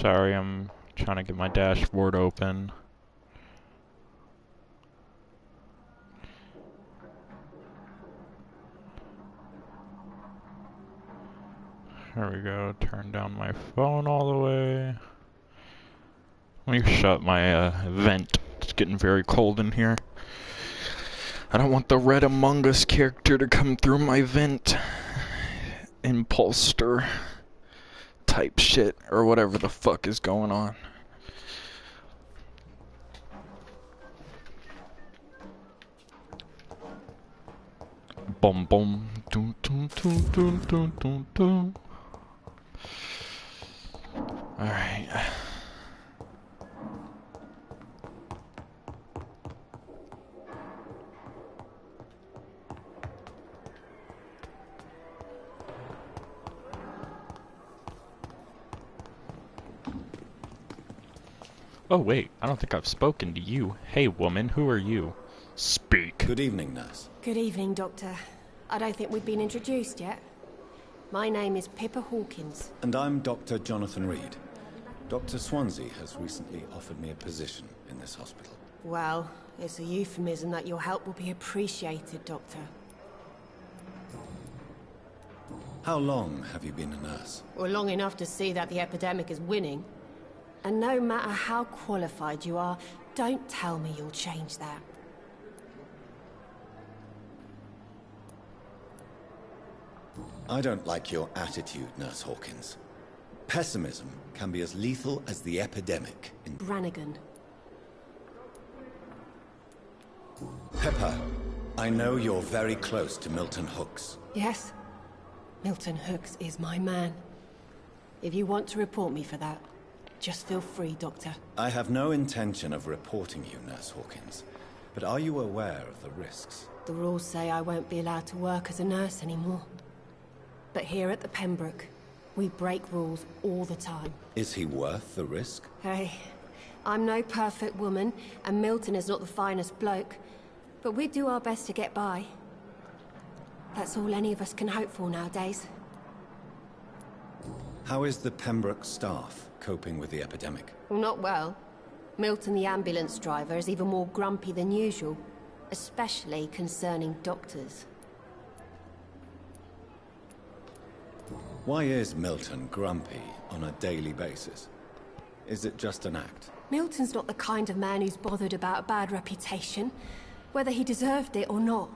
Sorry, I'm trying to get my dashboard open. There we go. Turn down my phone all the way. Let me shut my vent. It's getting very cold in here. I don't want the Red Among Us character to come through my vent. Impulster type shit, or whatever the fuck is going on. Boom boom doom doom doom doom doom doom doom. Alright. Oh wait, I don't think I've spoken to you. Hey woman, who are you? Speak. Good evening, nurse. Good evening, Doctor. I don't think we've been introduced yet. My name is Pippa Hawkins. And I'm Dr. Jonathan Reed. Dr. Swansea has recently offered me a position in this hospital. Well, it's a euphemism that your help will be appreciated, Doctor. How long have you been a nurse? Well, long enough to see that the epidemic is winning. And no matter how qualified you are, don't tell me you'll change that. I don't like your attitude, Nurse Hawkins. Pessimism can be as lethal as the epidemic in Brannigan. Pepper, I know you're very close to Milton Hooks. Yes? Milton Hooks is my man. If you want to report me for that, just feel free, Doctor. I have no intention of reporting you, Nurse Hawkins. But are you aware of the risks? The rules say I won't be allowed to work as a nurse anymore. But here at the Pembroke, we break rules all the time. Is he worth the risk? Hey, I'm no perfect woman, and Milton is not the finest bloke. But we do our best to get by. That's all any of us can hope for nowadays. How is the Pembroke staff coping with the epidemic? Well, not well. Milton, the ambulance driver, is even more grumpy than usual. Especially concerning doctors. Why is Milton grumpy on a daily basis? Is it just an act? Milton's not the kind of man who's bothered about a bad reputation, whether he deserved it or not.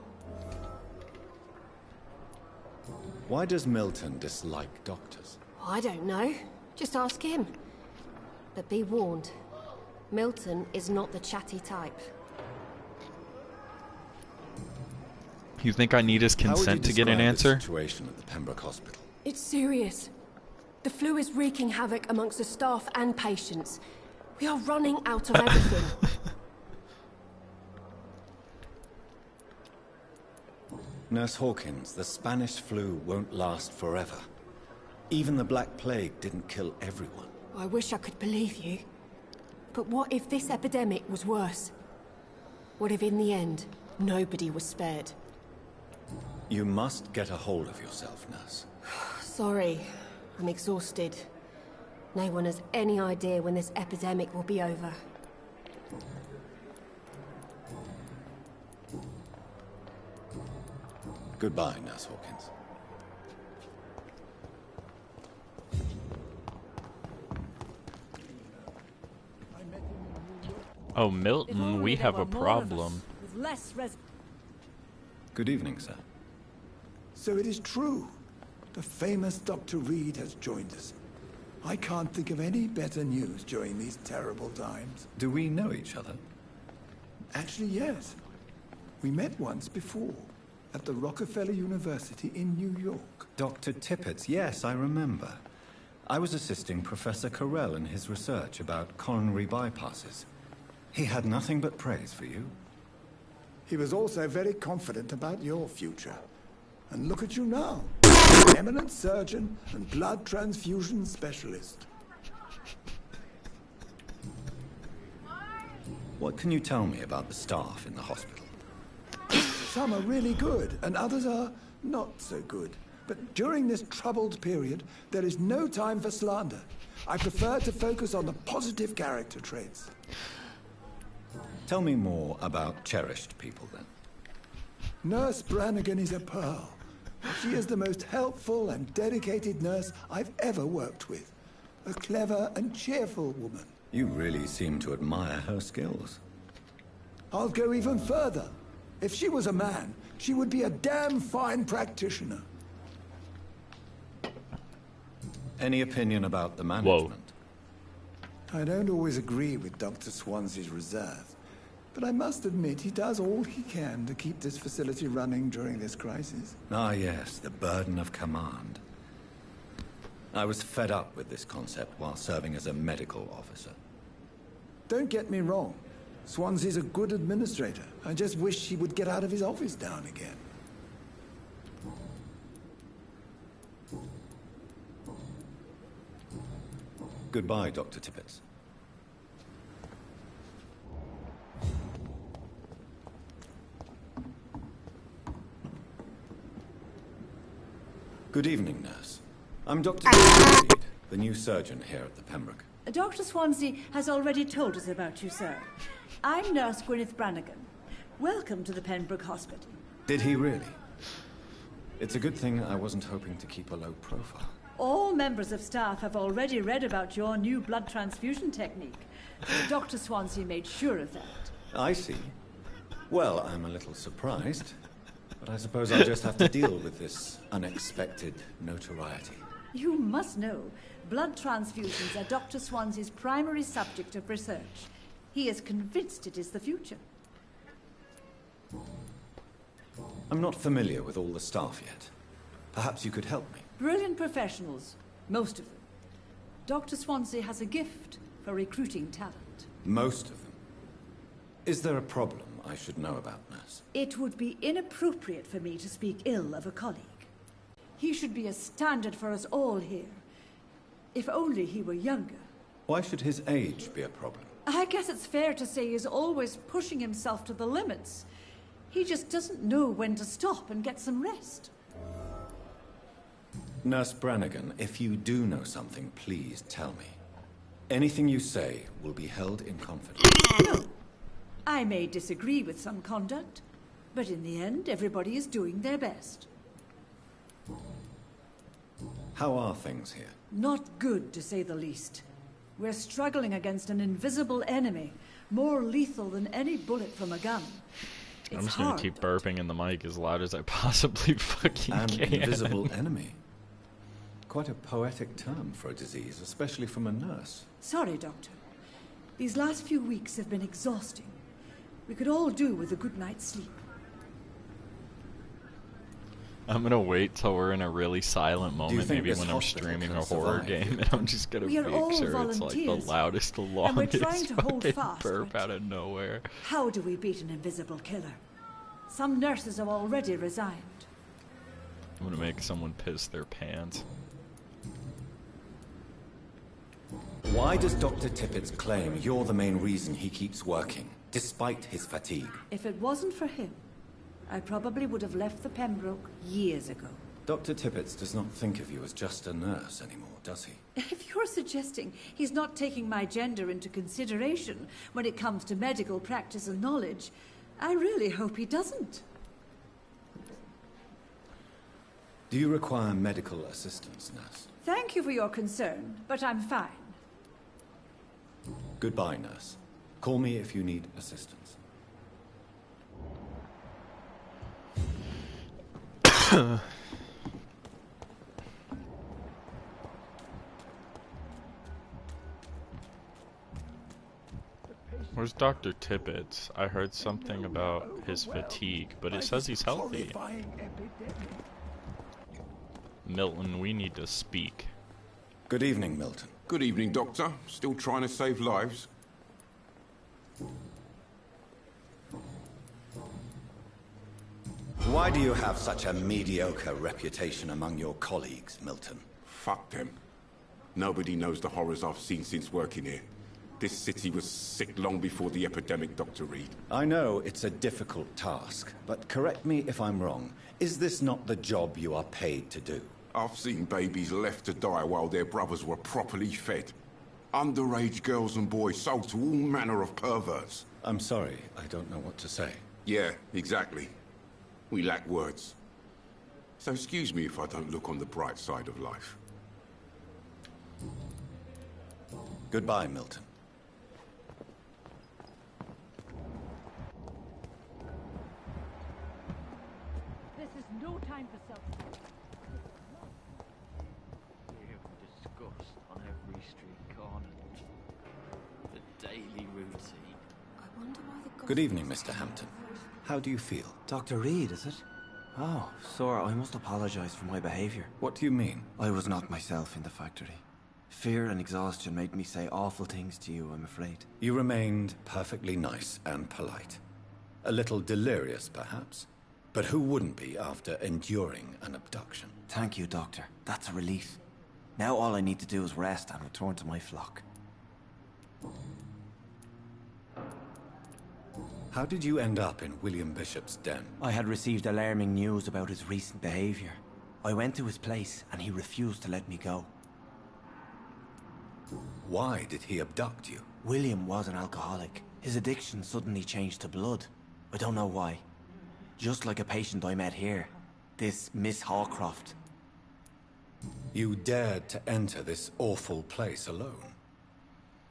Why does Milton dislike doctors? I don't know. Just ask him. But be warned, Milton is not the chatty type. You think I need his consent to get an answer? How would you describe the situation at the Pembroke Hospital? It's serious. The flu is wreaking havoc amongst the staff and patients. We are running out of everything. Nurse Hawkins, the Spanish flu won't last forever. Even the Black Plague didn't kill everyone. I wish I could believe you. But what if this epidemic was worse? What if in the end, nobody was spared? You must get a hold of yourself, nurse. Sorry, I'm exhausted. No one has any idea when this epidemic will be over. Goodbye, Nurse Hawkins. Oh, Milton, we have a problem. Good evening, sir. So it is true. The famous Dr. Reed has joined us. I can't think of any better news during these terrible times. Do we know each other? Actually, yes. We met once before, at the Rockefeller University in New York. Dr. Tippett, yes, I remember. I was assisting Professor Carell in his research about coronary bypasses. He had nothing but praise for you. He was also very confident about your future. And look at you now. Eminent surgeon and blood transfusion specialist. What can you tell me about the staff in the hospital? Some are really good, and others are not so good. But during this troubled period, there is no time for slander. I prefer to focus on the positive character traits. Tell me more about cherished people, then. Nurse Brannigan is a pearl. She is the most helpful and dedicated nurse I've ever worked with. A clever and cheerful woman. You really seem to admire her skills. I'll go even further. If she was a man, she would be a damn fine practitioner. Any opinion about the management? I don't always agree with Dr. Swansea's reserve, but I must admit he does all he can to keep this facility running during this crisis. Ah, yes, the burden of command. I was fed up with this concept while serving as a medical officer. Don't get me wrong. Swansea's a good administrator. I just wish he would get out of his office now and again. Goodbye, Dr. Tippett. Good evening, nurse. I'm Dr. Reed, the new surgeon here at the Pembroke. Dr. Swansea has already told us about you, sir. I'm Nurse Gwyneth Brannigan. Welcome to the Pembroke Hospital. Did he really? It's a good thing I wasn't hoping to keep a low profile. All members of staff have already read about your new blood transfusion technique. Dr. Swansea made sure of that. I see. Well, I'm a little surprised, but I suppose I'll just have to deal with this unexpected notoriety. You must know, blood transfusions are Dr. Swansea's primary subject of research. He is convinced it is the future. I'm not familiar with all the staff yet. Perhaps you could help me. Brilliant professionals, most of them. Dr. Swansea has a gift for recruiting talent. Most of them. Is there a problem I should know about, nurse? It would be inappropriate for me to speak ill of a colleague. He should be a standard for us all here. If only he were younger. Why should his age be a problem? I guess it's fair to say he's always pushing himself to the limits. He just doesn't know when to stop and get some rest. Nurse Brannigan, if you do know something, please tell me. Anything you say will be held in confidence. No. I may disagree with some conduct, but in the end, everybody is doing their best. How are things here? Not good, to say the least. We're struggling against an invisible enemy, more lethal than any bullet from a gun. I'm just gonna keep burping in the mic as loud as I possibly fucking An can. invisible enemy. Quite a poetic term for a disease, especially from a nurse. Sorry, Doctor. These last few weeks have been exhausting. We could all do with a good night's sleep. I'm gonna wait till we're in a really silent moment, think maybe this when I'm hospital streaming can a horror survive? game, and I'm just gonna We are all make sure it's like the volunteers, loudest, the and we're longest trying to hold fucking fast, burp but- out of nowhere. How do we beat an invisible killer? Some nurses have already resigned. I'm gonna make someone piss their pants. Why does Dr. Tippett claim you're the main reason he keeps working, despite his fatigue? If it wasn't for him, I probably would have left the Pembroke years ago. Dr. Tippett does not think of you as just a nurse anymore, does he? If you're suggesting he's not taking my gender into consideration when it comes to medical practice and knowledge, I really hope he doesn't. Do you require medical assistance, nurse? Thank you for your concern, but I'm fine. Goodbye, nurse. Call me if you need assistance. Where's Dr. Tippett? I heard something about his fatigue, but it says he's healthy. Milton, we need to speak. Good evening, Milton. Good evening, Doctor. Still trying to save lives? Why do you have such a mediocre reputation among your colleagues, Milton? Fuck them. Nobody knows the horrors I've seen since working here. This city was sick long before the epidemic, Dr. Reed. I know it's a difficult task, but correct me if I'm wrong. Is this not the job you are paid to do? I've seen babies left to die while their brothers were properly fed. Underage girls and boys sold to all manner of perverts. I'm sorry, I don't know what to say. Yeah, exactly. We lack words. So excuse me if I don't look on the bright side of life. Goodbye, Milton. This is no time for self. Disgust on every street corner. The daily routine. I wonder why the Good evening, Mr. Hampton. How do you feel? Dr. Reed, is it? Oh, sir, I must apologize for my behavior. What do you mean? I was not myself in the factory. Fear and exhaustion made me say awful things to you, I'm afraid. You remained perfectly nice and polite. A little delirious, perhaps. But who wouldn't be after enduring an abduction? Thank you, Doctor. That's a relief. Now all I need to do is rest and return to my flock. How did you end up in William Bishop's den? I had received alarming news about his recent behavior. I went to his place and he refused to let me go. Why did he abduct you? William was an alcoholic. His addiction suddenly changed to blood. I don't know why. Just like a patient I met here. This Miss Hawcroft. You dared to enter this awful place alone.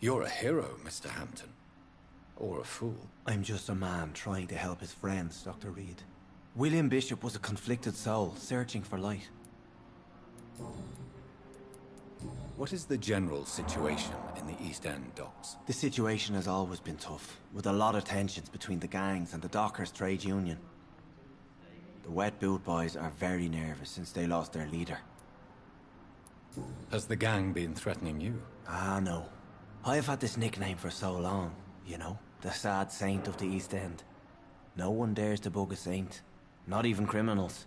You're a hero, Mr. Hampton. Or a fool. I'm just a man trying to help his friends, Dr. Reed. William Bishop was a conflicted soul, searching for light. What is the general situation in the East End docks? The situation has always been tough, with a lot of tensions between the gangs and the dockers' trade union. The wet boot boys are very nervous since they lost their leader. Has the gang been threatening you? Ah, no. I've had this nickname for so long, you know, the sad saint of the East End. No one dares to bug a saint, not even criminals.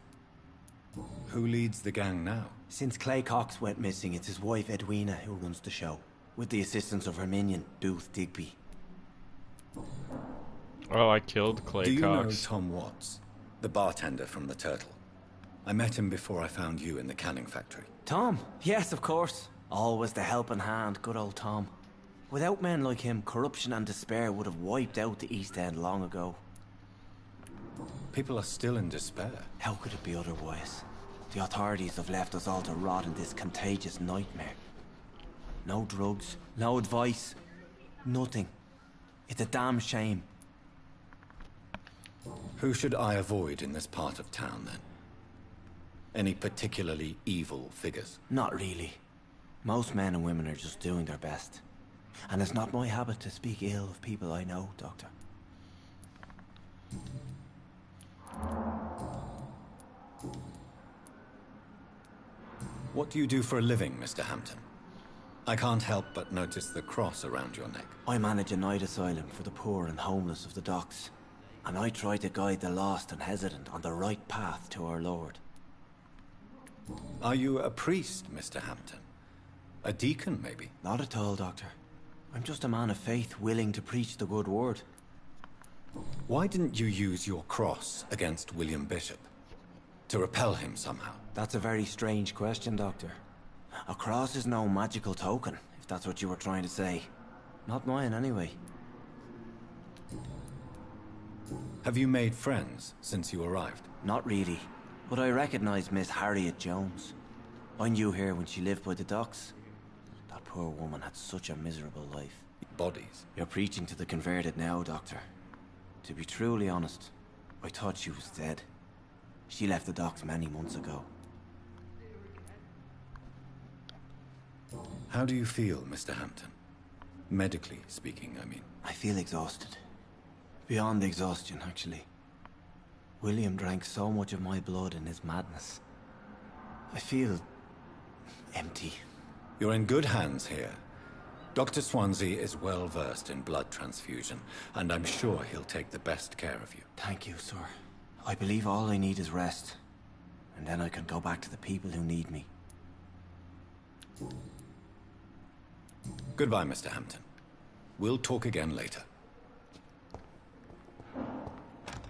Who leads the gang now? Since Clay Cox went missing, it's his wife Edwina who runs the show, with the assistance of her minion, Booth Digby. Oh, I killed Clay Do you know Cox. Tom Watts, the bartender from the Turtle? I met him before I found you in the canning factory. Tom? Yes, of course. Always the helping hand, good old Tom. Without men like him, corruption and despair would have wiped out the East End long ago. People are still in despair. How could it be otherwise? The authorities have left us all to rot in this contagious nightmare. No drugs, no advice, nothing. It's a damn shame. Who should I avoid in this part of town, then? Any particularly evil figures? Not really. Most men and women are just doing their best. And it's not my habit to speak ill of people I know, Doctor. What do you do for a living, Mr. Hampton? I can't help but notice the cross around your neck. I manage a night asylum for the poor and homeless of the docks. And I try to guide the lost and hesitant on the right path to our Lord. Are you a priest, Mr. Hampton? A deacon, maybe? Not at all, Doctor. I'm just a man of faith willing to preach the good word. Why didn't you use your cross against William Bishop? To repel him somehow? That's a very strange question, Doctor. A cross is no magical token, if that's what you were trying to say. Not mine, anyway. Have you made friends since you arrived? Not really, but I recognize Miss Harriet Jones. I knew her when she lived by the docks. That poor woman had such a miserable life. Bodies? You're preaching to the converted now, Doctor. To be truly honest, I thought she was dead. She left the docks many months ago. How do you feel, Mr. Hampton? Medically speaking, I mean. I feel exhausted. Beyond exhaustion, actually. William drank so much of my blood in his madness. I feel empty. You're in good hands here. Dr. Swansea is well versed in blood transfusion, and I'm sure he'll take the best care of you. Thank you, sir. I believe all I need is rest. And then I can go back to the people who need me. Goodbye, Mr. Hampton. We'll talk again later.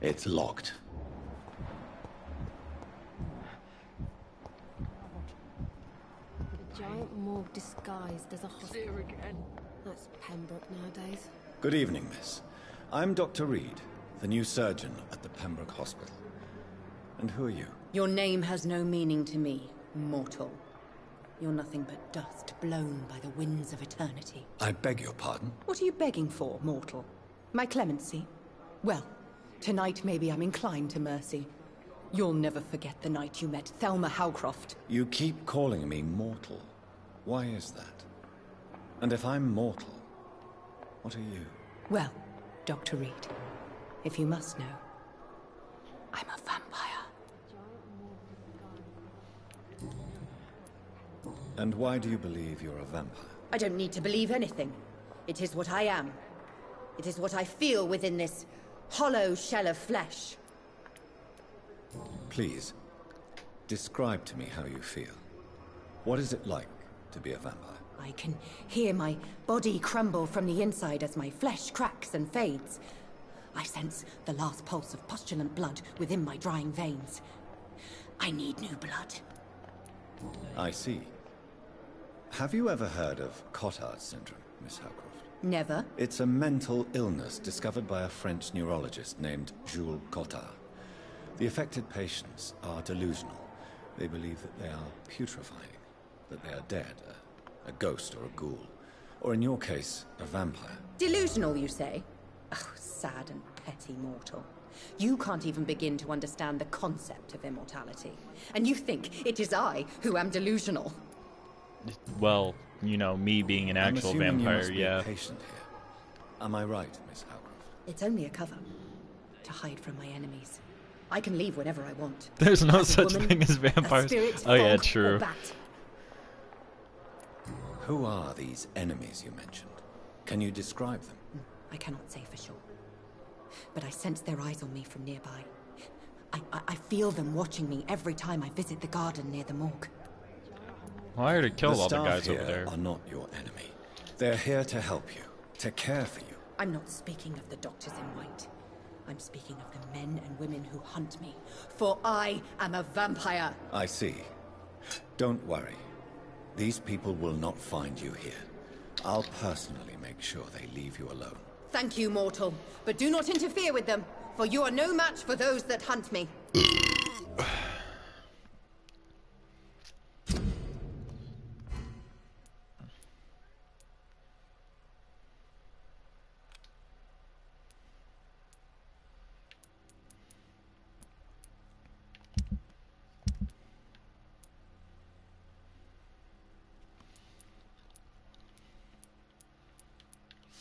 It's locked. animal disguised as a hospital. Here again. That's Pembroke nowadays. Good evening, miss. I'm Dr. Reed, the new surgeon at the Pembroke Hospital. And who are you? Your name has no meaning to me, mortal. You're nothing but dust blown by the winds of eternity. I beg your pardon? What are you begging for, mortal? My clemency? Well, tonight maybe I'm inclined to mercy. You'll never forget the night you met Thelma Howcroft. You keep calling me mortal. Why is that? And if I'm mortal, what are you? Well, Dr. Reed, if you must know, I'm a vampire. And why do you believe you're a vampire? I don't need to believe anything. It is what I am. It is what I feel within this hollow shell of flesh. Please, describe to me how you feel. What is it like to be a vampire? I can hear my body crumble from the inside as my flesh cracks and fades. I sense the last pulse of pustulant blood within my drying veins. I need new blood. I see. Have you ever heard of Cotard's syndrome, Miss Howcroft? Never. It's a mental illness discovered by a French neurologist named Jules Cotard. The affected patients are delusional. They believe that they are putrefying, that they are dead, a ghost or a ghoul, or in your case, a vampire. Delusional, you say? Oh, sad and petty mortal. You can't even begin to understand the concept of immortality. And you think it is I who am delusional. Well, you know, me being an actual I'm assuming you vampire, must be yeah. patient here. Am I right, Miss Howcroft? It's only a cover. To hide from my enemies. I can leave whenever I want. There's no As a such woman, thing as a vampires. spirit, Oh yeah, fog, or true. bat. Who are these enemies you mentioned? Can you describe them? I cannot say for sure. But I sense their eyes on me from nearby. I feel them watching me every time I visit the garden near the morgue. Well, I already killed The all the staff guys here over there. are not your enemy. They're here to help you, to care for you. I'm not speaking of the doctors in white. I'm speaking of the men and women who hunt me. For I am a vampire. I see. Don't worry. These people will not find you here. I'll personally make sure they leave you alone. Thank you, mortal. But do not interfere with them, for you are no match for those that hunt me.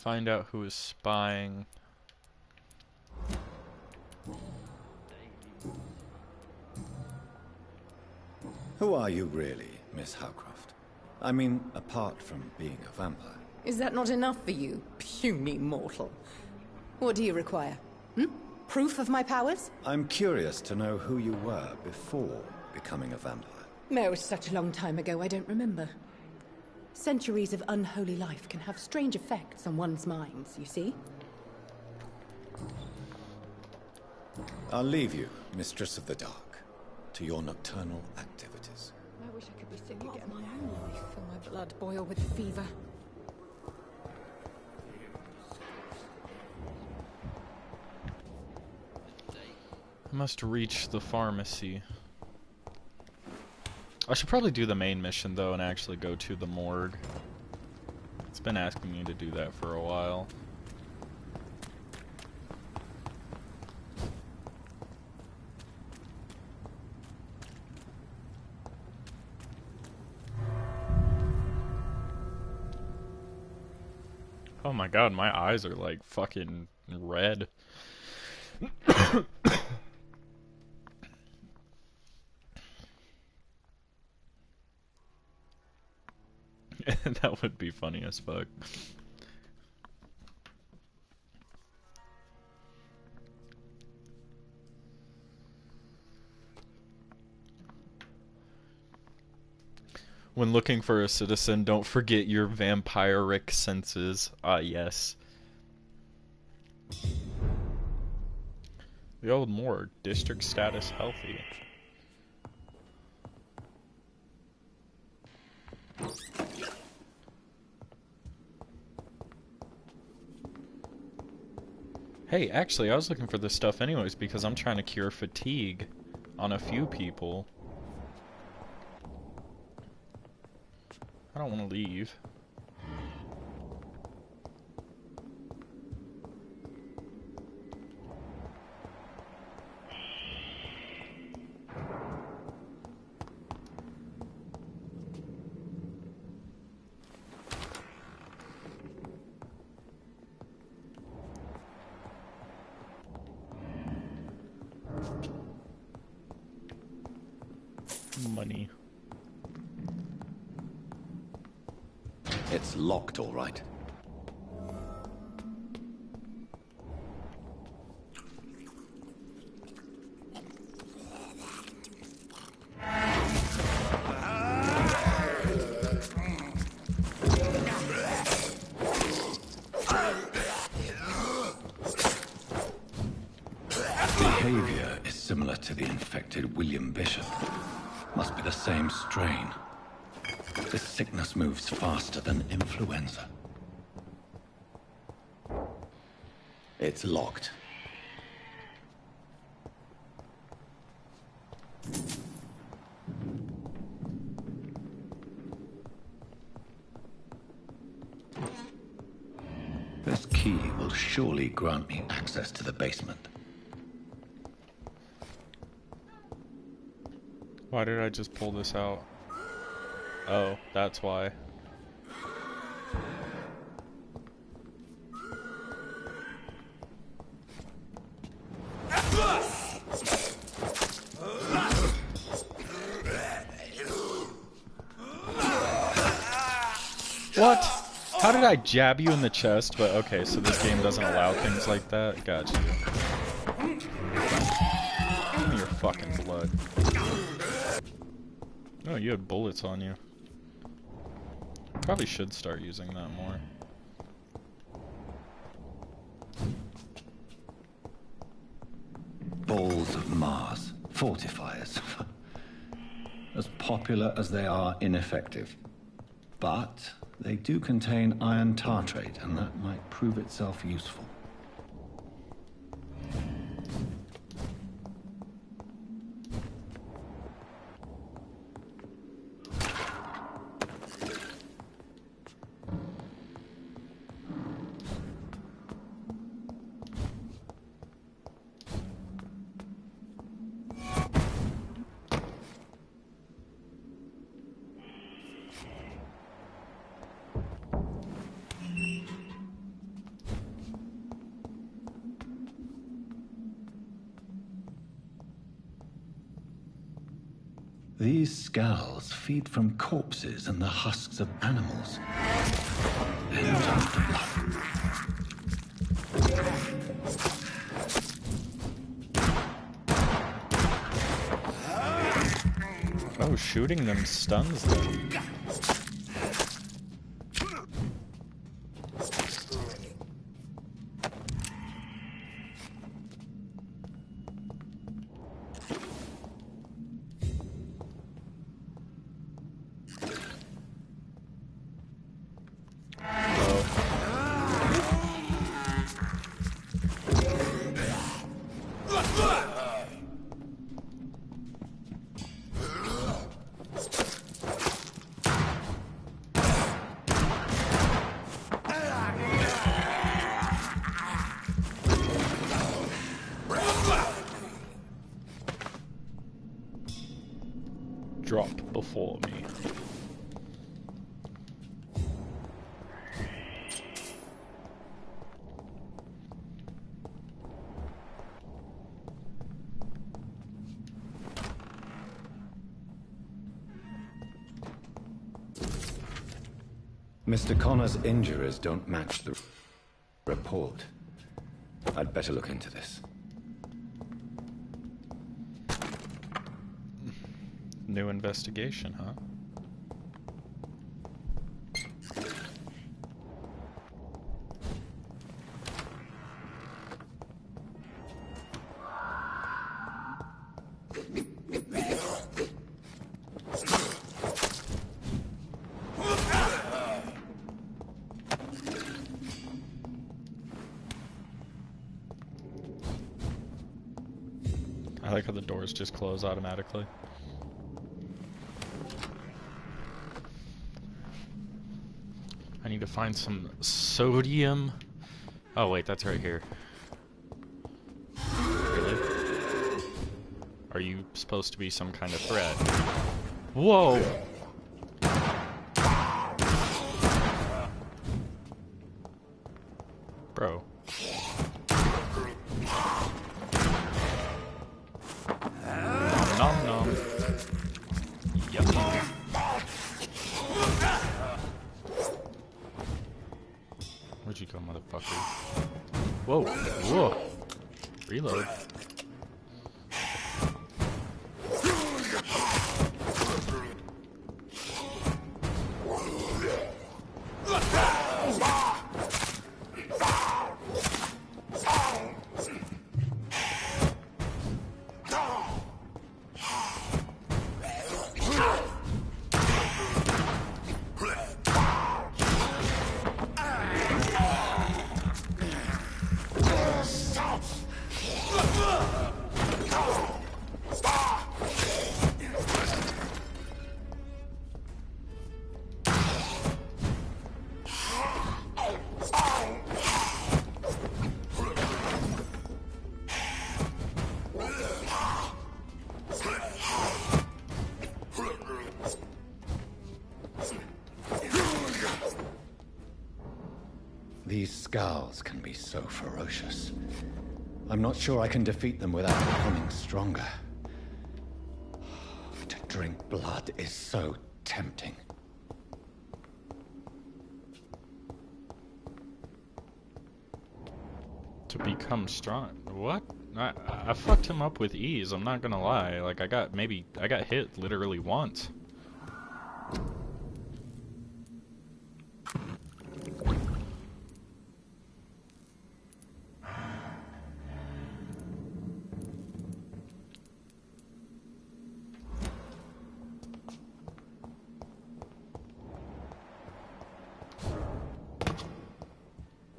Find out who is spying. Who are you really, Miss Howcroft? I mean, apart from being a vampire. Is that not enough for you, puny mortal? What do you require? Proof of my powers? I'm curious to know who you were before becoming a vampire. No, it's such a long time ago, I don't remember. Centuries of unholy life can have strange effects on one's minds, you see? I'll leave you, Mistress of the Dark, to your nocturnal activities. I wish I could be sick again. My own life, feel my blood boil with fever. I must reach the pharmacy. I should probably do the main mission though and actually go to the morgue. It's been asking me to do that for a while. Oh my god, my eyes are like fucking red. That would be funny as fuck. When looking for a citizen, don't forget your vampiric senses. Ah, yes. The old morgue. District status healthy. Hey, actually, I was looking for this stuff anyways because I'm trying to cure fatigue on a few people. I don't want to leave. Money. It's locked, all right. Behavior is similar to the infected William Bishop. Must be the same strain. This sickness moves faster than influenza. It's locked. This key will surely grant me access to the basement. Why did I just pull this out? Oh, that's why. What? How did I jab you in the chest? But okay, so this game doesn't allow things like that. Got you. Give me your fucking blood. Oh, you have bullets on you. Probably should start using that more. Balls of Mars. Fortifiers. As popular as they are ineffective. But they do contain iron tartrate, and that might prove itself useful. These skulls feed from corpses and the husks of animals. Oh, shooting them stuns them. Drop before me. Mr. Connor's injuries don't match the report. I'd better look into this. New investigation, huh? I like how the doors just close automatically. I need to find some sodium. Oh wait, that's right here. Really? Are you supposed to be some kind of threat? Whoa! Bro. Nom nom. Yummy. Where'd you go, motherfucker? Whoa. Whoa. Reload. These scowls can be so ferocious. I'm not sure I can defeat them without becoming stronger. To drink blood is so tempting. To become strong. What? I fucked him up with ease, I'm not gonna lie. Like, I got hit literally once.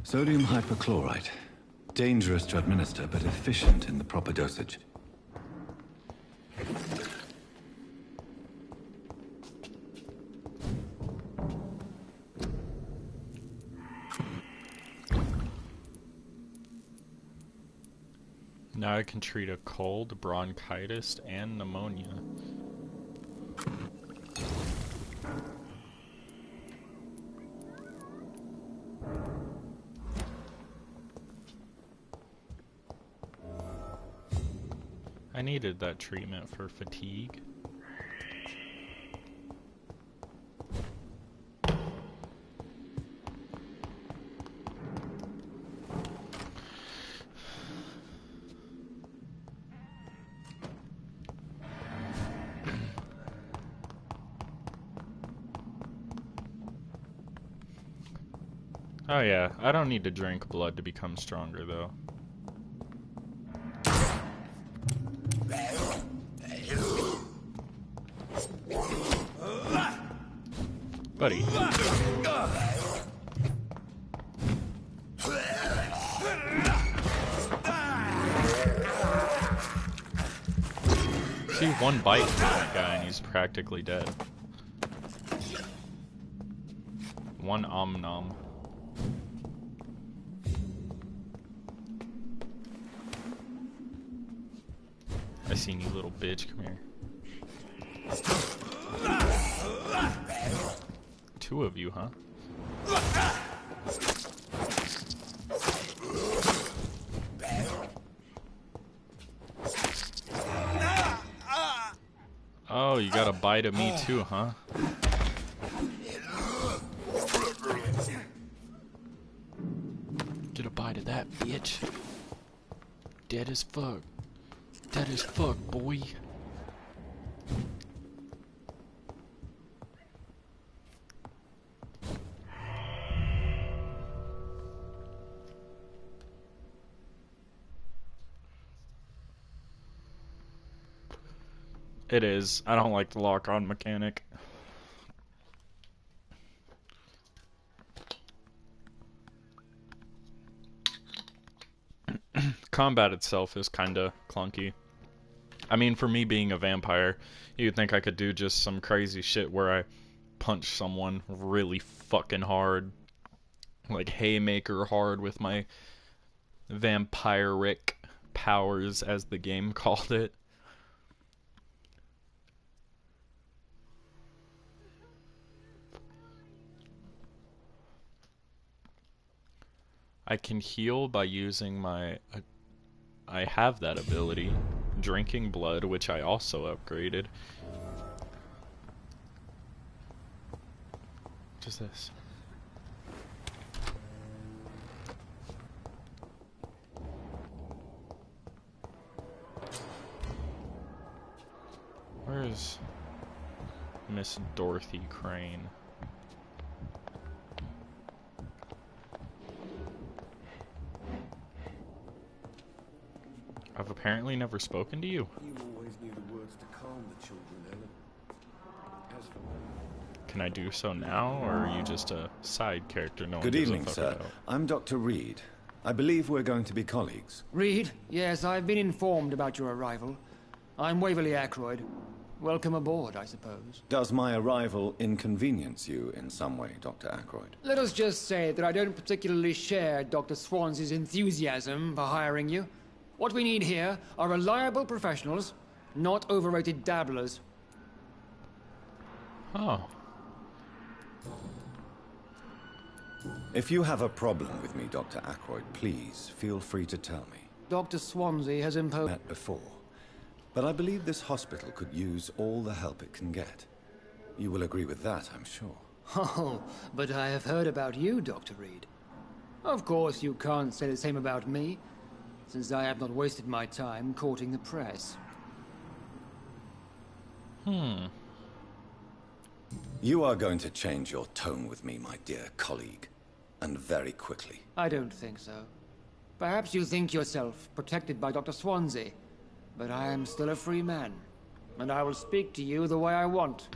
Sodium hypochlorite. Dangerous to administer, but efficient in the proper dosage. Now I can treat a cold, bronchitis, and pneumonia. I needed that treatment for fatigue. Oh yeah, I don't need to drink blood to become stronger though. Buddy. See, one bite from that guy and he's practically dead. One om nom. I seen you, little bitch. Come here. Two of you, huh? Oh, you got a bite of me too, huh? Get a bite of that, bitch. Dead as fuck. Dead as fuck, boy. It is. I don't like the lock-on mechanic. Combat itself is kinda clunky. I mean, for me being a vampire, you'd think I could do just some crazy shit where I punch someone really fucking hard, like haymaker hard with my vampiric powers, as the game called it. I can heal by using my... I have that ability. Drinking blood, which I also upgraded. What is this? Where is Miss Dorothy Crane? I've apparently never spoken to you. You always knew the words to calm the children, Ellen. As for Can I do so now, or are you just a side character no one Good gives a evening, fuck sir. about? I'm Dr. Reed. I believe we're going to be colleagues. Reed? Yes, I've been informed about your arrival. I'm Waverly Ackroyd. Welcome aboard, I suppose. Does my arrival inconvenience you in some way, Dr. Ackroyd? Let us just say that I don't particularly share Dr. Swansey's enthusiasm for hiring you. What we need here are reliable professionals, not overrated dabblers. Oh. If you have a problem with me, Dr. Ackroyd, please feel free to tell me. Dr. Swansey has imposed... Met before, but I believe this hospital could use all the help it can get. You will agree with that, I'm sure. Oh, but I have heard about you, Dr. Reed. Of course, you can't say the same about me, since I have not wasted my time courting the press. You are going to change your tone with me, my dear colleague, and very quickly. I don't think so. Perhaps you think yourself protected by Dr. Swansey, but I am still a free man, and I will speak to you the way I want.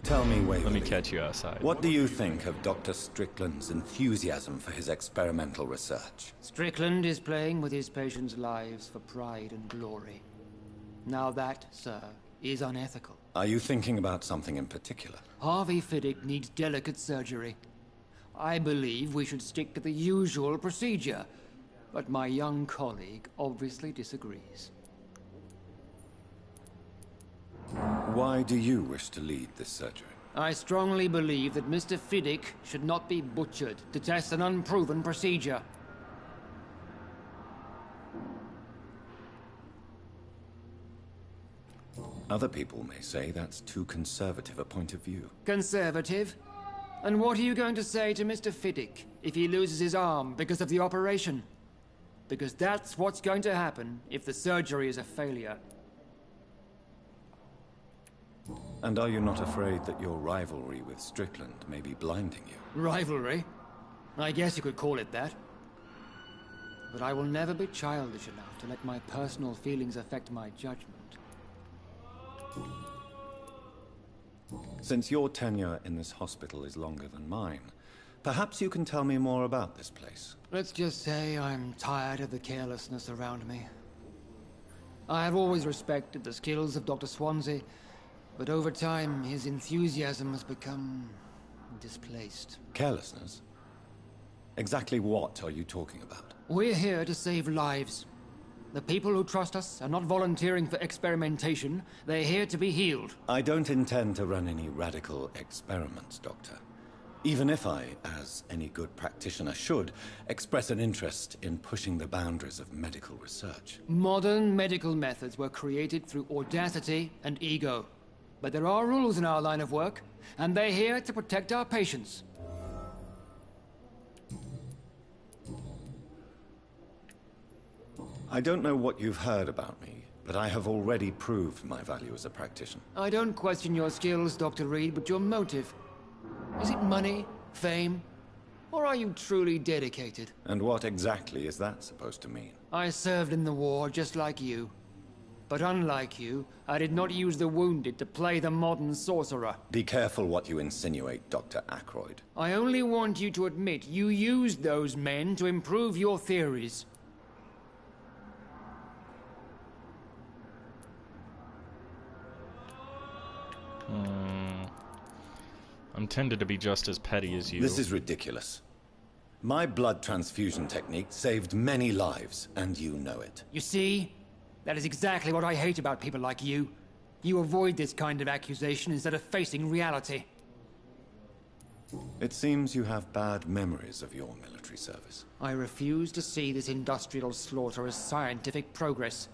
Tell me, Waverly. Let me catch you outside. What do you think of Dr. Strickland's enthusiasm for his experimental research? Strickland is playing with his patients' lives for pride and glory. Now that, sir, is unethical. Are you thinking about something in particular? Harvey Fiddick needs delicate surgery. I believe we should stick to the usual procedure, but my young colleague obviously disagrees. Why do you wish to lead this surgery? I strongly believe that Mr. Fiddick should not be butchered to test an unproven procedure. Other people may say that's too conservative a point of view. Conservative? And what are you going to say to Mr. Fiddick if he loses his arm because of the operation? Because that's what's going to happen if the surgery is a failure. And are you not afraid that your rivalry with Strickland may be blinding you? Rivalry? I guess you could call it that. But I will never be childish enough to let my personal feelings affect my judgment. Since your tenure in this hospital is longer than mine, perhaps you can tell me more about this place. Let's just say I'm tired of the carelessness around me. I have always respected the skills of Dr. Swansey, but over time his enthusiasm has become displaced. Carelessness? Exactly what are you talking about? We're here to save lives. The people who trust us are not volunteering for experimentation. They're here to be healed. I don't intend to run any radical experiments, Doctor. Even if I, as any good practitioner should, express an interest in pushing the boundaries of medical research. Modern medical methods were created through audacity and ego. But there are rules in our line of work, and they're here to protect our patients. I don't know what you've heard about me, but I have already proved my value as a practitioner. I don't question your skills, Dr. Reed, but your motive. Is it money, fame, or are you truly dedicated? And what exactly is that supposed to mean? I served in the war just like you. But unlike you, I did not use the wounded to play the modern sorcerer. Be careful what you insinuate, Dr. Ackroyd. I only want you to admit you used those men to improve your theories. I'm tended to be just as petty as you. This is ridiculous. My blood transfusion technique saved many lives, and you know it. You see? That is exactly what I hate about people like you. You avoid this kind of accusation instead of facing reality. It seems you have bad memories of your military service. I refuse to see this industrial slaughter as scientific progress.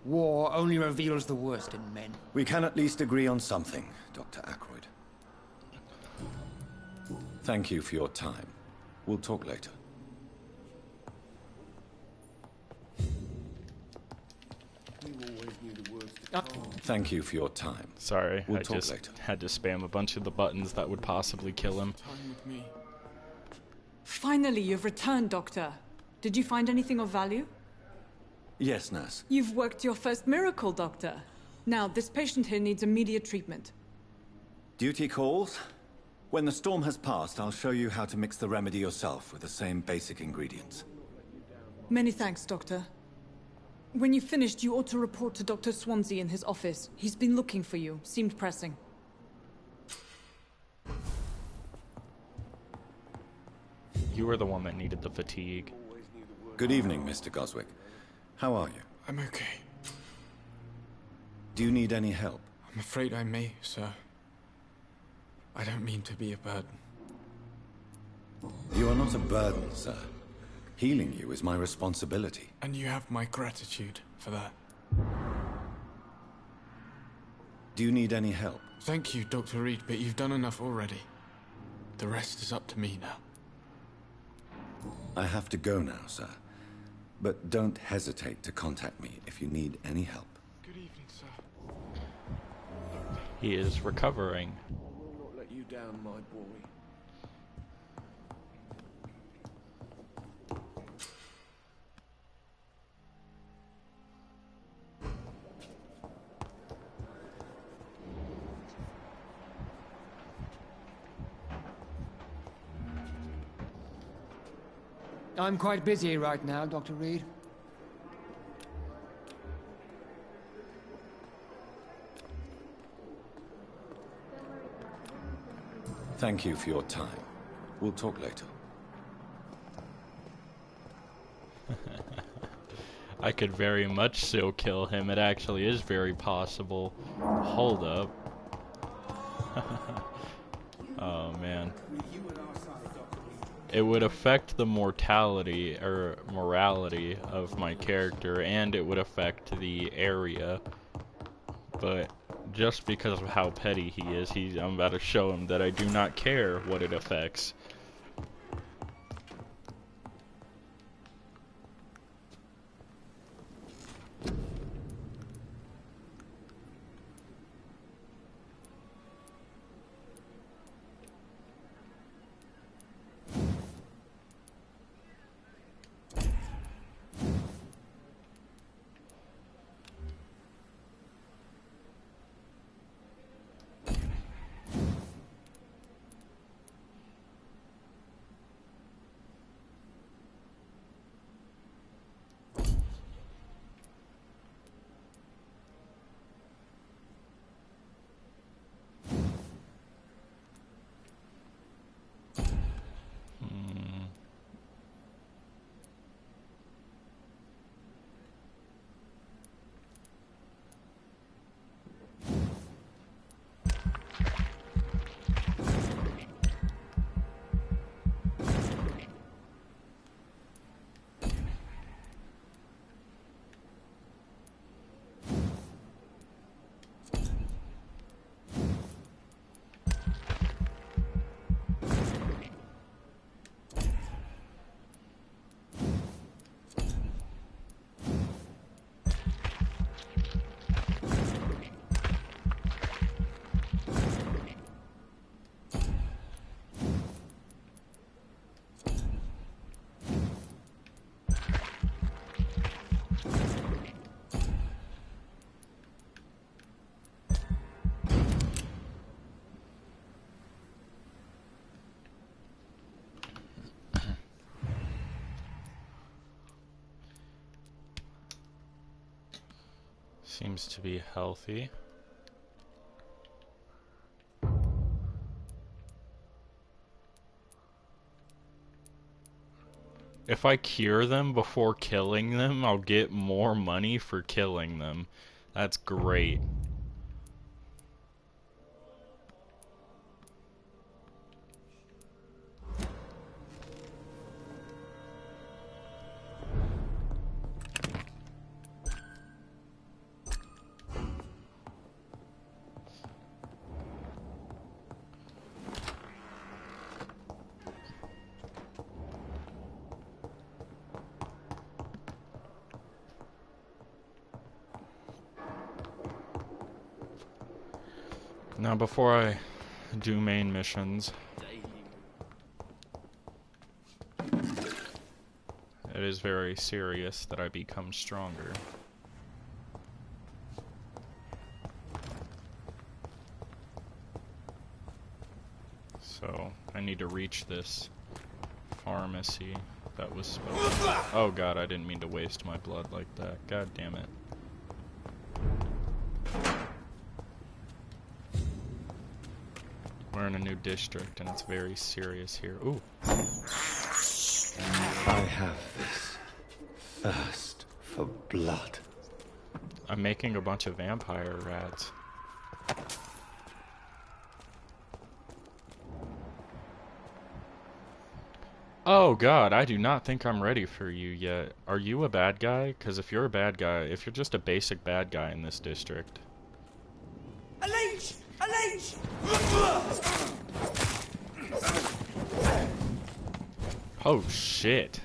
War only reveals the worst in men. We can at least agree on something, Dr. Ackroyd. Thank you for your time. We'll talk later. Thank you for your time. Sorry, We'll I talk just later. had to spam a bunch of the buttons that would possibly kill him. Finally, you've returned, Doctor. Did you find anything of value? Yes, nurse. You've worked your first miracle, Doctor. Now, this patient here needs immediate treatment. Duty calls. When the storm has passed, I'll show you how to mix the remedy yourself with the same basic ingredients. Many thanks, Doctor. When you've finished, you ought to report to Dr. Swansea in his office. He's been looking for you. Seemed pressing. You were the one that needed the fatigue. Good evening, Mr. Goswick. How are you? I'm okay. Do you need any help? I'm afraid I may, sir. I don't mean to be a burden. You are not a burden, sir. Healing you is my responsibility. And you have my gratitude for that. Do you need any help? Thank you, Dr. Reed, but you've done enough already. The rest is up to me now. I have to go now, sir. But don't hesitate to contact me if you need any help. Good evening, sir. He is recovering. I will not let you down, my boy. I'm quite busy right now, Dr. Reed. Thank you for your time. We'll talk later. I could very much so kill him. It actually is very possible. Hold up. Oh man. It would affect the mortality or morality of my character, and it would affect the area. But just because of how petty he is, I'm about to show him that I do not care what it affects. Seems to be healthy. if I cure them before killing them, I'll get more money for killing them. That's great. Now, before I do main missions, it is very serious that I become stronger. So, I need to reach this pharmacy that was supposed to... Oh god, I didn't mean to waste my blood like that. God damn it. We're in a new district, and it's very serious here. Ooh. I have this thirst for blood. I'm making a bunch of vampire rats. Oh god, I do not think I'm ready for you yet. Are you a bad guy? Because if you're a bad guy, if you're just a basic bad guy in this district... A leech! A leech! Oh shit.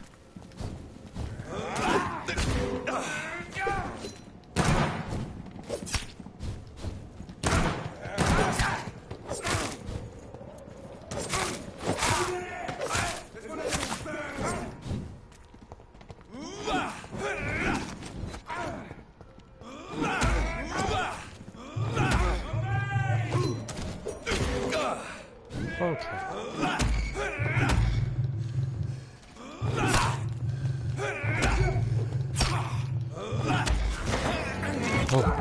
Okay.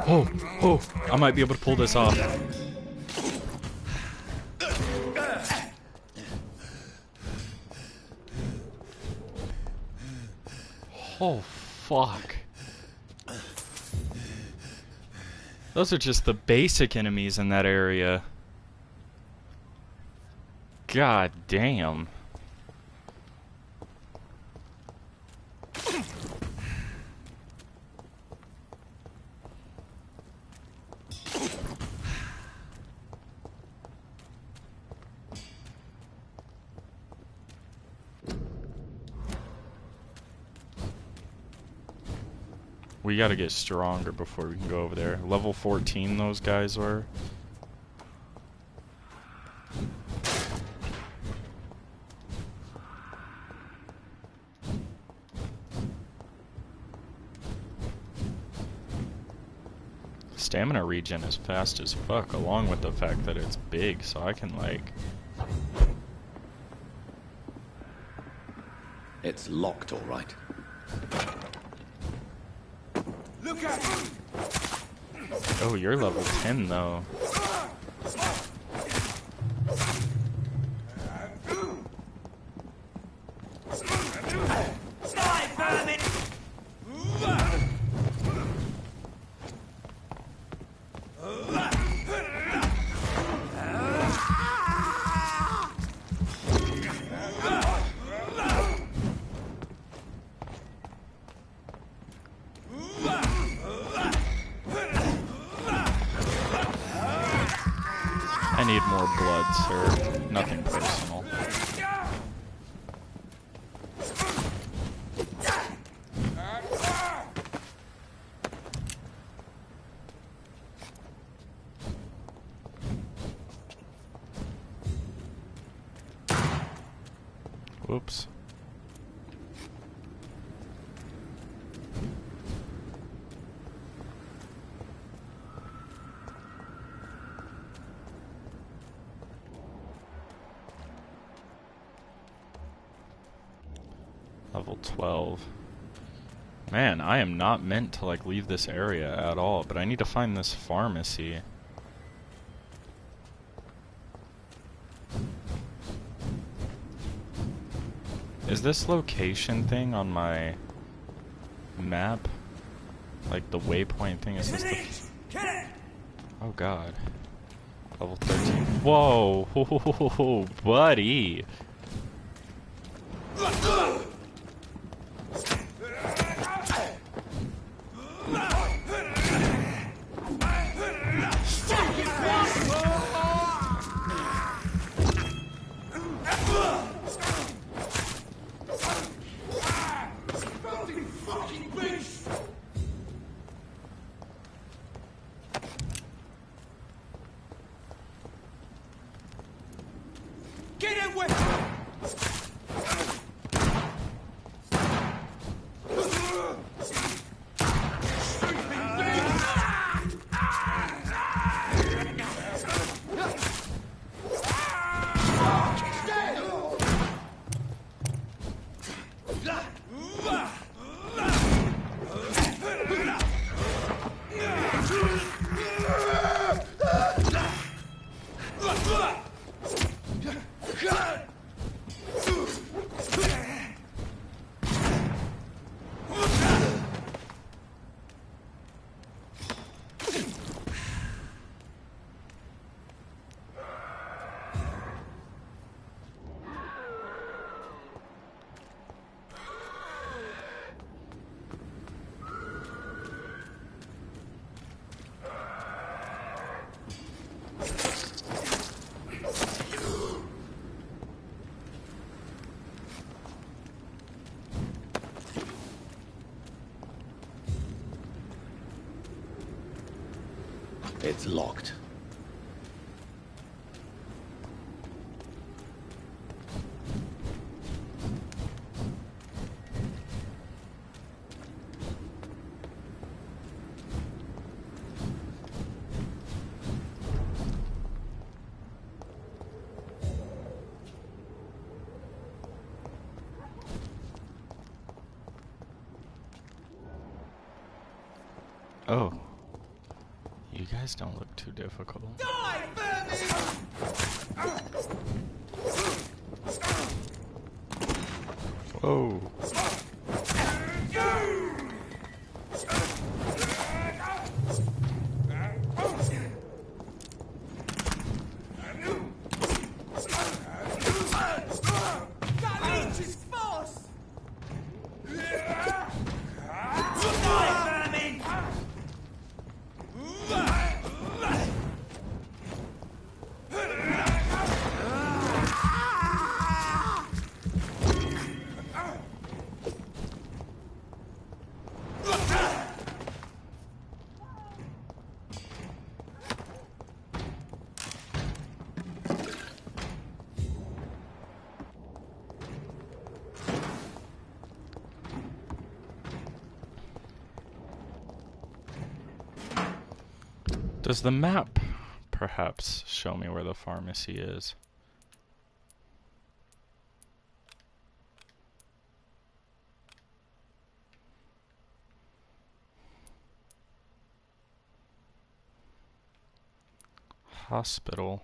Oh, I might be able to pull this off. Oh, fuck. Those are just the basic enemies in that area. God damn. We gotta get stronger before we can go over there. Level 14 those guys were. Stamina regen is fast as fuck, along with the fact that it's big, so I can, like... It's locked, all right. Look at me! Oh, you're level 10, though. I need more blood, sir. Nothing personal. Whoops. Level 12. Man, I am not meant to, like, leave this area at all, but I need to find this pharmacy. this location thing on my map, like the waypoint thing, is this the... Oh god. Level 13. Whoa! Buddy! It's locked. Oh. You guys don't look too difficult. Die, Whoa. Does the map perhaps show me where the pharmacy is? Hospital.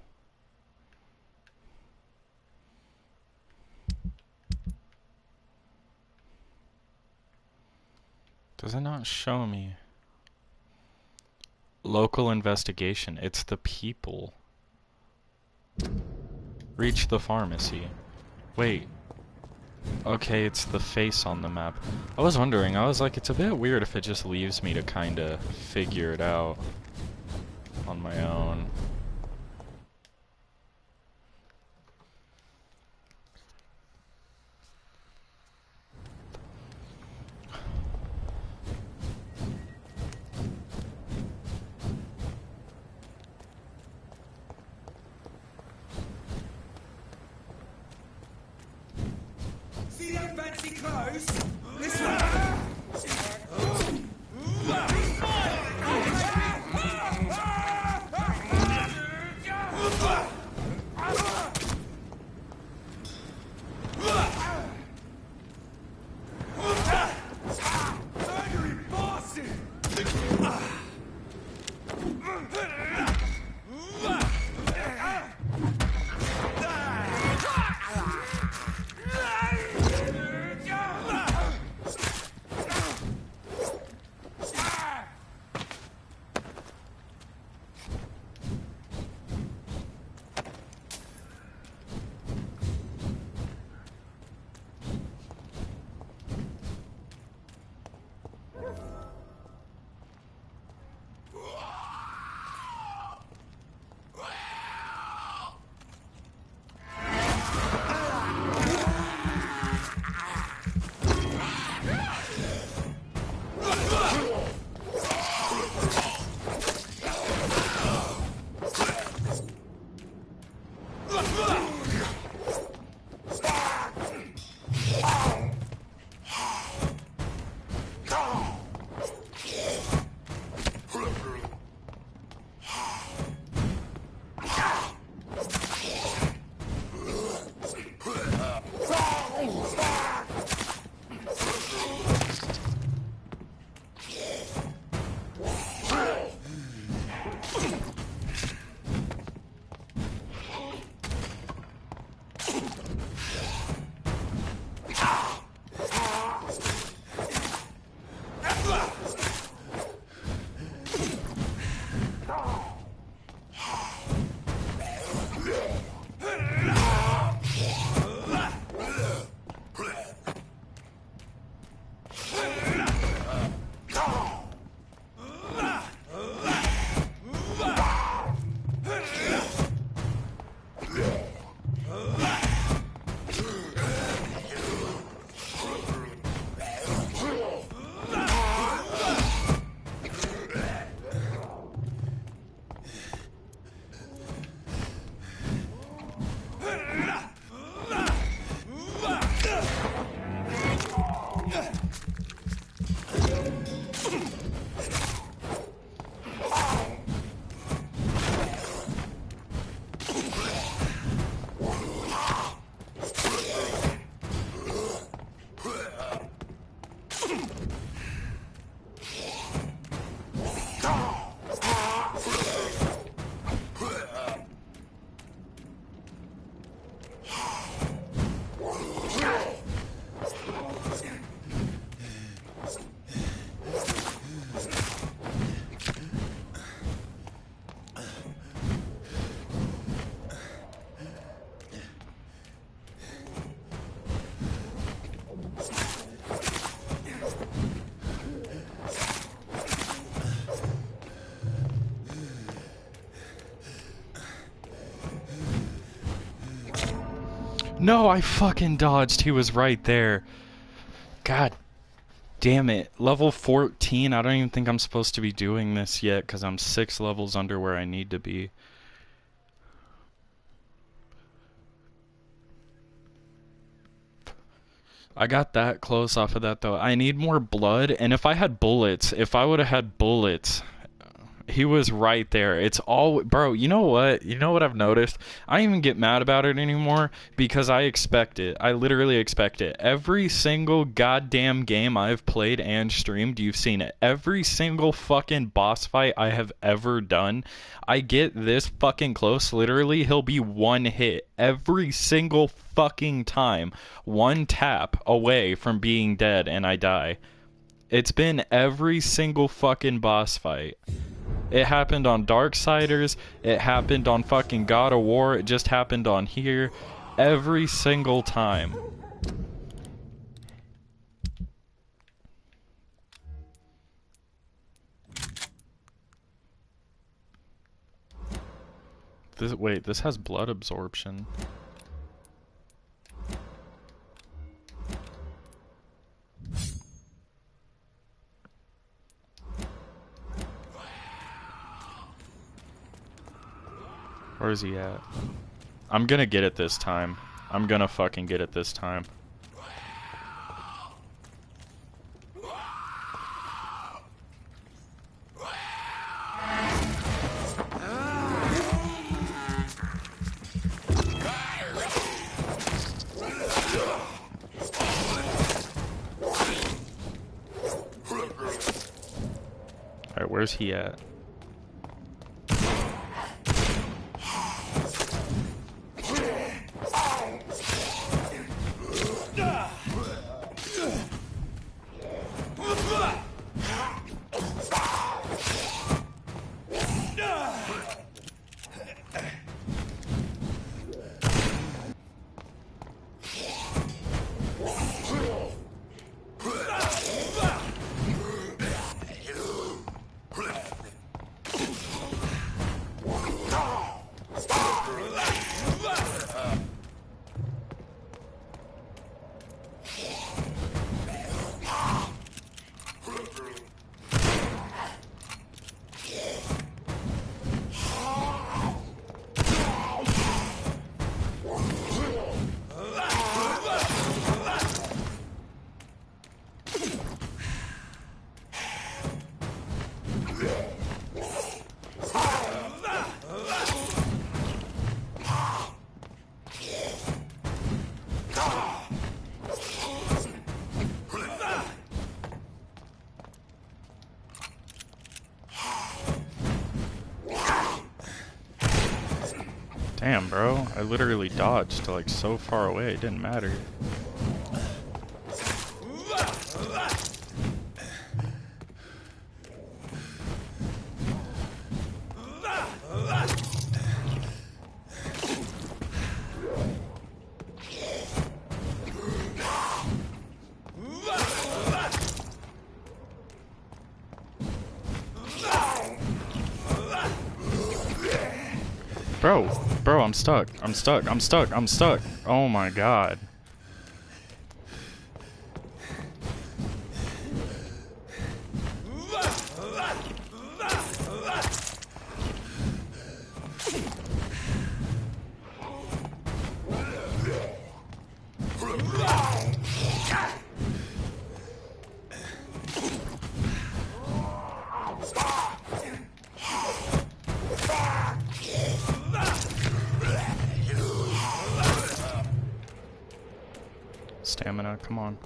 Does it not show me? Local investigation. It's the people. Reach the pharmacy. Wait. Okay, it's the face on the map. I was wondering, I was like, it's a bit weird if it just leaves me to kinda figure it out on my own. See them fancy clothes? This way. No, I fucking dodged. He was right there. God damn it. Level 14. I don't even think I'm supposed to be doing this yet because I'm 6 levels under where I need to be. I got that close off of that though. I need more blood, and if I had bullets, if I would have had bullets, he was right there. It's all, bro, you know what? You know what I've noticed? I don't even get mad about it anymore because I expect it. I literally expect it. Every single goddamn game I've played and streamed, you've seen it. Every single fucking boss fight I have ever done, I get this fucking close. Literally, he'll be one hit every single fucking time. One tap away from being dead and I die. It's been every single fucking boss fight. It happened on Darksiders, it happened on fucking God of War, it just happened on here. Every single time. Wait, this has blood absorption. Where is he at? I'm gonna get it this time. I'm gonna fucking get it this time. Alright, where's he at? Damn, bro. I literally dodged to like so far away, it didn't matter. Bro, I'm stuck. I'm stuck. I'm stuck. I'm stuck. Oh my god. Stamina, come on.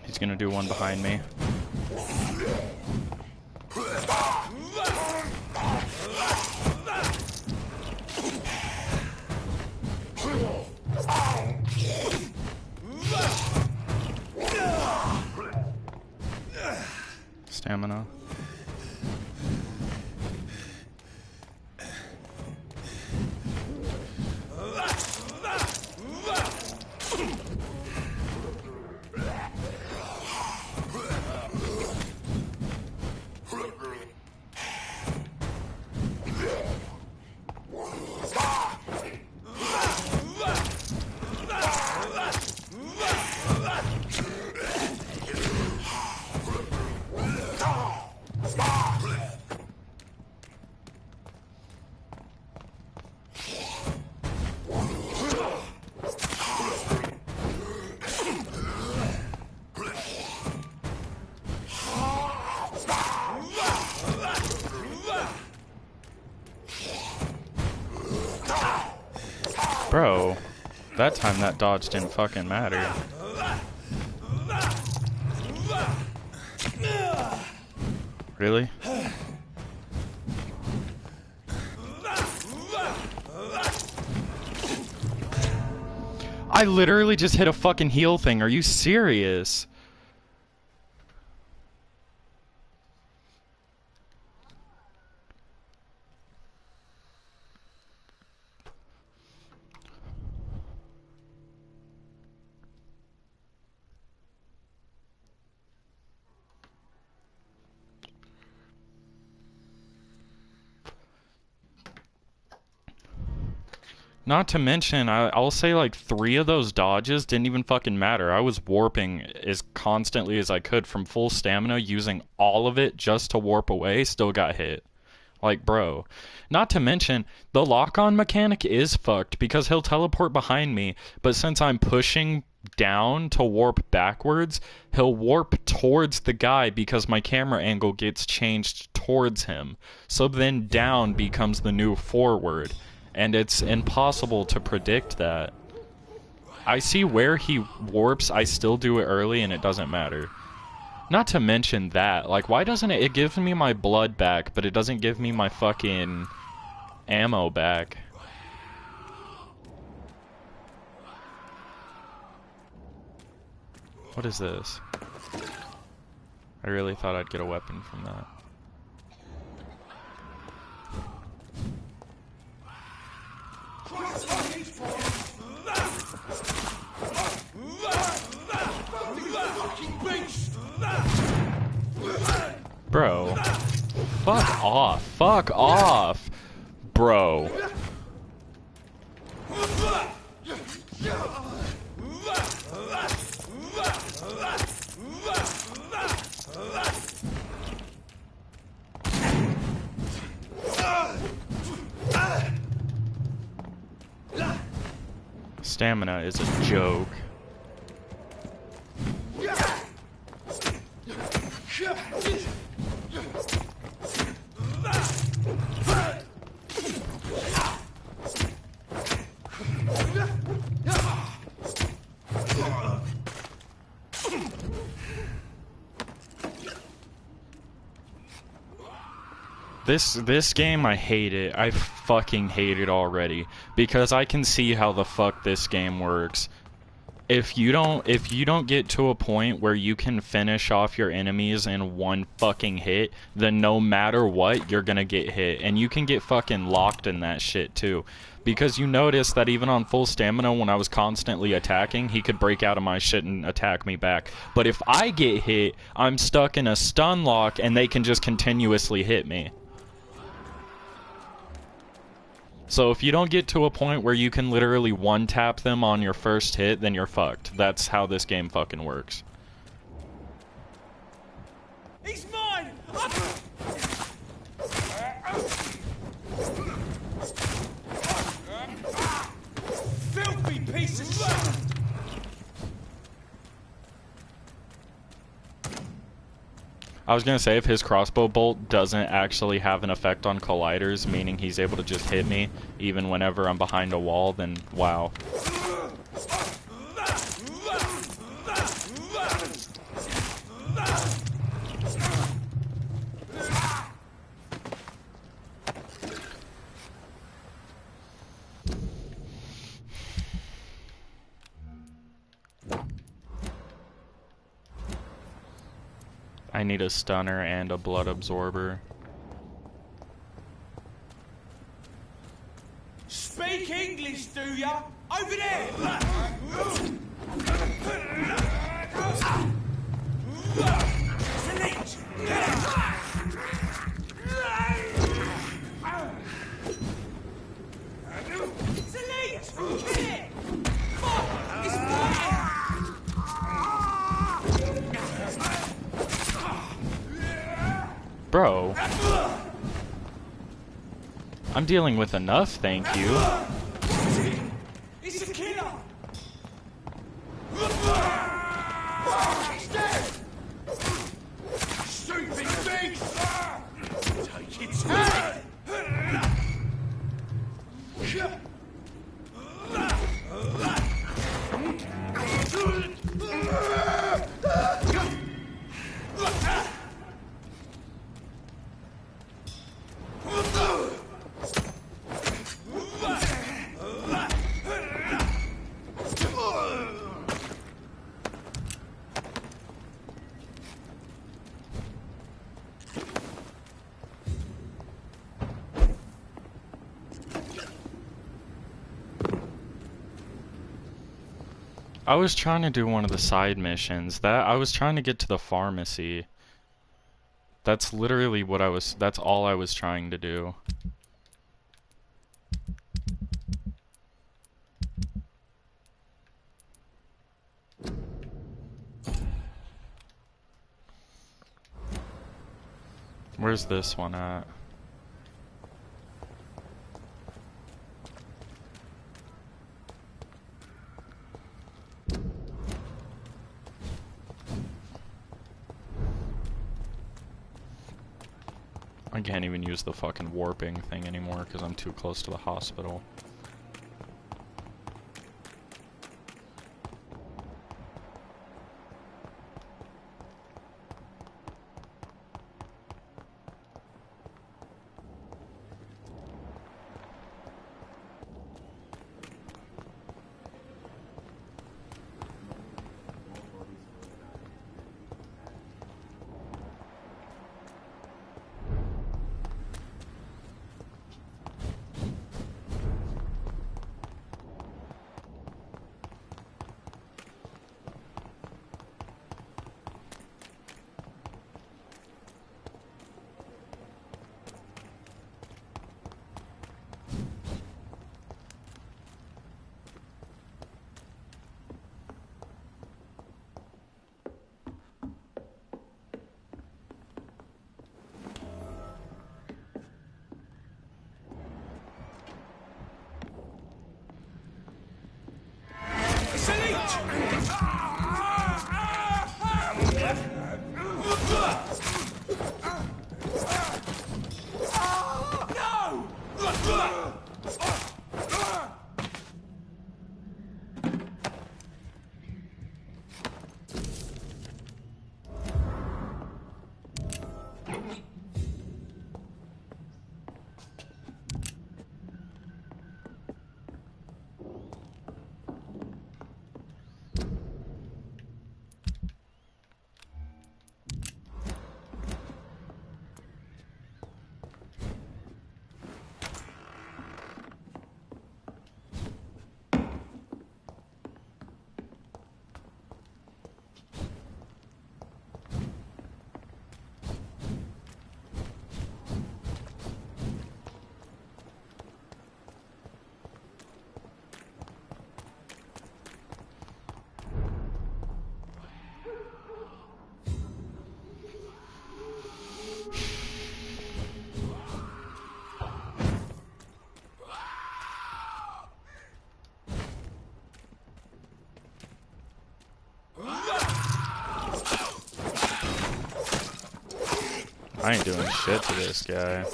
He's gonna do one behind me. Stamina. Bro, that time that dodge didn't fucking matter. Really? I literally just hit a fucking heal thing. Are you serious? Not to mention, I'll say like 3 of those dodges didn't even fucking matter. I was warping as constantly as I could from full stamina, using all of it just to warp away, still got hit. Like, bro. Not to mention, the lock-on mechanic is fucked because he'll teleport behind me, but since I'm pushing down to warp backwards, he'll warp towards the guy because my camera angle gets changed towards him. So then down becomes the new forward. And it's impossible to predict that. I see where he warps, I still do it early and it doesn't matter. Not to mention that, like, why doesn't it gives me my blood back, but it doesn't give me my fucking ammo back? What is this? I really thought I'd get a weapon from that. Bro. Fuck off. Fuck off. Bro. Stamina is a joke. This game, I hate it. I fucking hate it already because I can see how the fuck this game works. If you don't get to a point where you can finish off your enemies in one fucking hit, then no matter what, you're gonna get hit, and you can get fucking locked in that shit too. Because you notice that even on full stamina, when I was constantly attacking, he could break out of my shit and attack me back. But if I get hit, I'm stuck in a stun lock and they can just continuously hit me. So if you don't get to a point where you can literally one-tap them on your first hit, then you're fucked. That's how this game fucking works. He's mine! Filthy piece of shit! I was gonna say, if his crossbow bolt doesn't actually have an effect on colliders, meaning he's able to just hit me even whenever I'm behind a wall, then wow. I need a stunner and a blood absorber. Speak English, do ya? Over there! Select! Select! Here! Fuck! It's fire! Bro. I'm dealing with enough, thank you. It's a killer! Stupid beast! Take its head! I was trying to do one of the side missions. I was trying to get to the pharmacy. That's literally what that's all I was trying to do. Where's this one at? I can't even use the fucking warping thing anymore because I'm too close to the hospital. I ain't doing shit to this guy.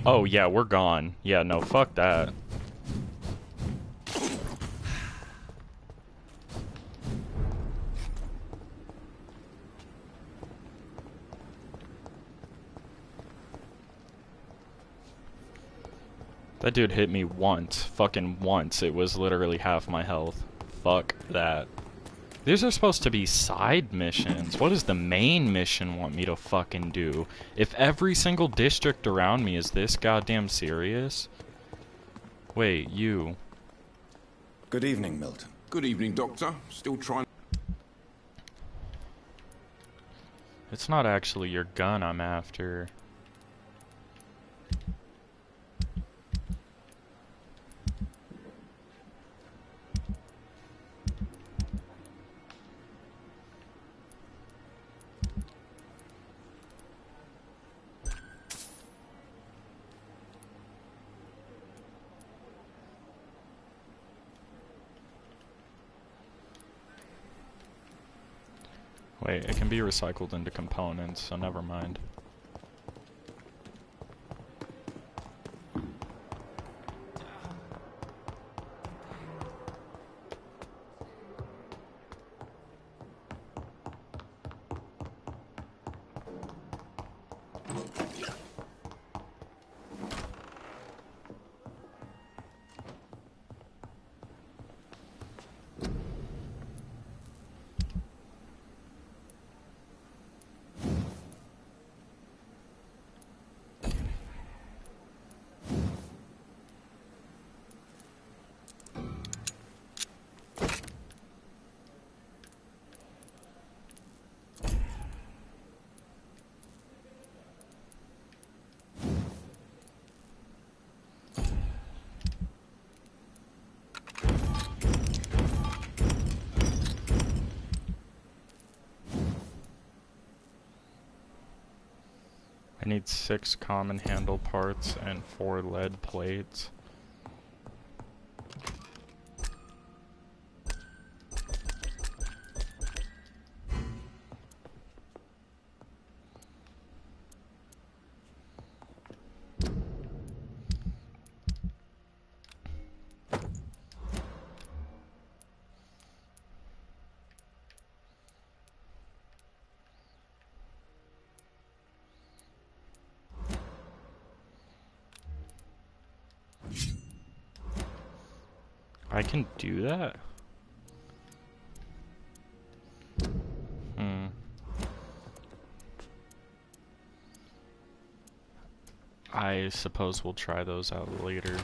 Oh yeah, we're gone. Yeah, no, fuck that. That dude hit me once. Fucking once. It was literally half my health. fuck that. These are supposed to be side missions. What does the main mission want me to fucking do? If every single district around me is this goddamn serious? Wait, you. Good evening, Milton. Good evening, Doctor. Still trying. It's not actually your gun I'm after. Wait, it can be recycled into components, so never mind. I need 6 common handle parts and 4 lead plates. I can do that? I suppose we'll try those out later.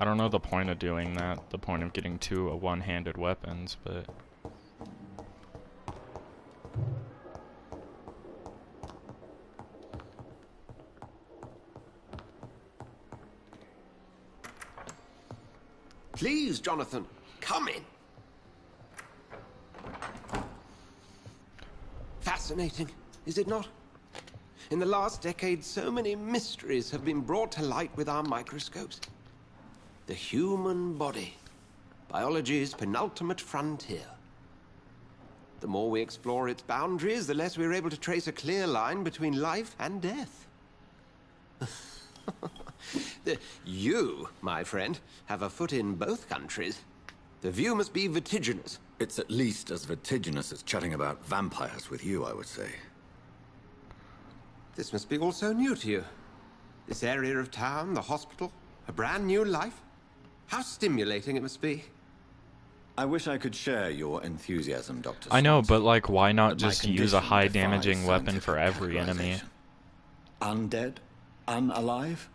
I don't know the point of doing that, the point of getting 2 one-handed weapons, but... Please, Jonathan, come in. Fascinating, is it not? In the last decade, so many mysteries have been brought to light with our microscopes. The human body, biology's penultimate frontier. The more we explore its boundaries, the less we're able to trace a clear line between life and death. You, my friend, have a foot in both countries. The view must be vertiginous. It's at least as vertiginous as chatting about vampires with you, I would say. This must be all so new to you. This area of town, the hospital, a brand new life. How stimulating it must be. I wish I could share your enthusiasm, Dr. I know, Swansea, but like, why not but my just use a condition high-damaging defies weapon for scientific every enemy? categorization. Undead? Unalive?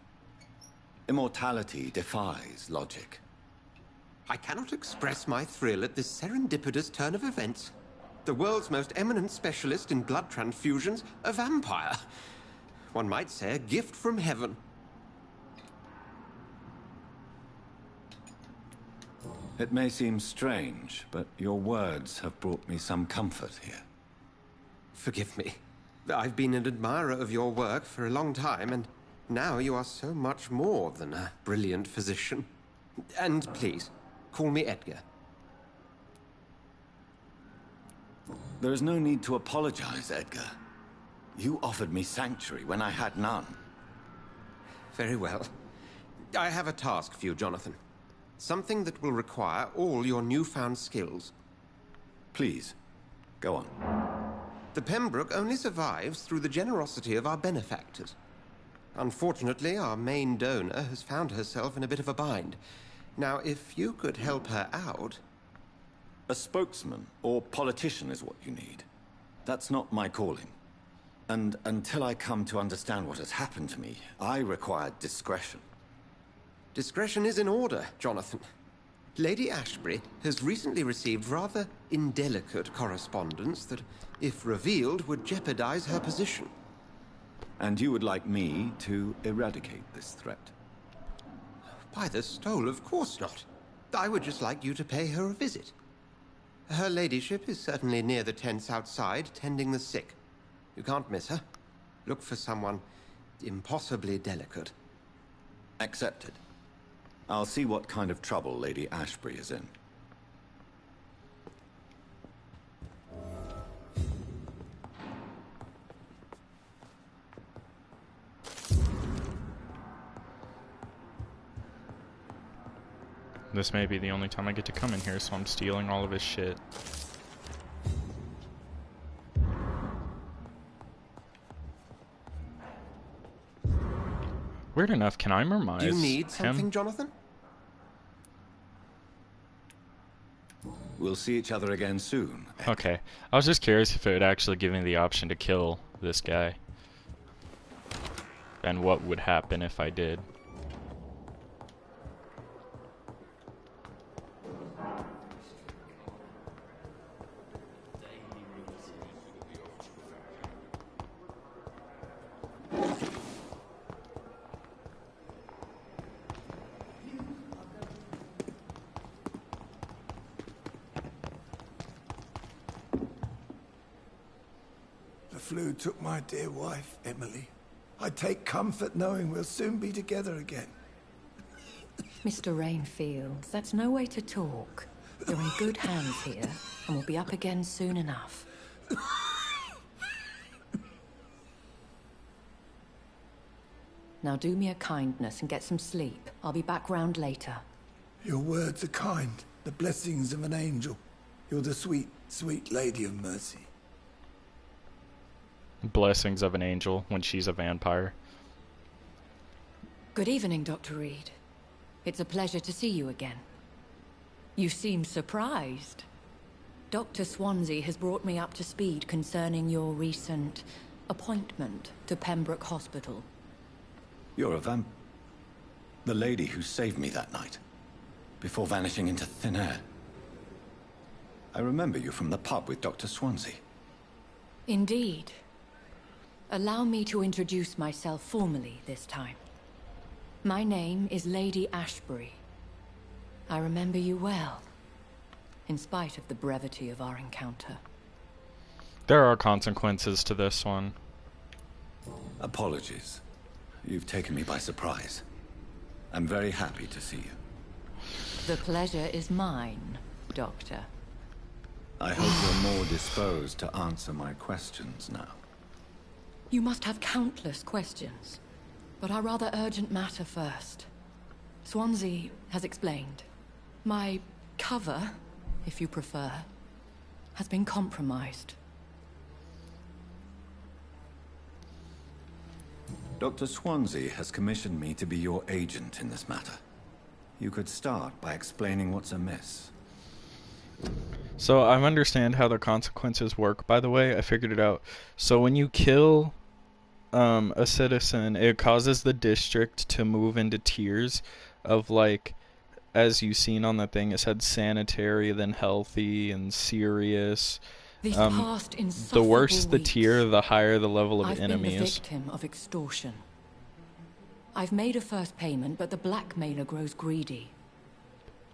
Immortality defies logic. I cannot express my thrill at this serendipitous turn of events. The world's most eminent specialist in blood transfusions, a vampire. One might say a gift from heaven. It may seem strange, but your words have brought me some comfort here. Forgive me. I've been an admirer of your work for a long time, and now you are so much more than a brilliant physician. And please, call me Edgar. There is no need to apologize, Edgar. You offered me sanctuary when I had none. Very well. I have a task for you, Jonathan. Something that will require all your newfound skills. Please, go on. The Pembroke only survives through the generosity of our benefactors. Unfortunately, our main donor has found herself in a bit of a bind. Now, if you could help her out, A spokesman or politician is what you need. That's not my calling. And until I come to understand what has happened to me, I require discretion. Discretion is in order, Jonathan. Lady Ashbury has recently received rather indelicate correspondence that, if revealed, would jeopardize her position. And you would like me to eradicate this threat? By the stole, of course not. I would just like you to pay her a visit. Her ladyship is certainly near the tents outside, tending the sick. You can't miss her. Look for someone impossibly delicate. Accepted. I'll see what kind of trouble Lady Ashbury is in. This may be the only time I get to come in here, so I'm stealing all of his shit. Weird enough, can I memorize Do you need something, him? Jonathan? We'll see each other again soon. Okay. I was just curious if it would actually give me the option to kill this guy. And what would happen if I did. The flu took my dear wife, Emily. I take comfort knowing we'll soon be together again. Mr. Rainfield, that's no way to talk. You're in good hands here, and we'll be up again soon enough. Now do me a kindness and get some sleep. I'll be back round later. Your words are kind, the blessings of an angel. You're the sweet, sweet Lady of Mercy. Blessings of an angel when she's a vampire. Good evening, Dr. Reed. It's a pleasure to see you again. You seem surprised. Dr. Swansea has brought me up to speed concerning your recent appointment to Pembroke Hospital. You're a the lady who saved me that night, before vanishing into thin air. I remember you from the pub with Dr. Swansea. Indeed. Allow me to introduce myself formally this time. My name is Lady Ashbury. I remember you well, in spite of the brevity of our encounter. There are consequences to this one. Apologies. You've taken me by surprise. I'm very happy to see you. The pleasure is mine, Doctor. I hope you're more disposed to answer my questions now. You must have countless questions, but our rather urgent matter first. Swansea has explained. My cover, if you prefer, has been compromised. Dr. Swansea has commissioned me to be your agent in this matter. You could start by explaining what's amiss. So I understand how the consequences work, by the way. I figured it out. So when you kill a citizen, it causes the district to move into tiers of, like, as you've seen on the thing, it said sanitary, then healthy, and serious. The worse the tier, the higher the level of enemy is. I've been the victim of extortion. I've made a first payment, but the blackmailer grows greedy.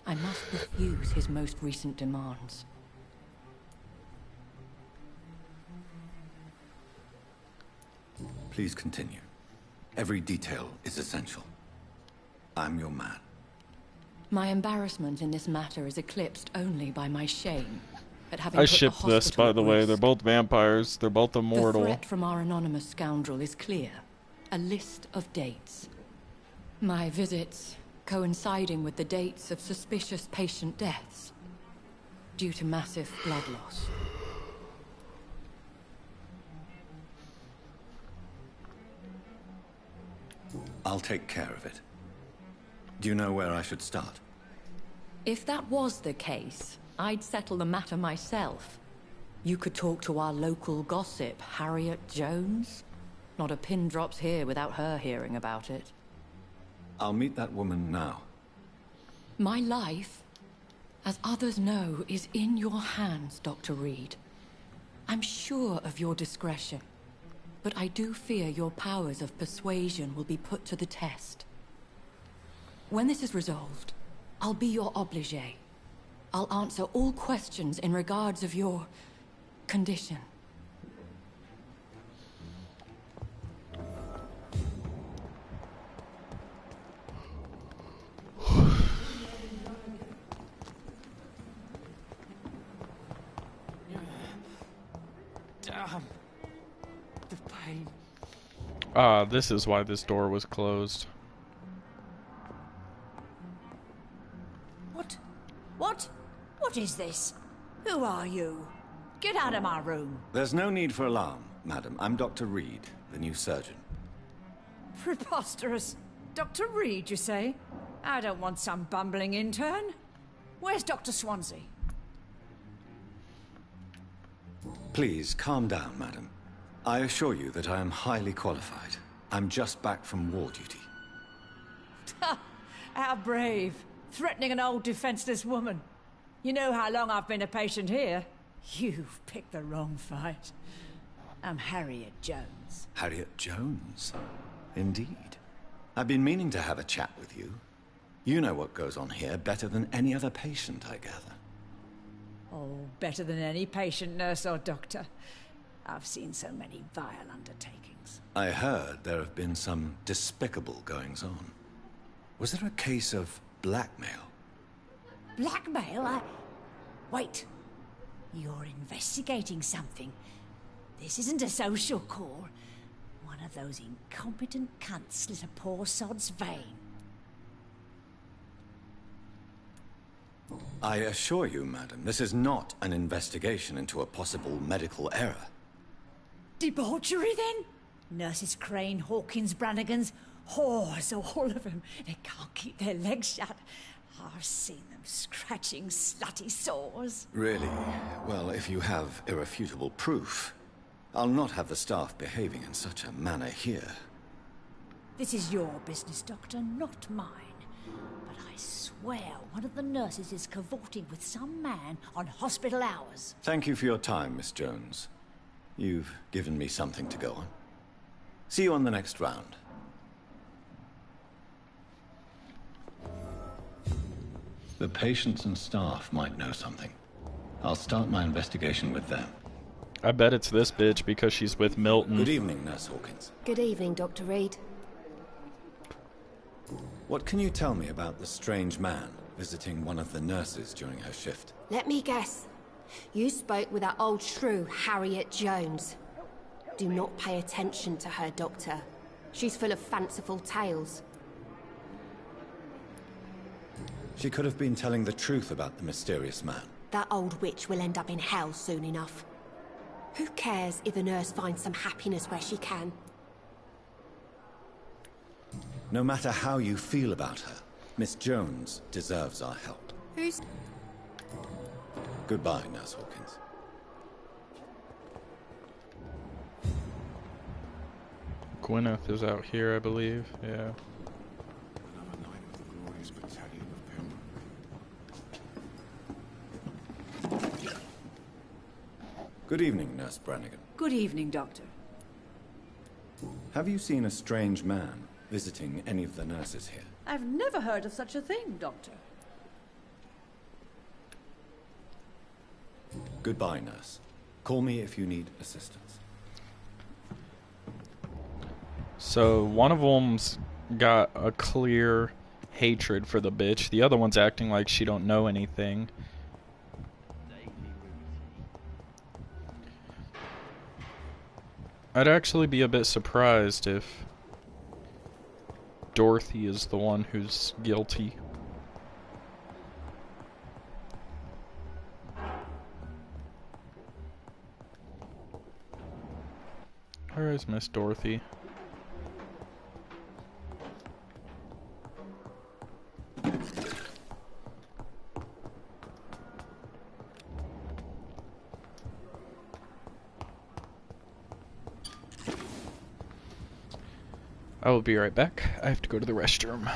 I must refuse his most recent demands. Please continue. Every detail is essential. I'm your man. My embarrassment in this matter is eclipsed only by my shame at having I put the ship this, hospital by at the way. risk. They're both vampires. They're both immortal. The threat from our anonymous scoundrel is clear. A list of dates. My visits coinciding with the dates of suspicious patient deaths due to massive blood loss. I'll take care of it. Do you know where I should start? If that was the case, I'd settle the matter myself. You could talk to our local gossip, Harriet Jones. Not a pin drops here without her hearing about it. I'll meet that woman now. My life, as others know, is in your hands, Dr. Reed. I'm sure of your discretion, but I do fear your powers of persuasion will be put to the test. When this is resolved, I'll be your obligé. I'll answer all questions in regards of your condition. Damn. The pain. This is why this door was closed. What is this? Who are you? Get out of my room. There's no need for alarm, madam. I'm Dr. Reed, the new surgeon. Preposterous. Dr. Reed, you say? I don't want some bumbling intern. Where's Dr. Swansea? Please, calm down, madam. I assure you that I am highly qualified. I'm just back from war duty. How brave. Threatening an old defenseless woman. You know how long I've been a patient here? You've picked the wrong fight. I'm Harriet Jones. Harriet Jones? Indeed. I've been meaning to have a chat with you. You know what goes on here better than any other patient, I gather. Oh, better than any patient, nurse or doctor. I've seen so many vile undertakings. I heard there have been some despicable goings-on. Was there a case of blackmail? Blackmail? Wait. You're investigating something. This isn't a social call. One of those incompetent cunts slit a poor sod's vein. I assure you, madam, this is not an investigation into a possible medical error. Debauchery, then? Nurses Crane, Hawkins, Brannigans, whores, all of them. They can't keep their legs shut. I've seen them scratching slutty sores. Really? Well, if you have irrefutable proof, I'll not have the staff behaving in such a manner here. This is your business, Doctor, not mine. But I swear one of the nurses is cavorting with some man on hospital hours. Thank you for your time, Miss Jones. You've given me something to go on. See you on the next round. The patients and staff might know something. I'll start my investigation with them. I bet it's this bitch because she's with Milton. Good evening, Nurse Hawkins. Good evening, Dr. Reed. What can you tell me about the strange man visiting one of the nurses during her shift? Let me guess. You spoke with that old shrew, Harriet Jones. Do not pay attention to her, Doctor. She's full of fanciful tales. She could have been telling the truth about the mysterious man. That old witch will end up in hell soon enough. Who cares if a nurse finds some happiness where she can? No matter how you feel about her, Miss Jones deserves our help. Who's... Goodbye, Nurse Hawkins. Gwyneth is out here, I believe. Yeah. Good evening, Nurse Brannigan. Good evening, Doctor. Have you seen a strange man visiting any of the nurses here? I've never heard of such a thing, Doctor. Goodbye, nurse. Call me if you need assistance. So one of them's got a clear hatred for the bitch. The other one's acting like she don't know anything. I'd actually be a bit surprised if Dorothy is the one who's guilty. Where is Miss Dorothy? I will be right back. I have to go to the restroom.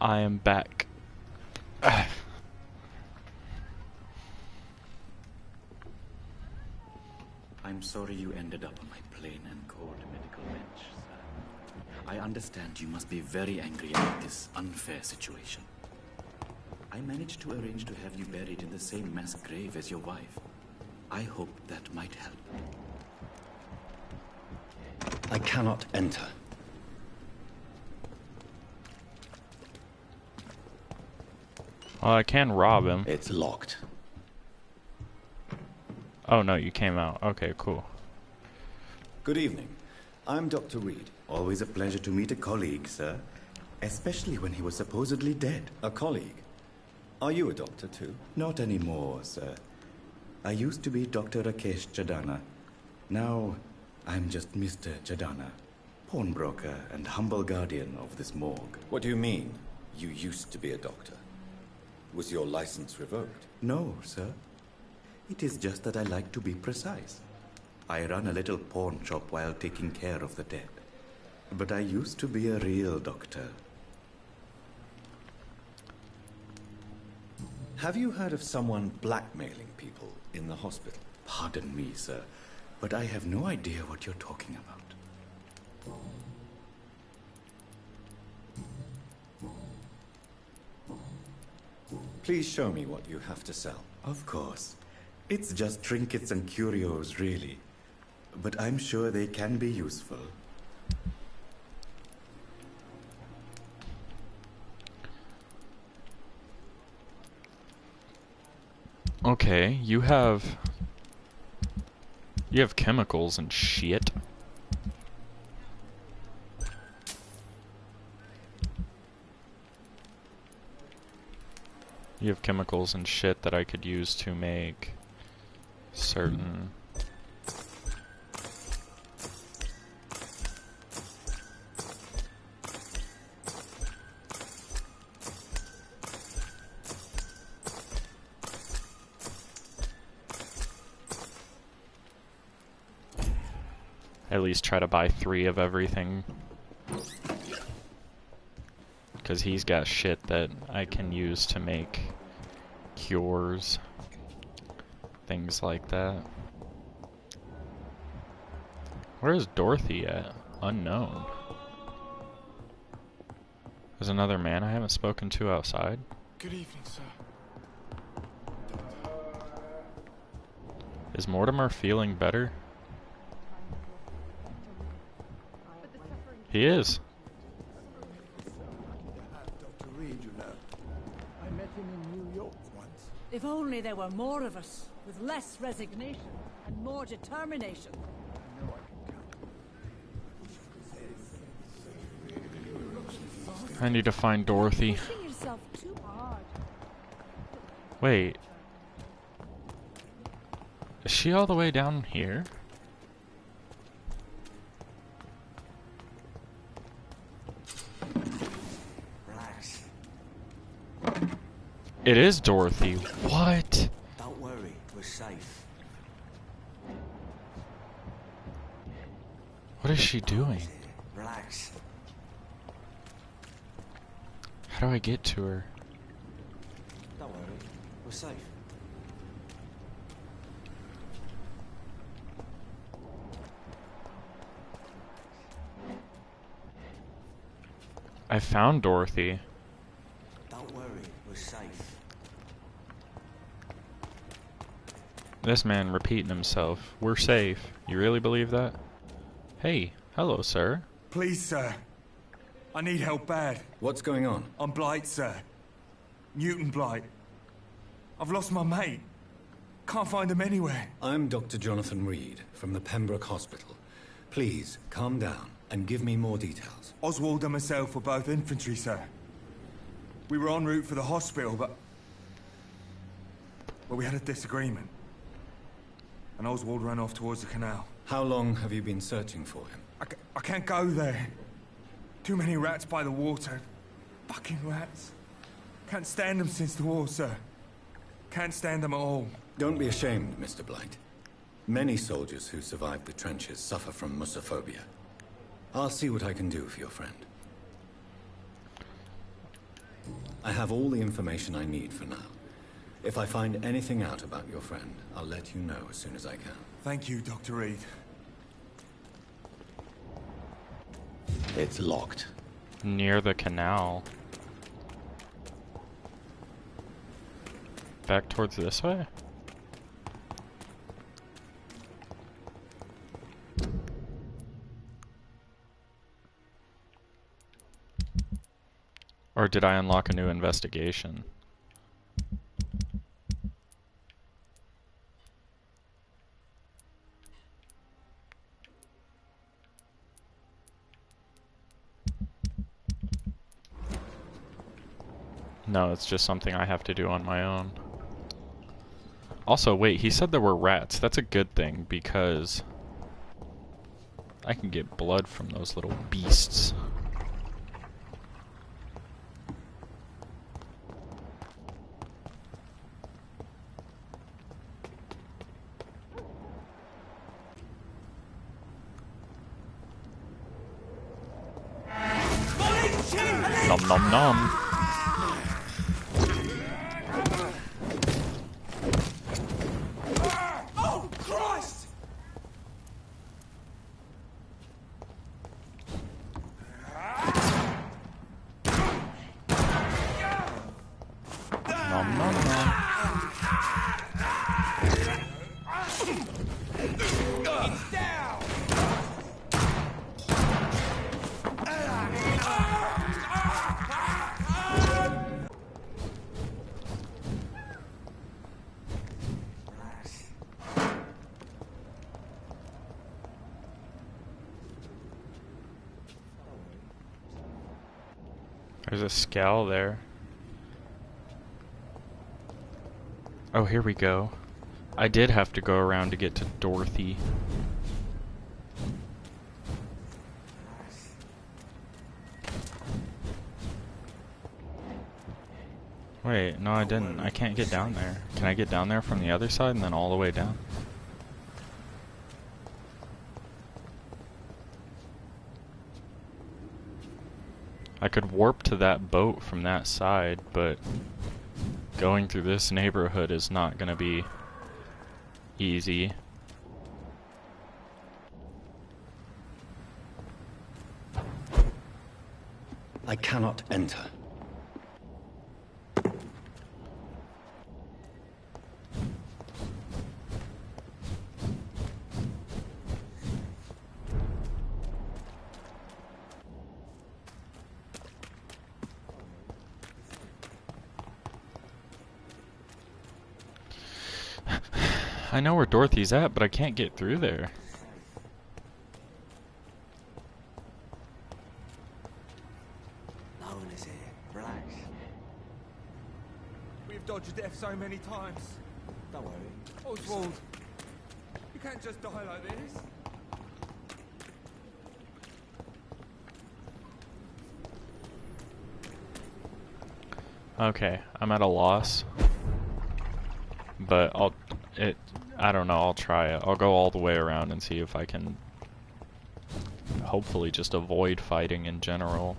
I am back. I'm sorry you ended up on my plain and cold medical bench, sir. I understand you must be very angry about this unfair situation. I managed to arrange to have you buried in the same mass grave as your wife. I hope that might help. I cannot enter. Well, I can rob him. It's locked. Oh no, you came out. Okay, cool. Good evening. I'm Dr. Reed. Always a pleasure to meet a colleague, sir. Especially when he was supposedly dead. A colleague? Are you a doctor too? Not anymore, sir. I used to be Dr. Rakesh Chadana. Now, I'm just Mr. Chadana, pawnbroker and humble guardian of this morgue. What do you mean, you used to be a doctor? Was your license revoked? No, sir. It is just that I like to be precise. I run a little pawn shop while taking care of the dead. But I used to be a real doctor. Have you heard of someone blackmailing people in the hospital? Pardon me, sir, but I have no idea what you're talking about. Please show me what you have to sell. Of course. It's just trinkets and curios, really. But I'm sure they can be useful. Okay, you have chemicals and shit. You have chemicals and shit that I could use to make certain... At least try to buy 3 of everything. Because he's got shit that I can use to make cures. Things like that. Where is Dorothy at? Unknown. There's another man I haven't spoken to outside. Good evening, sir. Is Mortimer feeling better? He is. Dr. Reed, you know. I met him in New York once. If only there were more of us, with less resignation and more determination. I need to find Dorothy. Pushing yourself too hard. Wait. Is she all the way down here? Relax. It is Dorothy. What? Don't worry, we're safe. What is she doing? Relax. How do I get to her? Don't worry, we're safe. I found Dorothy. Don't worry, we're safe. This man repeating himself. We're safe. You really believe that? Hey, hello, sir. Please, sir. I need help bad. What's going on? I'm Blight, sir. Newton Blight. I've lost my mate. Can't find him anywhere. I'm Dr. Jonathan Reed from the Pembroke Hospital. Please, calm down and give me more details. Oswald and myself were both infantry, sir. We were en route for the hospital, but we had a disagreement. And Oswald ran off towards the canal. How long have you been searching for him? I can't go there. Too many rats by the water. Fucking rats. Can't stand them since the war, sir. Can't stand them at all. Don't be ashamed, Mr. Blight. Many soldiers who survived the trenches suffer from musophobia. I'll see what I can do for your friend. I have all the information I need for now. If I find anything out about your friend, I'll let you know as soon as I can. Thank you, Dr. Reed. It's locked. Near the canal. Back towards this way? Or did I unlock a new investigation? No, it's just something I have to do on my own. Also, wait, he said there were rats. That's a good thing, because I can get blood from those little beasts. Nom nom nom. Oh, Christ! Nom nom nom. It's down! There's a scowl there. Oh, here we go. I did have to go around to get to Dorothy. Wait, no I didn't. I can't get down there. Can I get down there from the other side and then all the way down? I could warp to that boat from that side, but going through this neighborhood is not gonna be easy. I cannot enter. I know where Dorothy's at, but I can't get through there. No one is here. Relax. We've dodged death so many times. Don't worry. Oswald, you can't just die like this. Okay, I'm at a loss. But I don't know, I'll try it. I'll go all the way around and see if I can hopefully just avoid fighting in general.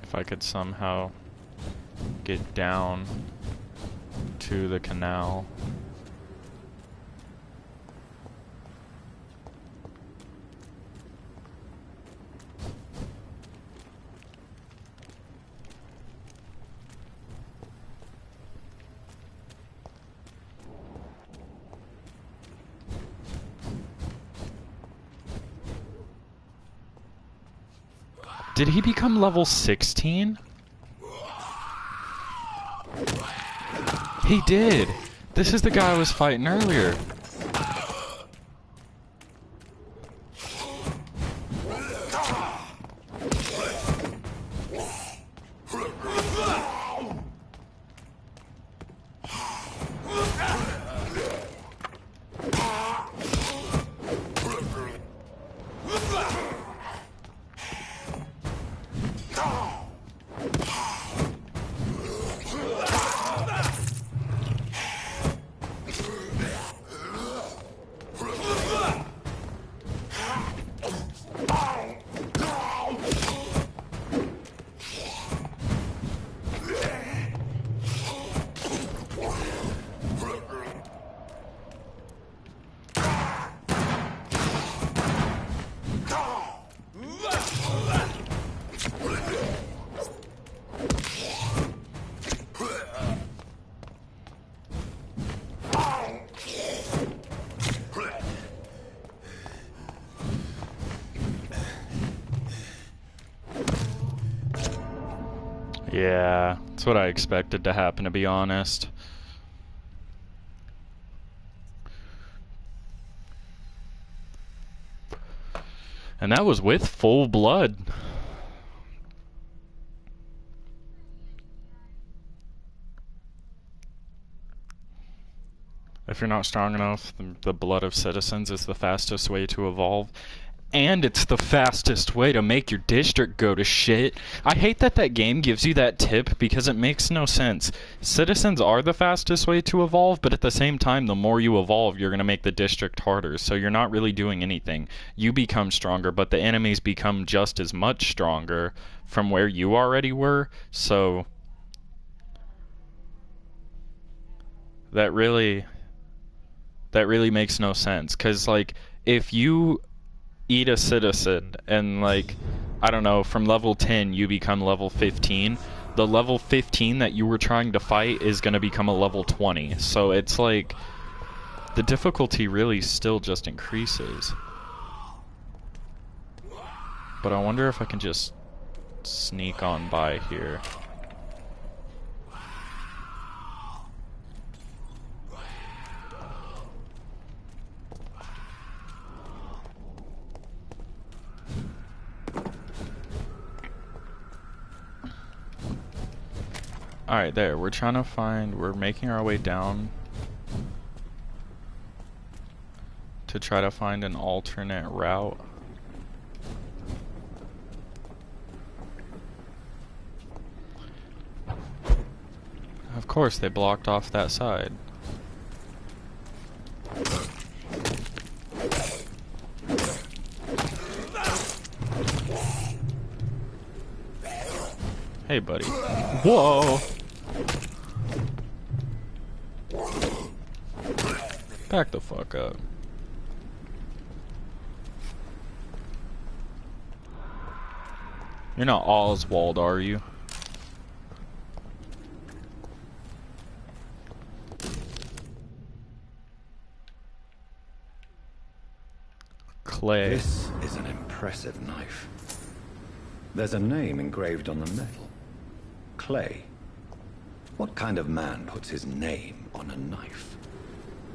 If I could somehow get down to the canal. Did he become level 16? He did! This is the guy I was fighting earlier. Yeah, that's what I expected to happen, to be honest. And that was with full blood. If you're not strong enough, the blood of citizens is the fastest way to evolve. And it's the fastest way to make your district go to shit. I hate that that game gives you that tip because it makes no sense. Citizens are the fastest way to evolve, but at the same time, the more you evolve, you're going to make the district harder. So you're not really doing anything. You become stronger, but the enemies become just as much stronger from where you already were. So that really makes no sense. Because, like, if you eat a citizen and, like, I don't know, from level 10 you become level 15, the level 15 that you were trying to fight is going to become a level 20. So it's like the difficulty really still just increases. But I wonder if I can just sneak on by here. Alright, there. We're making our way down to try to find an alternate route. Of course, they blocked off that side. Hey, buddy. Whoa! Back the fuck up. You're not Oswald, are you? Clay. This is an impressive knife. There's a name engraved on the metal. Clay. What kind of man puts his name on a knife?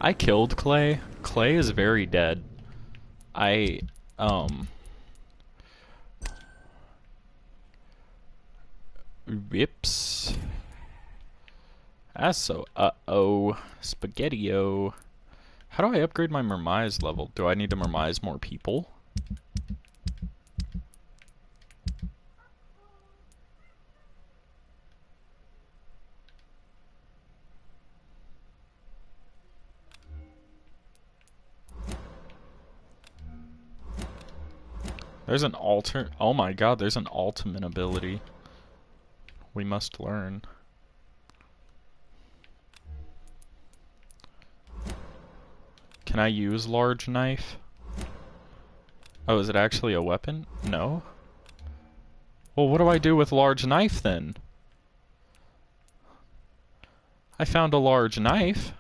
I killed Clay. Clay is very dead. Whips. Asso. Uh-oh. Spaghetti-o. How do I upgrade my Mermise level? Do I need to Mermise more people? There's an oh my god, there's an ultimate ability we must learn. Can I use large knife? Oh, is it actually a weapon? No? Well, what do I do with large knife then? I found a large knife.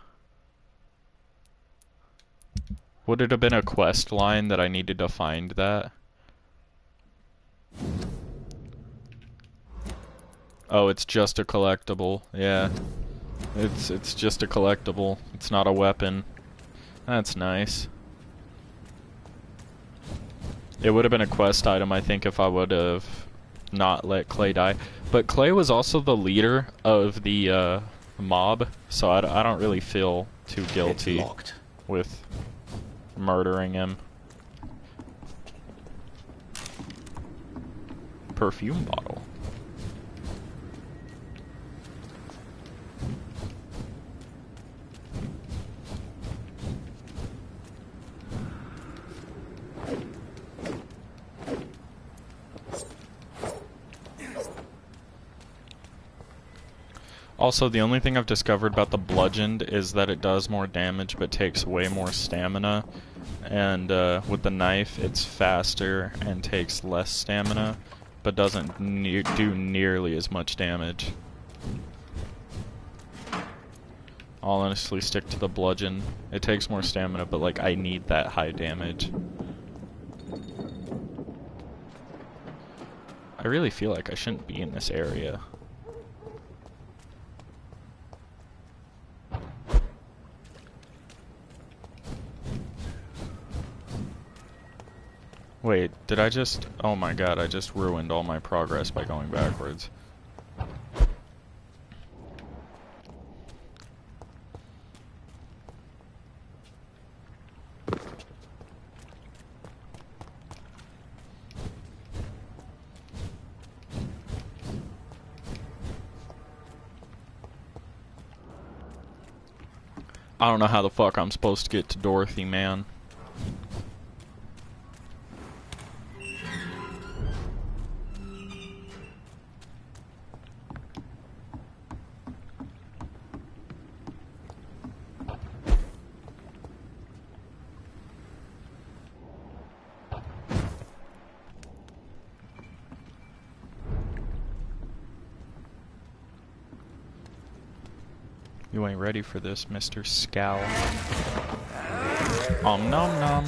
Would it have been a quest line that I needed to find that? Oh, it's just a collectible. Yeah. It's just a collectible. It's not a weapon. That's nice. It would have been a quest item, I think, if I would have not let Clay die. But Clay was also the leader of the mob, so I don't really feel too guilty with murdering him. Perfume bottle. Also, the only thing I've discovered about the bludgeoned is that it does more damage but takes way more stamina. And with the knife, it's faster and takes less stamina, but doesn't do nearly as much damage. I'll honestly stick to the bludgeon. It takes more stamina, but like I need that high damage. I really feel like I shouldn't be in this area. Wait, did I just... Oh my god, I just ruined all my progress by going backwards. I don't know how the fuck I'm supposed to get to Dorothy, man. You ain't ready for this, Mr. Scowl. Nom nom.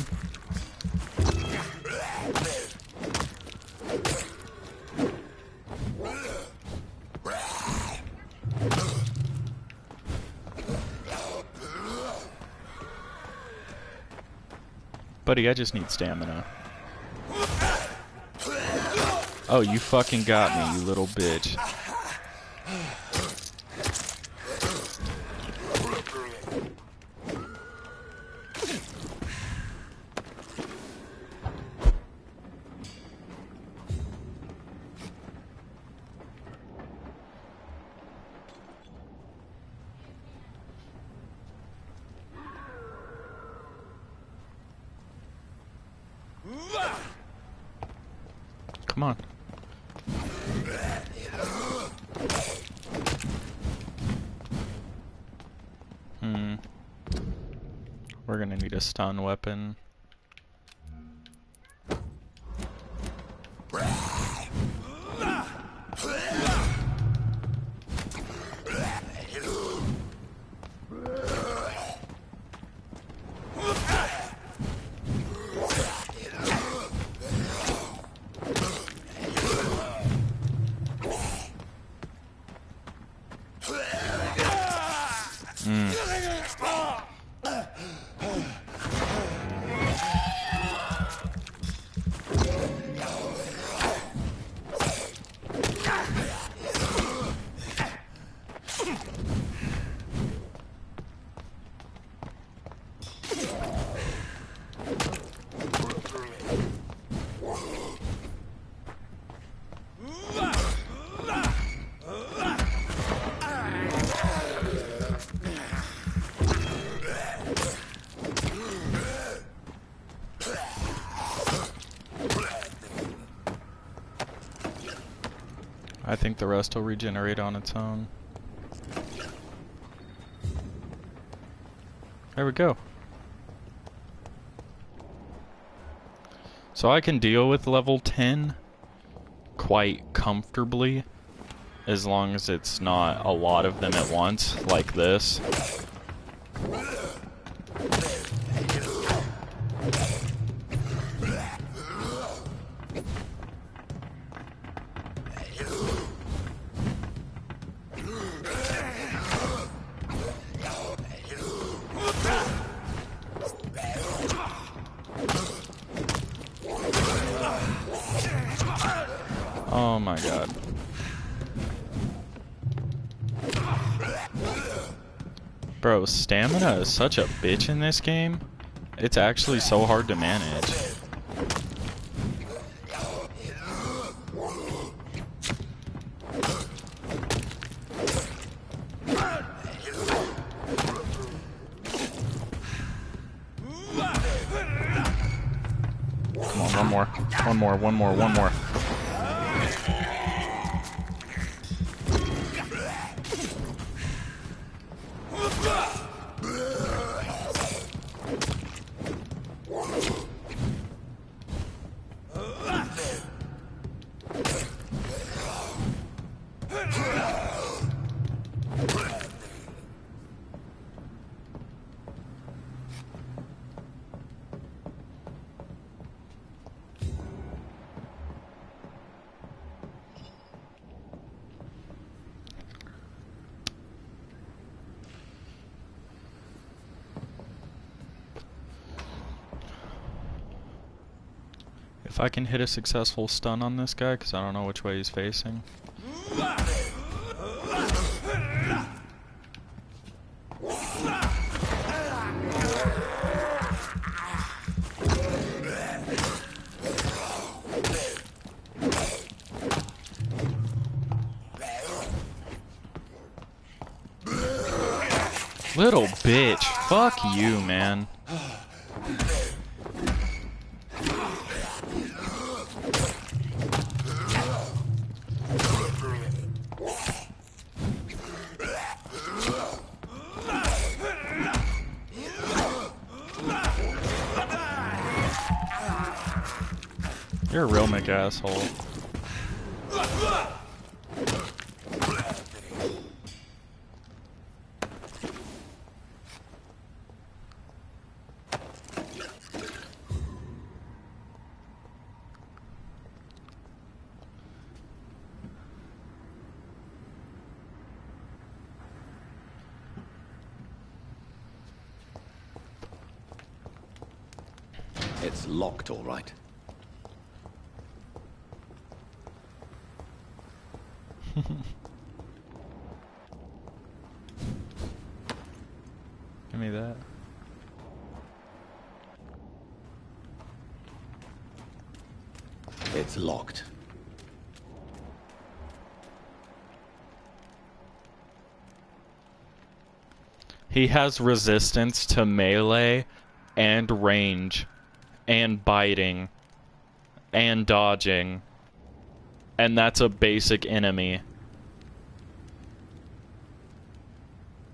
Buddy, I just need stamina. Oh, you fucking got me, you little bitch. Come on. We're gonna need a stun weapon. I think the rest will regenerate on its own. There we go. So I can deal with level 10 quite comfortably, as long as it's not a lot of them at once, like this. Oh my god. Bro, stamina is such a bitch in this game. It's actually so hard to manage. Come on, one more. One more, one more, one more. If I can hit a successful stun on this guy, because I don't know which way he's facing. Little bitch. Fuck you, man. You're a real McAsshole. It's locked, all right. Give me that. It's locked. He has resistance to melee and range and biting and dodging, and that's a basic enemy.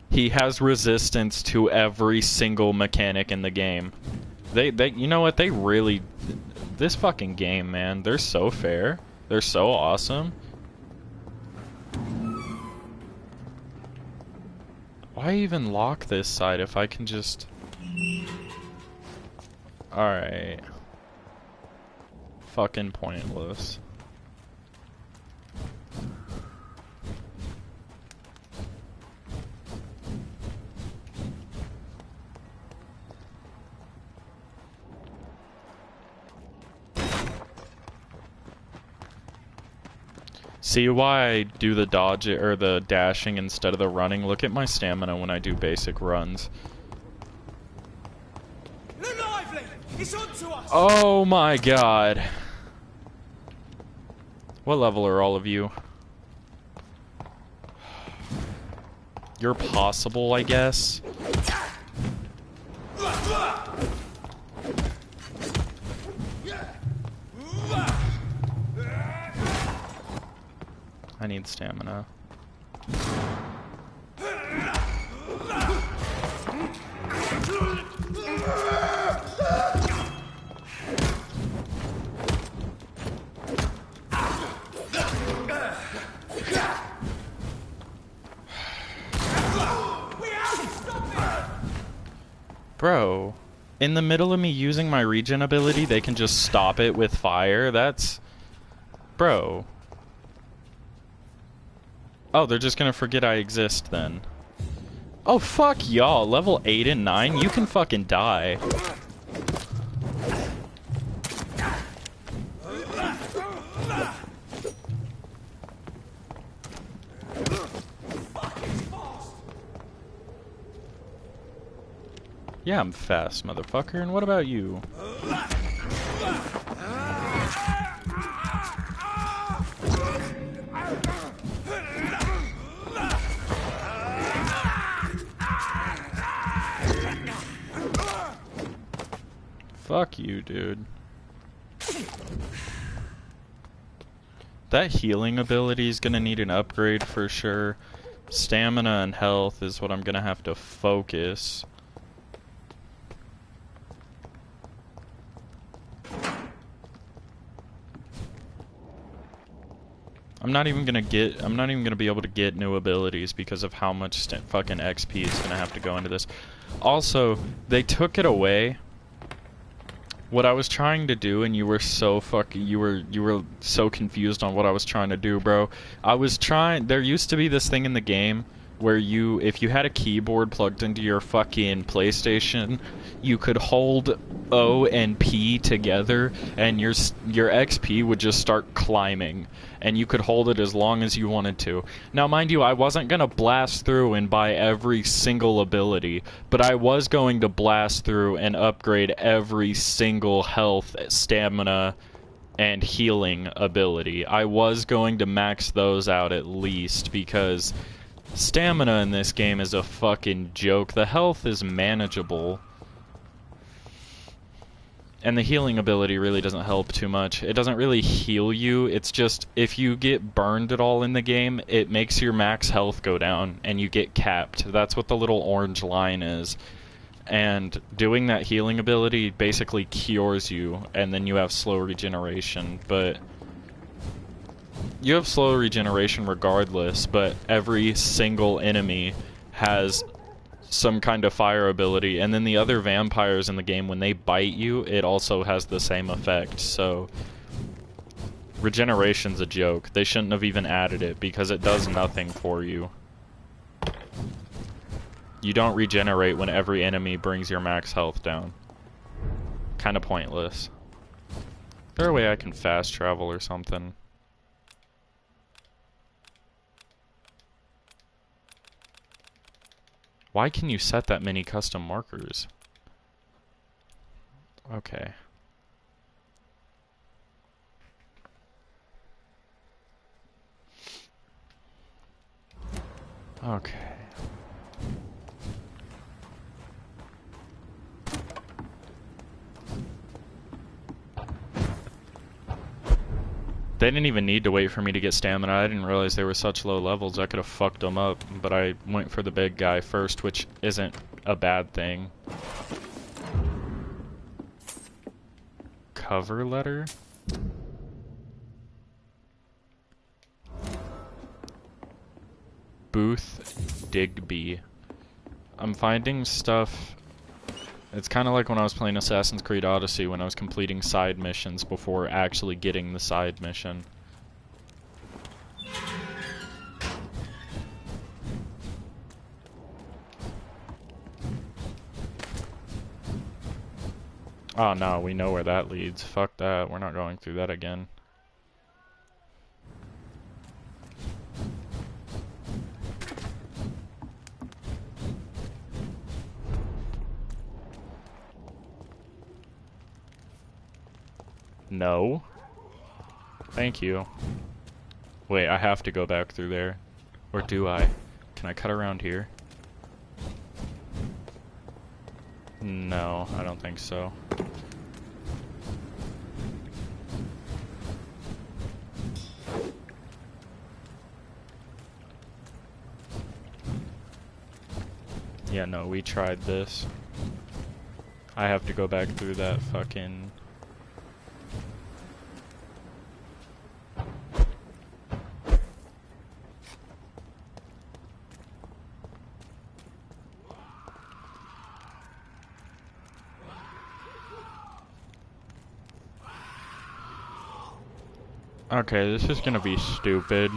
He has resistance to every single mechanic in the game. They you know what, they really, this fucking game, man, they're so fair. They're so awesome. Why even lock this side if I can just... Alright. Fucking pointless. See why I do the dodge or the dashing instead of the running? Look at my stamina when I do basic runs. Oh my god. What level are all of you? You're possible, I guess. I need stamina. Bro, in the middle of me using my regen ability, they can just stop it with fire? That's... Bro. Oh, they're just gonna forget I exist then. Oh, fuck y'all. Level 8 and 9? You can fucking die. Yeah, I'm fast, motherfucker. And what about you? Fuck you, dude. That healing ability is gonna need an upgrade for sure. Stamina and health is what I'm gonna have to focus. I'm not even gonna be able to get new abilities because of how much fucking XP is gonna have to go into this. Also, they took it away. What I was trying to do, and you were so so confused on what I was trying to do, bro. There used to be this thing in the game where if you had a keyboard plugged into your fucking PlayStation, you could hold O and P together, and your XP would just start climbing, and you could hold it as long as you wanted to. Now, mind you, I wasn't gonna blast through and buy every single ability, but I was going to blast through and upgrade every single health, stamina, and healing ability. I was going to max those out at least, because stamina in this game is a fucking joke. The health is manageable, and the healing ability really doesn't help too much. It doesn't really heal you, it's just if you get burned at all in the game, it makes your max health go down and you get capped. That's what the little orange line is. And doing that healing ability basically cures you, and then you have slow regeneration. But you have slow regeneration regardless, but every single enemy has some kind of fire ability, and then the other vampires in the game, when they bite you, it also has the same effect. So regeneration's a joke. They shouldn't have even added it, because it does nothing for you. You don't regenerate when every enemy brings your max health down. Kinda pointless. Is there a way I can fast travel or something? Why can you set that many custom markers? Okay. Okay. They didn't even need to wait for me to get stamina. I didn't realize they were such low levels. I could have fucked them up, but I went for the big guy first, which isn't a bad thing. Cover letter? Booth Digby. I'm finding stuff. It's kind of like when I was playing Assassin's Creed Odyssey, when I was completing side missions before actually getting the side mission. Oh no, we know where that leads. Fuck that, we're not going through that again. No. Thank you. Wait, I have to go back through there. Or do I? Can I cut around here? No, I don't think so. Yeah, no, we tried this. I have to go back through that fucking... Okay, this is gonna be stupid.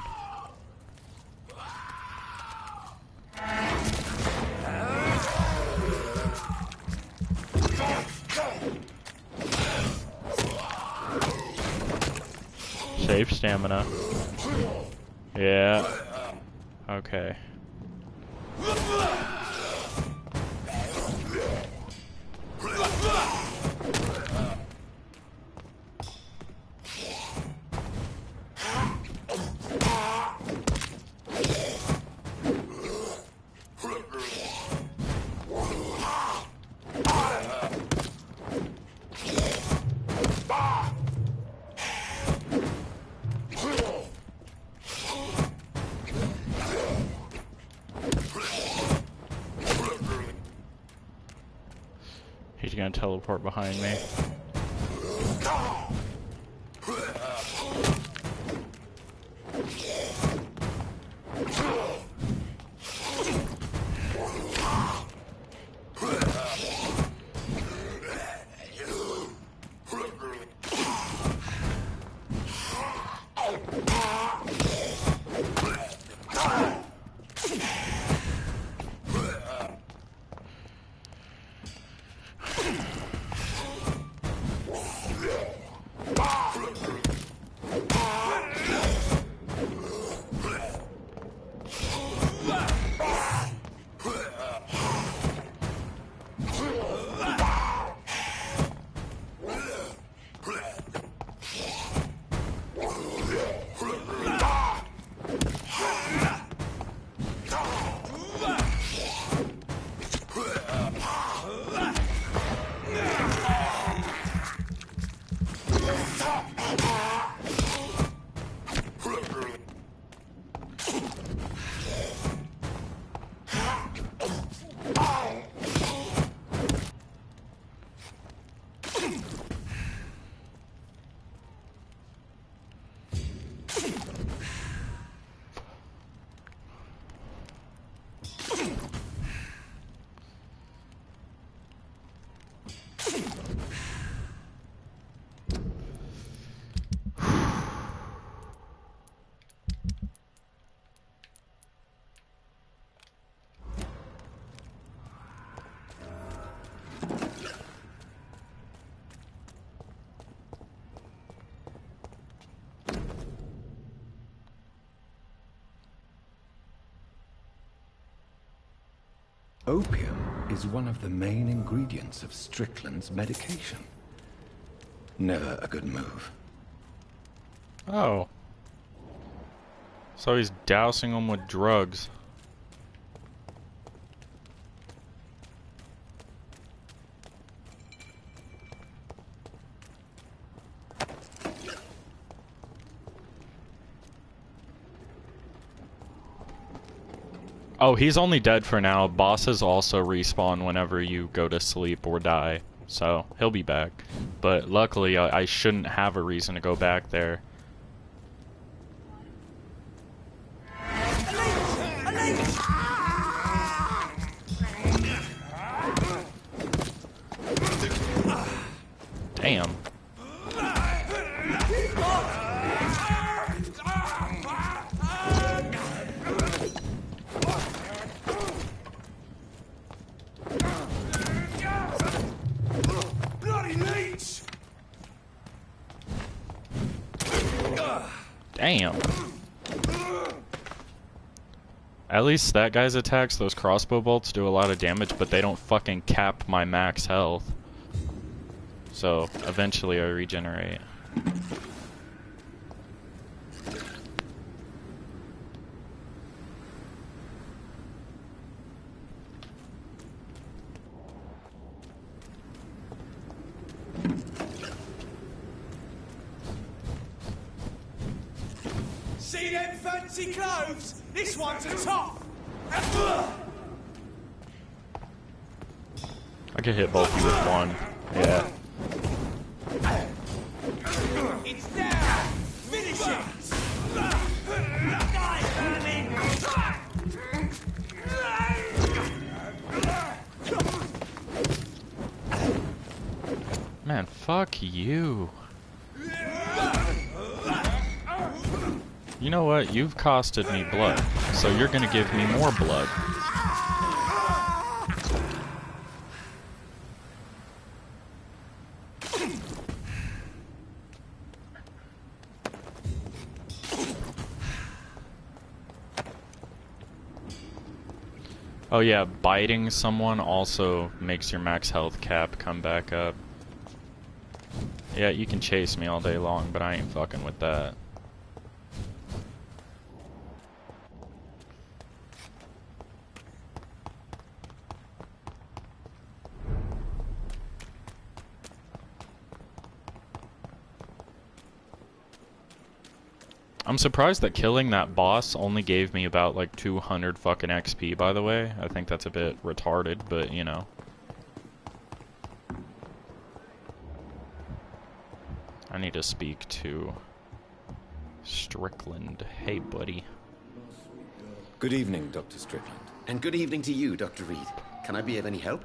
Save stamina. Yeah. Okay. He's gonna teleport behind me. Opium is one of the main ingredients of Strickland's medication. Never a good move. Oh. So he's dousing them with drugs. Oh, he's only dead for now. Bosses also respawn whenever you go to sleep or die. So, he'll be back. But luckily, I shouldn't have a reason to go back there. Damn. Damn. At least that guy's attacks, those crossbow bolts, do a lot of damage, but they don't fucking cap my max health. So, eventually I regenerate. See them fancy clothes? This one's a top! I could hit both of you with one. Yeah. It's down! Finish it! Die, vermin! Man, fuck you. You know what? You've costed me blood, so you're gonna give me more blood. Oh yeah, biting someone also makes your max health cap come back up. Yeah, you can chase me all day long, but I ain't fucking with that. I'm surprised that killing that boss only gave me about like 200 fucking XP, by the way. I think that's a bit retarded, but you know. I need to speak to Strickland. Hey, buddy. Good evening, Dr. Strickland. And good evening to you, Dr. Reed. Can I be of any help?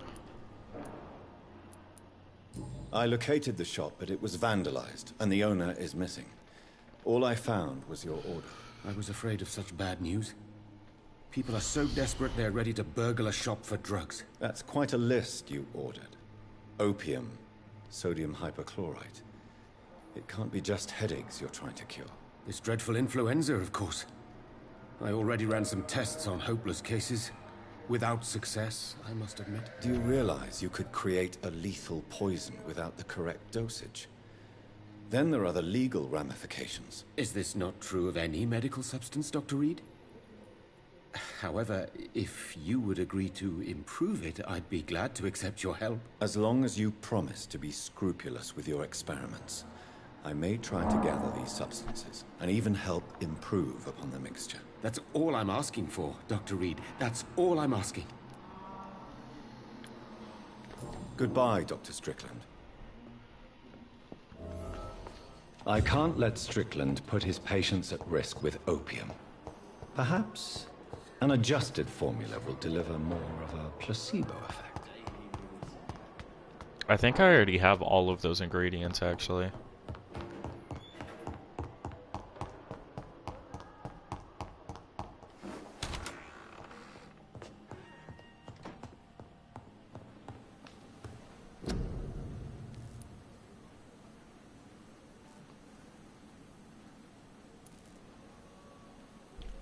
I located the shop, but it was vandalized, and the owner is missing. All I found was your order. I was afraid of such bad news. People are so desperate they're ready to burgle a shop for drugs. That's quite a list you ordered. Opium, sodium hypochlorite. It can't be just headaches you're trying to cure. This dreadful influenza, of course. I already ran some tests on hopeless cases. Without success, I must admit. Do you realize you could create a lethal poison without the correct dosage? Then there are the legal ramifications. Is this not true of any medical substance, Dr. Reed? However, if you would agree to improve it, I'd be glad to accept your help. As long as you promise to be scrupulous with your experiments, I may try to gather these substances, and even help improve upon the mixture. That's all I'm asking for, Dr. Reed. That's all I'm asking. Goodbye, Dr. Strickland. I can't let Strickland put his patients at risk with opium. Perhaps an adjusted formula will deliver more of a placebo effect. I think I already have all of those ingredients, actually.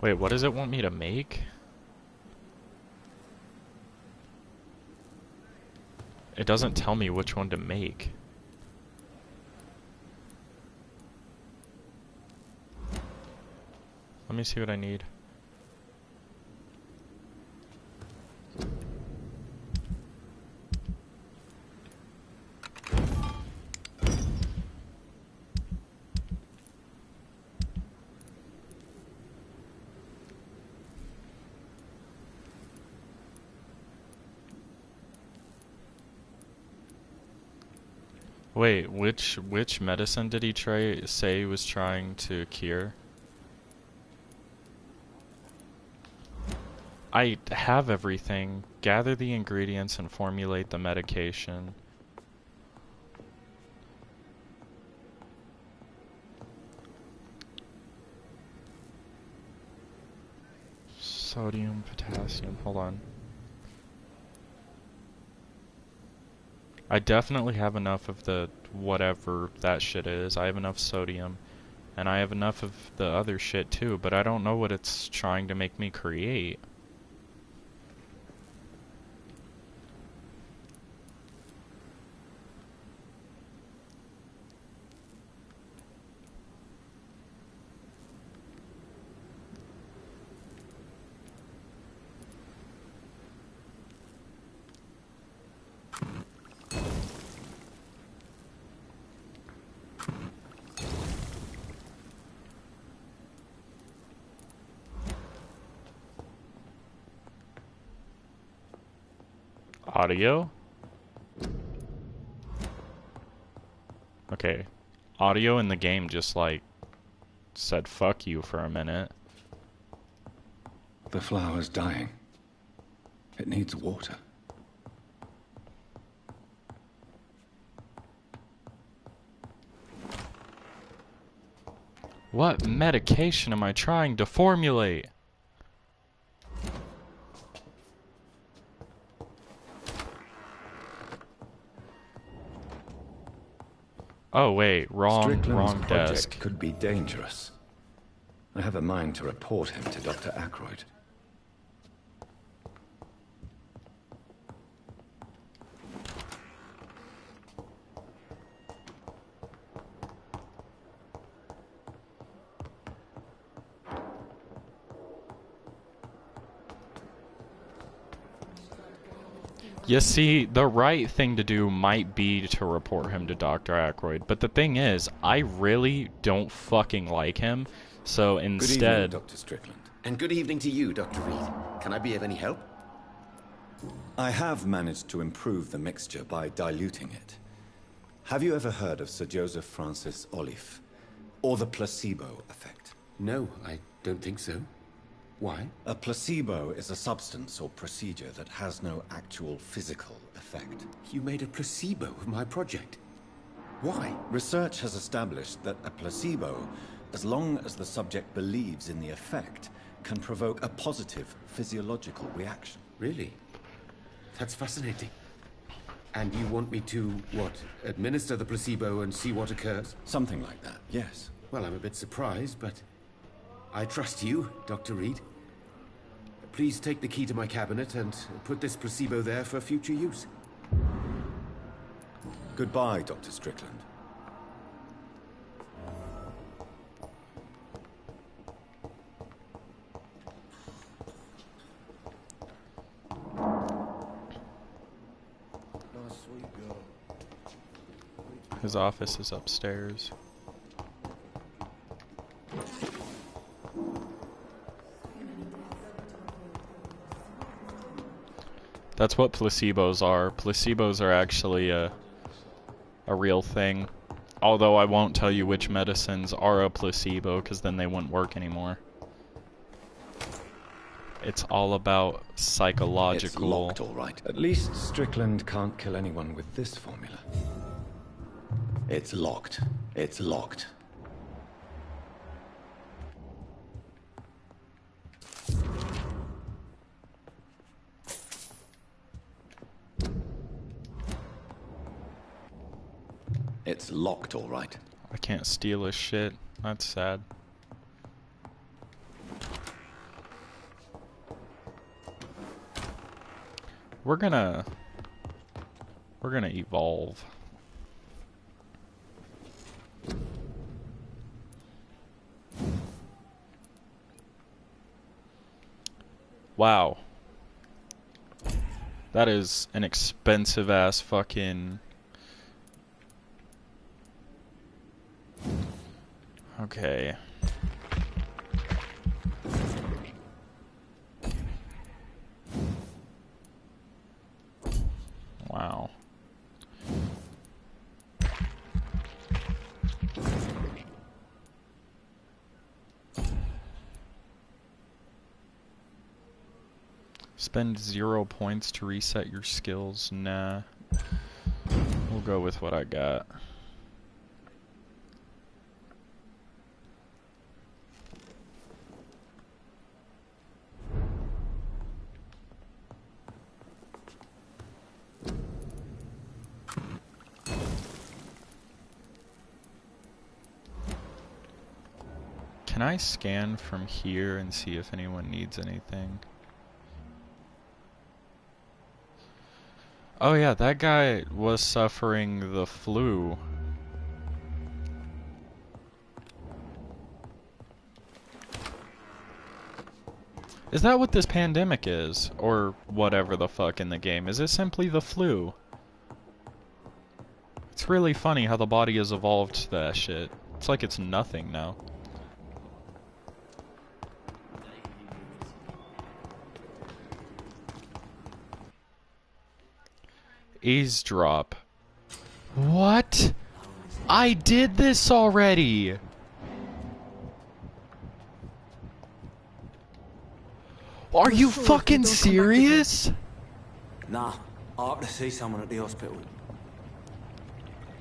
Wait, what does it want me to make? It doesn't tell me which one to make. Let me see what I need. Wait, which medicine did he say he was trying to cure? I have everything. Gather the ingredients and formulate the medication. Sodium, potassium, hold on. I definitely have enough of the whatever that shit is. I have enough sodium. And I have enough of the other shit too, but I don't know what it's trying to make me create. Audio? Okay. Audio in the game just like said fuck you for a minute. The flower's dying. It needs water. What medication am I trying to formulate? Oh wait, wrong Strickland's project desk. could be dangerous. I have a mind to report him to Dr. Ackroyd. You see, the right thing to do might be to report him to Dr. Ackroyd, but the thing is, I really don't fucking like him, so instead... Good evening, Dr. Strickland. And good evening to you, Dr. Reed. Can I be of any help? I have managed to improve the mixture by diluting it. Have you ever heard of Sir Joseph Francis Olive, or the placebo effect? No, I don't think so. Why? A placebo is a substance or procedure that has no actual physical effect. You made a placebo of my project. Why? Research has established that a placebo, as long as the subject believes in the effect, can provoke a positive physiological reaction. Really? That's fascinating. And you want me to, what, administer the placebo and see what occurs? Something like that, yes. Well, I'm a bit surprised, but I trust you, Dr. Reed. Please take the key to my cabinet and put this placebo there for future use. Goodbye, Dr. Strickland. His office is upstairs. That's what placebos are. Placebos are actually a real thing. Although I won't tell you which medicines are a placebo, because then they wouldn't work anymore. It's all about psychological... It's locked, all right. At least Strickland can't kill anyone with this formula. It's locked. It's locked. It's locked, all right. I can't steal his shit. That's sad. We're gonna We're gonna evolve. Wow. That is an expensive ass fucking... Okay. Wow. Spend 0 points to reset your skills. Nah. We'll go with what I got. Can I scan from here and see if anyone needs anything? Oh yeah, that guy was suffering the flu. Is that what this pandemic is? Or whatever the fuck in the game? Is it simply the flu? It's really funny how the body has evolved to that shit. It's like it's nothing now. Eavesdrop. What? I did this already! Are you fucking serious? Nah, I have to see someone at the hospital.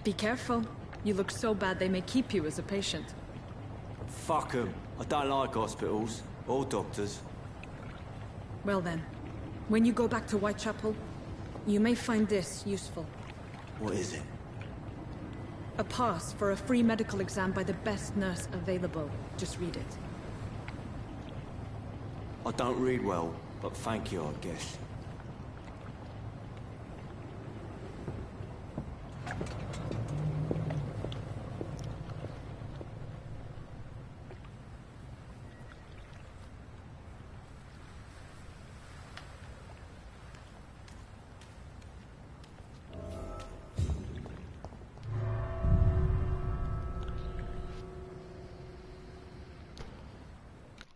Be careful. You look so bad they may keep you as a patient. Fuck 'em. I don't like hospitals. Or doctors. Well then, when you go back to Whitechapel, you may find this useful. What is it? A pass for a free medical exam by the best nurse available. Just read it. I don't read well, but thank you, I guess.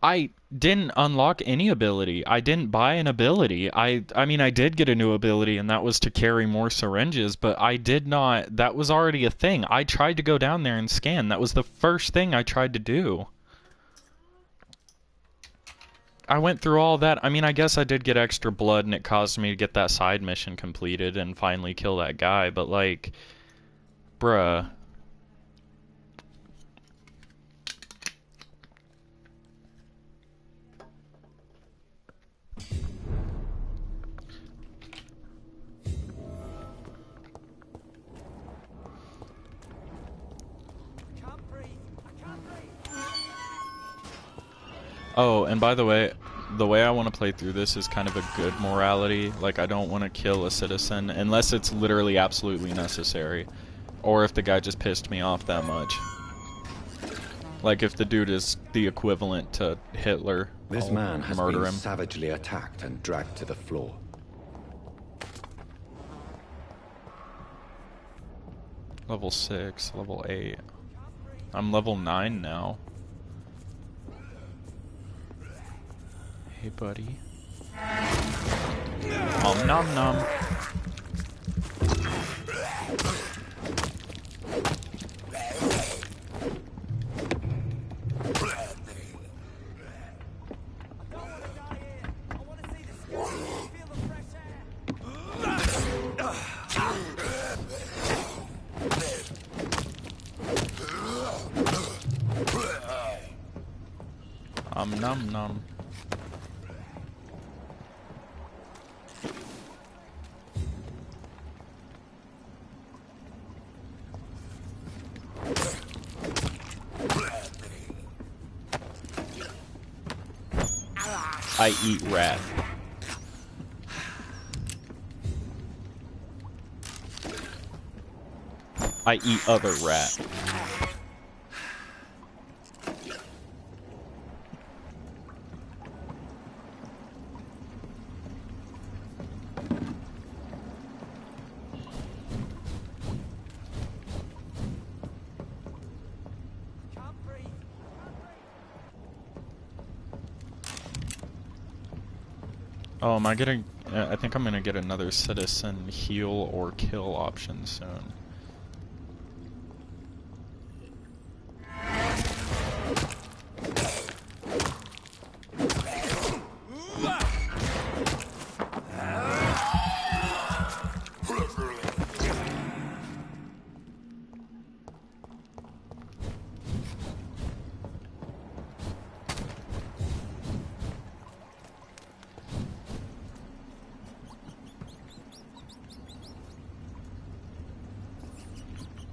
I didn't unlock any ability. I didn't buy an ability. I mean, I did get a new ability, and that was to carry more syringes, but I did not... That was already a thing. I tried to go down there and scan. That was the first thing I tried to do. I went through all that. I mean, I guess I did get extra blood, and it caused me to get that side mission completed and finally kill that guy, but, like... Bruh. Oh, and by the way I want to play through this is kind of a good morality. Like, I don't want to kill a citizen unless it's literally absolutely necessary. Or if the guy just pissed me off that much. Like, if the dude is the equivalent to Hitler, This man has murder been him. savagely attacked and dragged to the floor. Level 6, level 8. I'm level 9 now. Hey, buddy. Om nom nom. Om nom nom. I eat rat. I eat other rat. Oh, am I getting... I think I'm gonna get another citizen heal or kill option soon.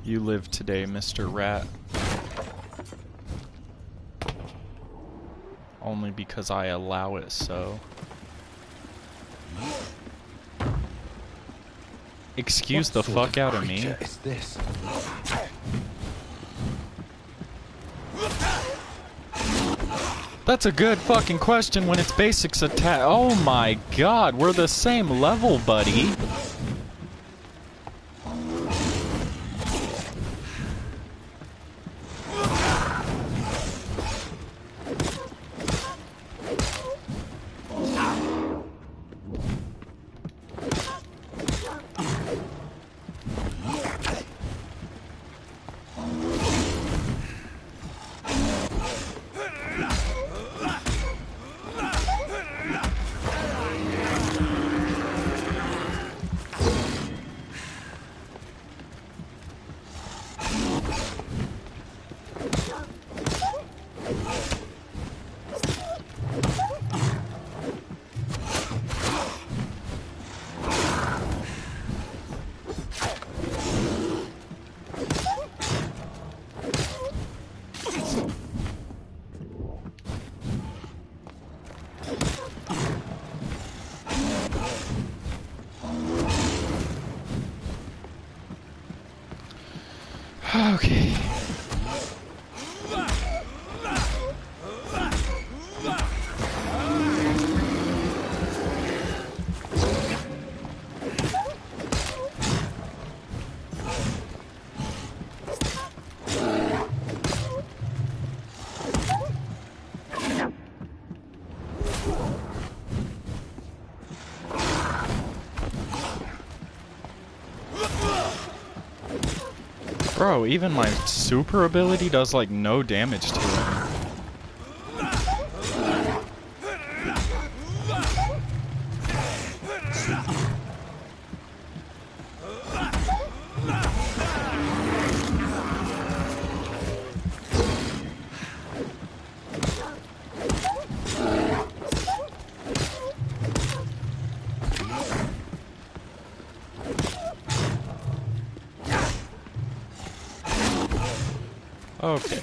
You live today, Mr. Rat. Only because I allow it so. Excuse the fuck out of me. Is this? That's a good fucking question when it's basics attack. Oh my god, we're the same level, buddy. Okay. Bro, even my super ability does like no damage to him. Okay.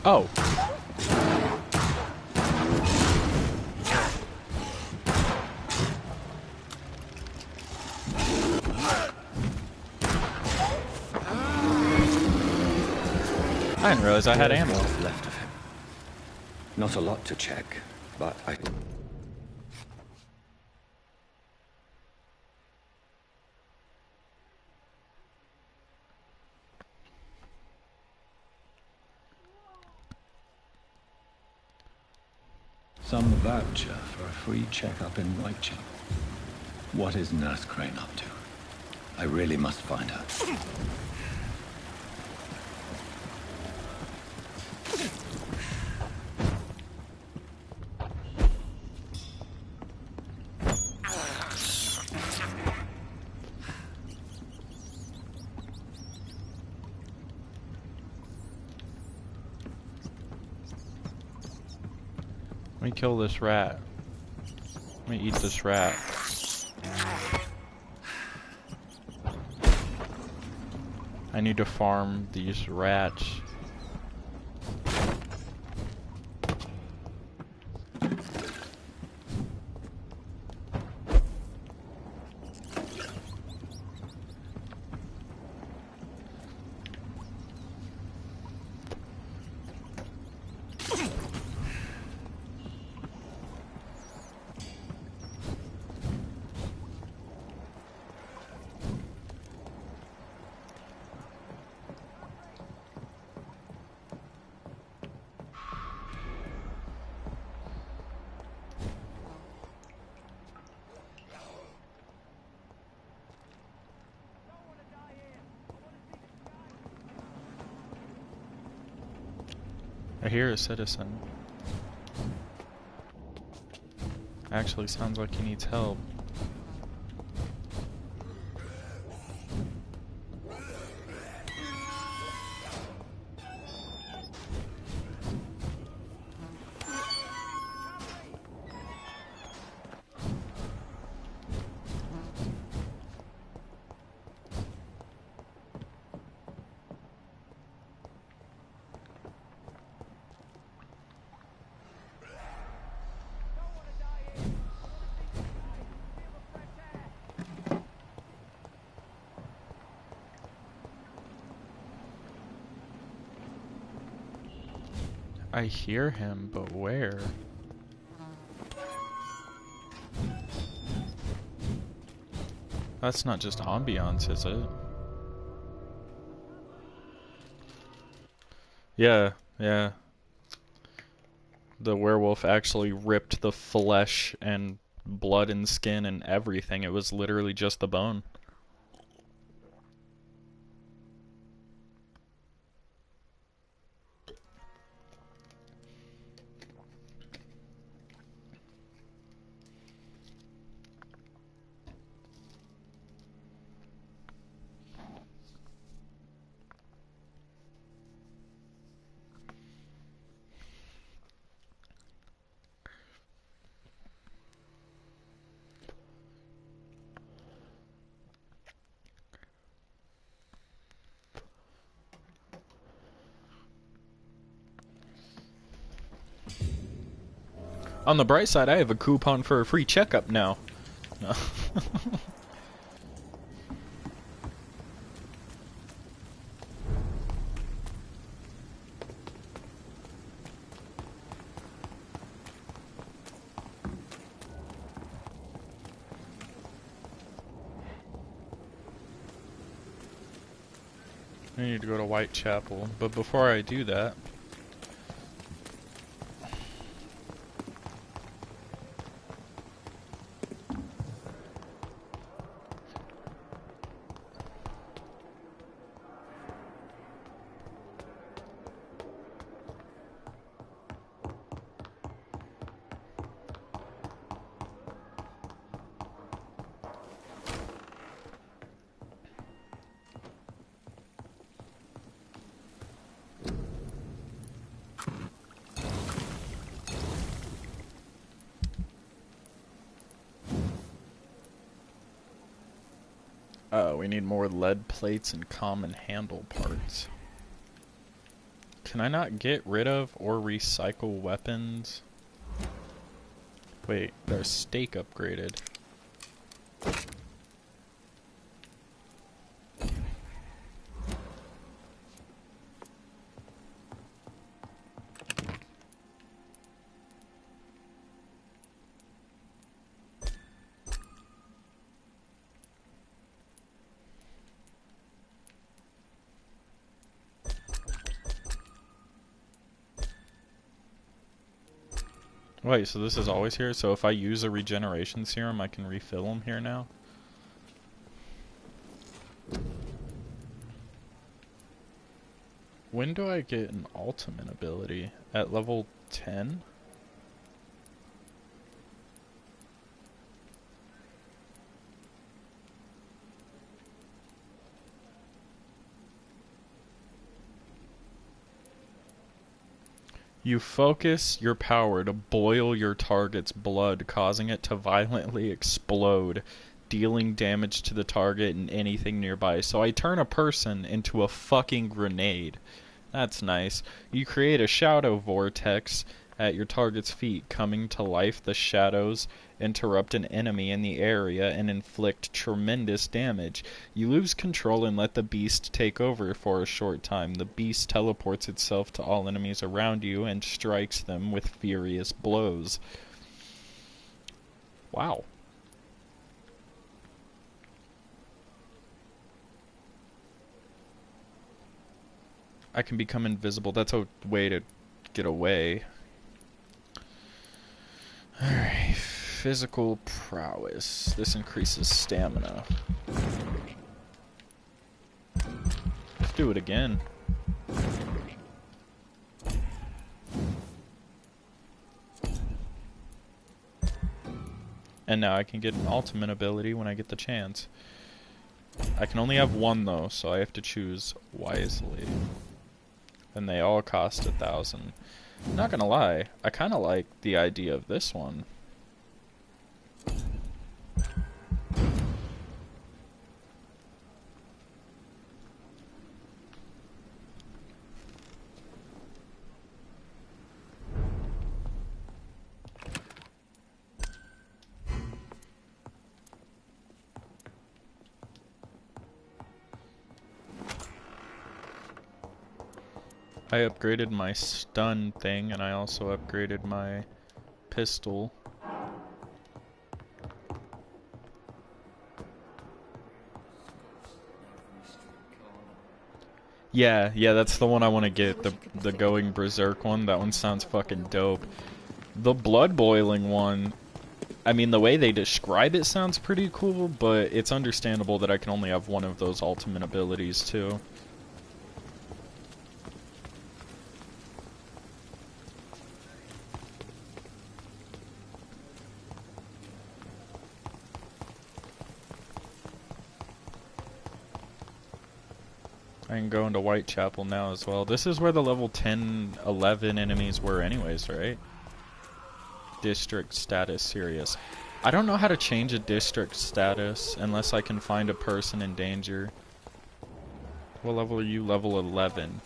Oh. I didn't realize I had ammo. Left of him. Not a lot to check, but I... Some voucher for a free checkup in Whitechapel. What is Nurse Crane up to? I really must find her. Let me kill this rat. Let me eat this rat. I need to farm these rats. I hear a citizen. Actually sounds like he needs help. I hear him, but where? That's not just ambiance, is it? Yeah, yeah. The werewolf actually ripped the flesh and blood and skin and everything. It was literally just the bone. On the bright side, I have a coupon for a free checkup now. No. I need to go to Whitechapel, but before I do that... we need more lead plates and common handle parts. Can I not get rid of or recycle weapons? Wait, their stake upgraded. Wait, so this is always here? So if I use a regeneration serum, I can refill them here now? When do I get an ultimate ability? At level 10? You focus your power to boil your target's blood, causing it to violently explode, dealing damage to the target and anything nearby. So I turn a person into a fucking grenade. That's nice. You create a shadow vortex at your target's feet, coming to life. The shadows interrupt an enemy in the area and inflict tremendous damage. You lose control and let the beast take over for a short time. The beast teleports itself to all enemies around you and strikes them with furious blows. Wow. I can become invisible. That's a way to get away. Alright, physical prowess. This increases stamina. Let's do it again. And now I can get an ultimate ability when I get the chance. I can only have one though, so I have to choose wisely. And they all cost 1,000. Not gonna lie, I kinda like the idea of this one. I upgraded my stun thing, and I also upgraded my pistol. Yeah, that's the one I want to get, the going berserk one. That one sounds fucking dope. The blood boiling one, I mean, the way they describe it sounds pretty cool, but it's understandable that I can only have one of those ultimate abilities too. I can go into Whitechapel now as well. This is where the level 10, 11 enemies were anyways, right? District status serious. I don't know how to change a district status unless I can find a person in danger. What level are you? Level 11.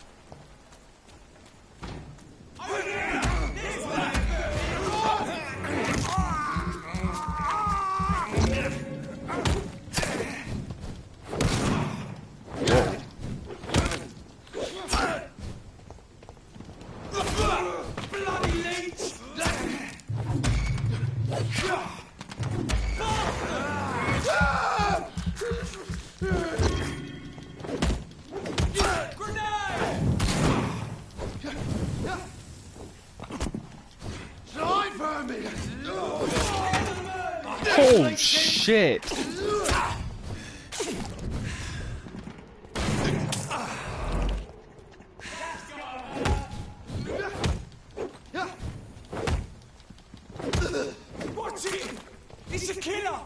Oh shit! Watch it! It's a killer!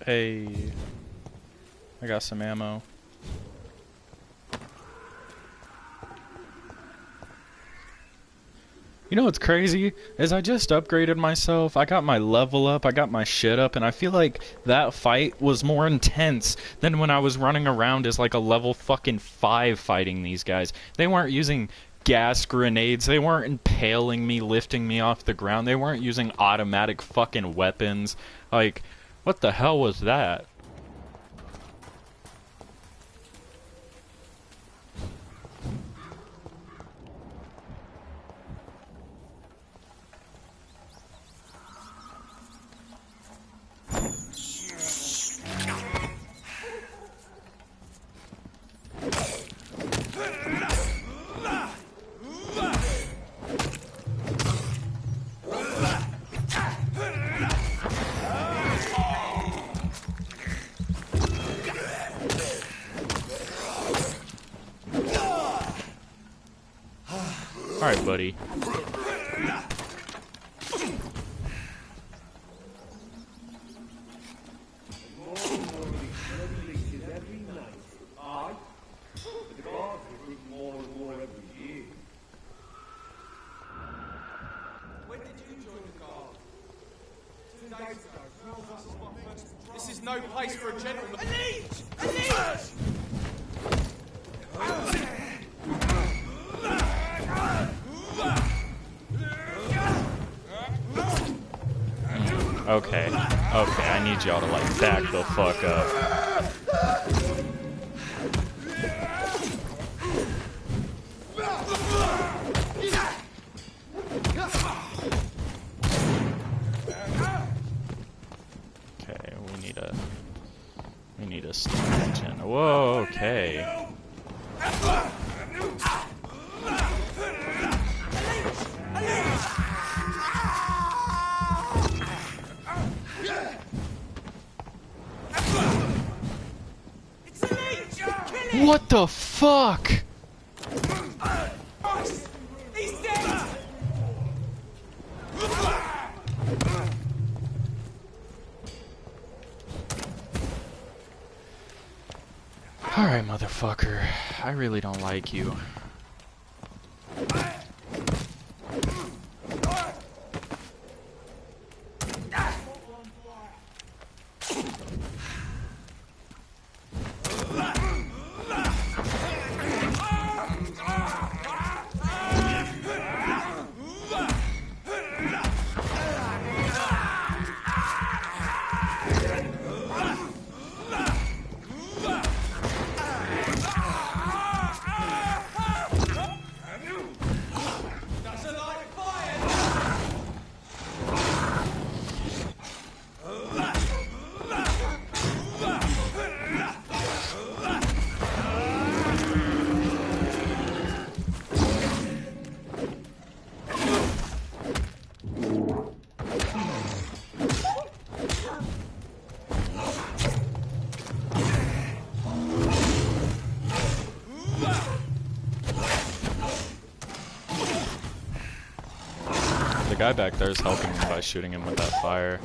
Hey, I got some ammo. You know what's crazy? Is I just upgraded myself, I got my level up, I got my shit up, and I feel like that fight was more intense than when I was running around as like a level fucking 5 fighting these guys. They weren't using gas grenades, they weren't impaling me, lifting me off the ground, they weren't using automatic fucking weapons. Like, what the hell was that? Alright, buddy. This is no place for a gentleman. Elite! Elite! Okay. Okay, I need y'all to, like, back the fuck up. Okay, we need a steam engine. Whoa, okay. What the fuck? He's dead! Alright, motherfucker. I really don't like you. The guy back there is helping him by shooting him with that fire.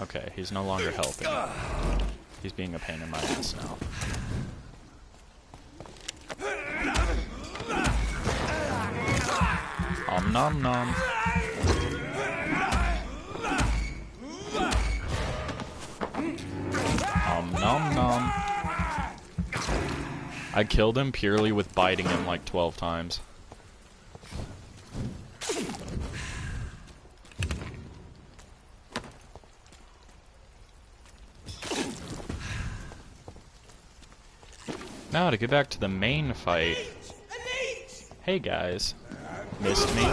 Okay, he's no longer helping. He's being a pain in my ass now. Om nom nom. Om nom nom. I killed him purely with biting him like 12 times. Now to get back to the main fight. Hey guys. Missed me?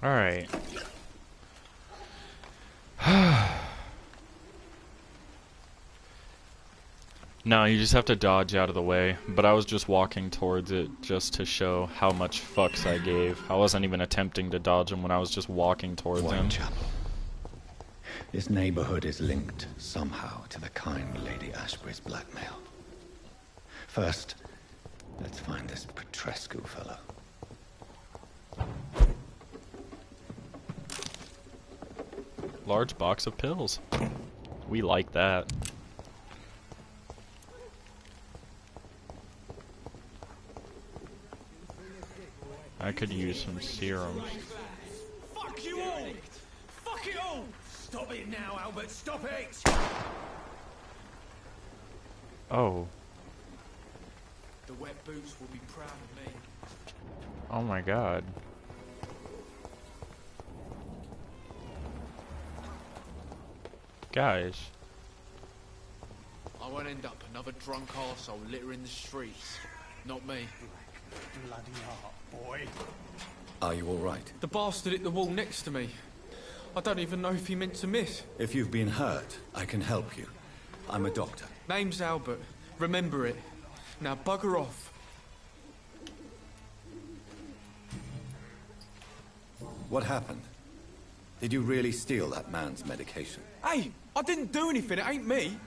Alright. No, you just have to dodge out of the way, but I was just walking towards it just to show how much fucks I gave. I wasn't even attempting to dodge him when I was just walking towards him. Whitechapel. This neighborhood is linked somehow to the kind Lady Ashbury's blackmail. First, let's find this Petrescu fellow. Large box of pills. We like that. I could use some serum. Fuck you all! Fuck it all! Stop it now, Albert! Stop it! Oh. The wet boots will be proud of me. Oh my god. Guys. I won't end up another drunk arsehole littering the streets. Not me. Bloody heart, boy. Are you all right? The bastard hit the wall next to me. I don't even know if he meant to miss. If you've been hurt, I can help you. I'm a doctor. Name's Albert. Remember it. Now bugger off. What happened? Did you really steal that man's medication? Hey, I didn't do anything. It ain't me.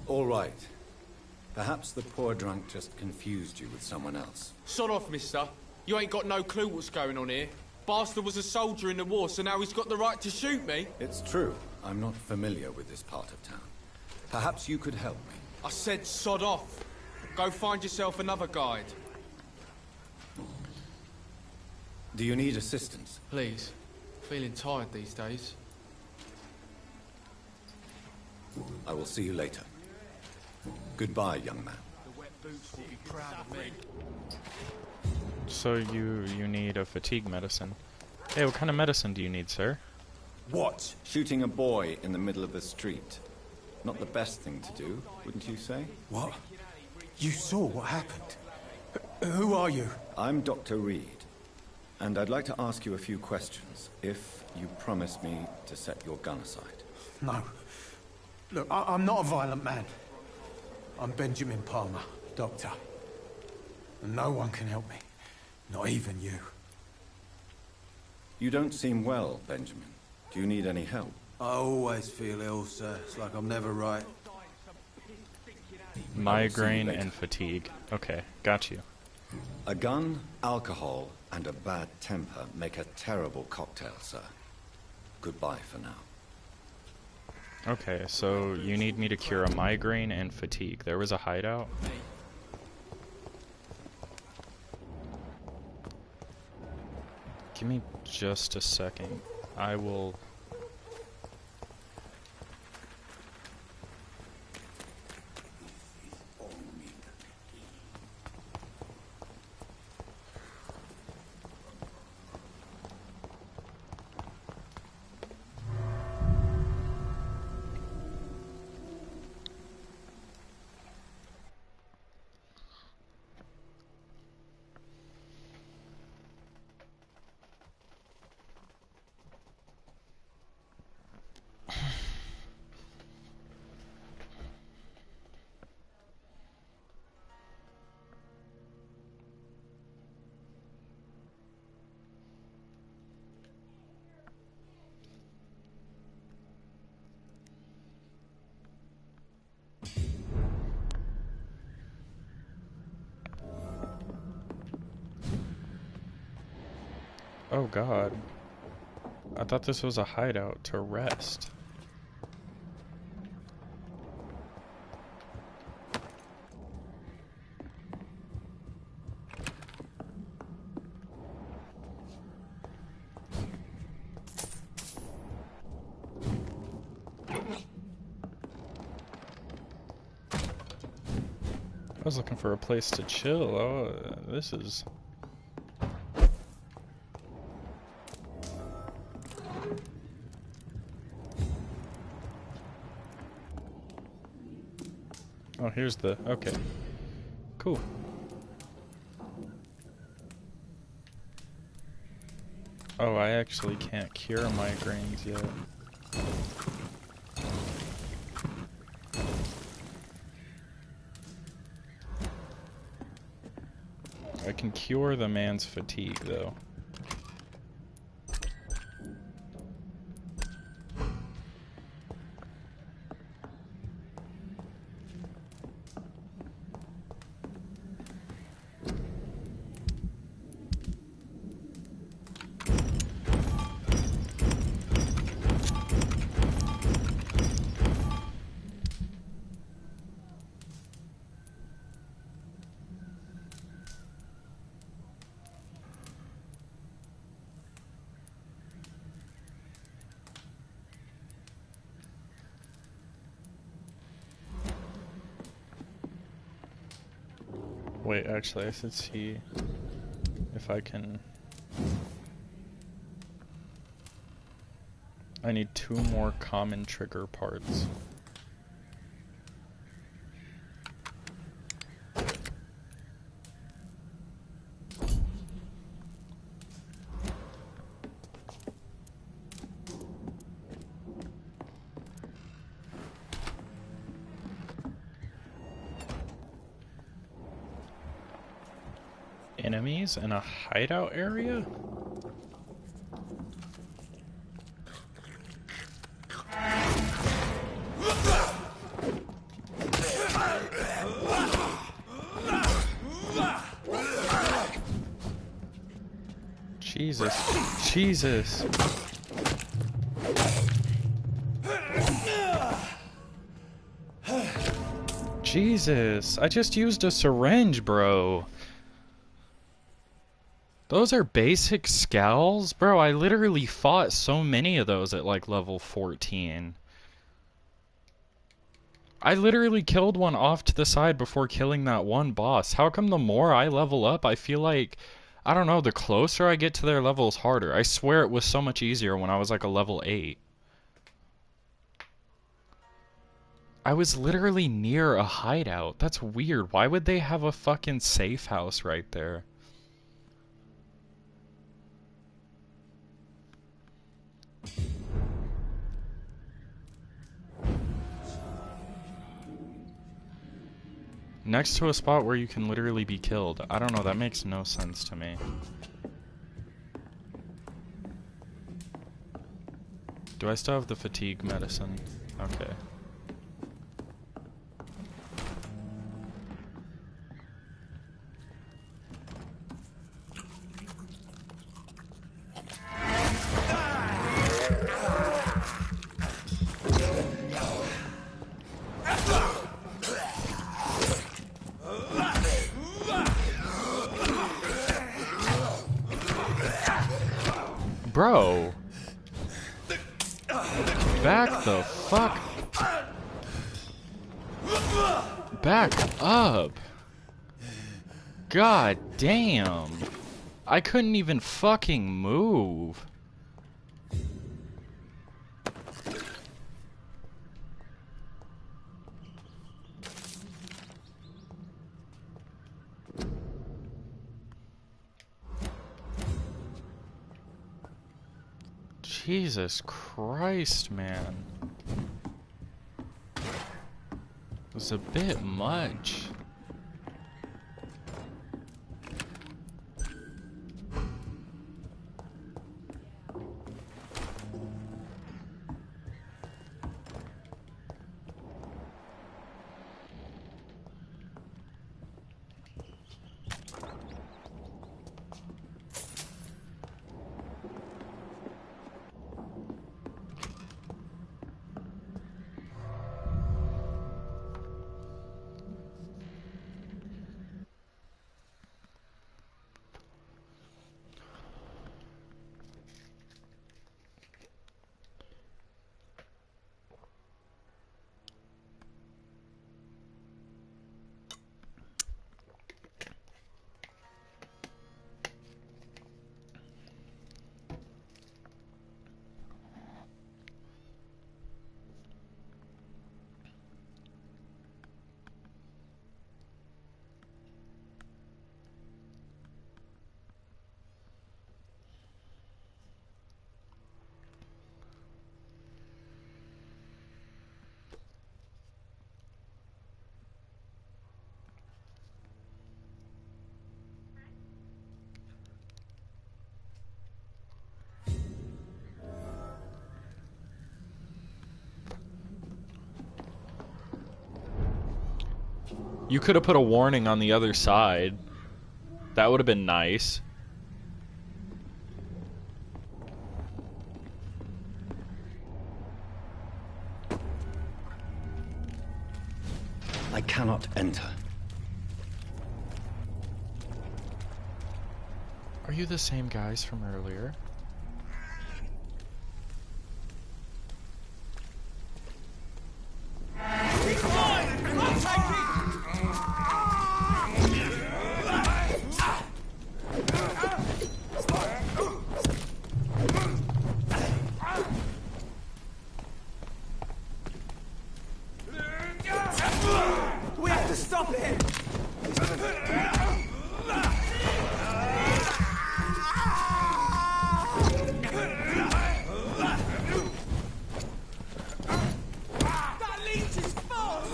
All right. Perhaps the poor drunk just confused you with someone else. Sod off, mister. You ain't got no clue what's going on here. Bastard was a soldier in the war, so now he's got the right to shoot me. It's true. I'm not familiar with this part of town. Perhaps you could help me. I said sod off. Go find yourself another guide. Do you need assistance? Please. Feeling tired these days. I will see you later. Goodbye, young man. The wet boots will be proud of me. So you need a fatigue medicine. Hey, what kind of medicine do you need, sir? What? Shooting a boy in the middle of the street. Not the best thing to do, wouldn't you say? What? You saw what happened? Who are you? I'm Dr. Reed, and I'd like to ask you a few questions, if you promise me to set your gun aside. No. Look, I'm not a violent man. I'm Benjamin Palmer, doctor. And no one can help me. Not even you. You don't seem well, Benjamin. Do you need any help? I always feel ill, sir. It's like I'm never right. Migraine and fatigue. Okay, got you. A gun, alcohol, and a bad temper make a terrible cocktail, sir. Goodbye for now. Okay, so you need me to cure a migraine and fatigue. There was a hideout? Give me just a second. I will... Oh god. I thought this was a hideout to rest. I was looking for a place to chill. Oh, this is... Oh, here's the... okay. Cool. Oh, I actually can't cure migraines yet. I can cure the man's fatigue, though. Wait, actually, I should see if I can... I need 2 more common trigger parts. Enemies in a hideout area? Jesus. Jesus. Jesus. I just used a syringe, bro. Those are basic scowls? Bro, I literally fought so many of those at like level 14. I literally killed one off to the side before killing that one boss. How come the more I level up, I feel like, I don't know, the closer I get to their levels harder. I swear it was so much easier when I was like a level 8. I was literally near a hideout. That's weird. Why would they have a fucking safe house right there? Next to a spot where you can literally be killed. I don't know, that makes no sense to me. Do I still have the fatigue medicine? Okay. Bro! Back the fuck... Back up! God damn! I couldn't even fucking move! Jesus Christ, man. It was a bit much. You could have put a warning on the other side. That would have been nice. I cannot enter. Are you the same guys from earlier? Stop it! That leech is false!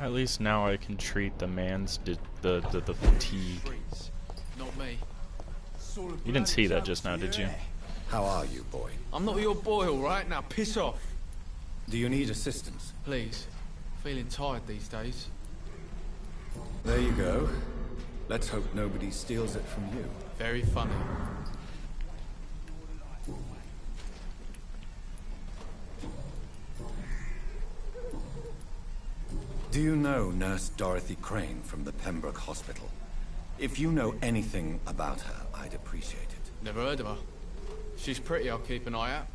At least now I can treat the man's the fatigue. Not me. You didn't see that just now, did you? How are you, boy? I'm not your boy, all right? Now piss off. Do you need assistance? Please. Feeling tired these days. There you go. Let's hope nobody steals it from you. Very funny. Do you know Nurse Dorothy Crane from the Pembroke Hospital? If you know anything about her, I'd appreciate it. Never heard of her. If she's pretty, I'll keep an eye out.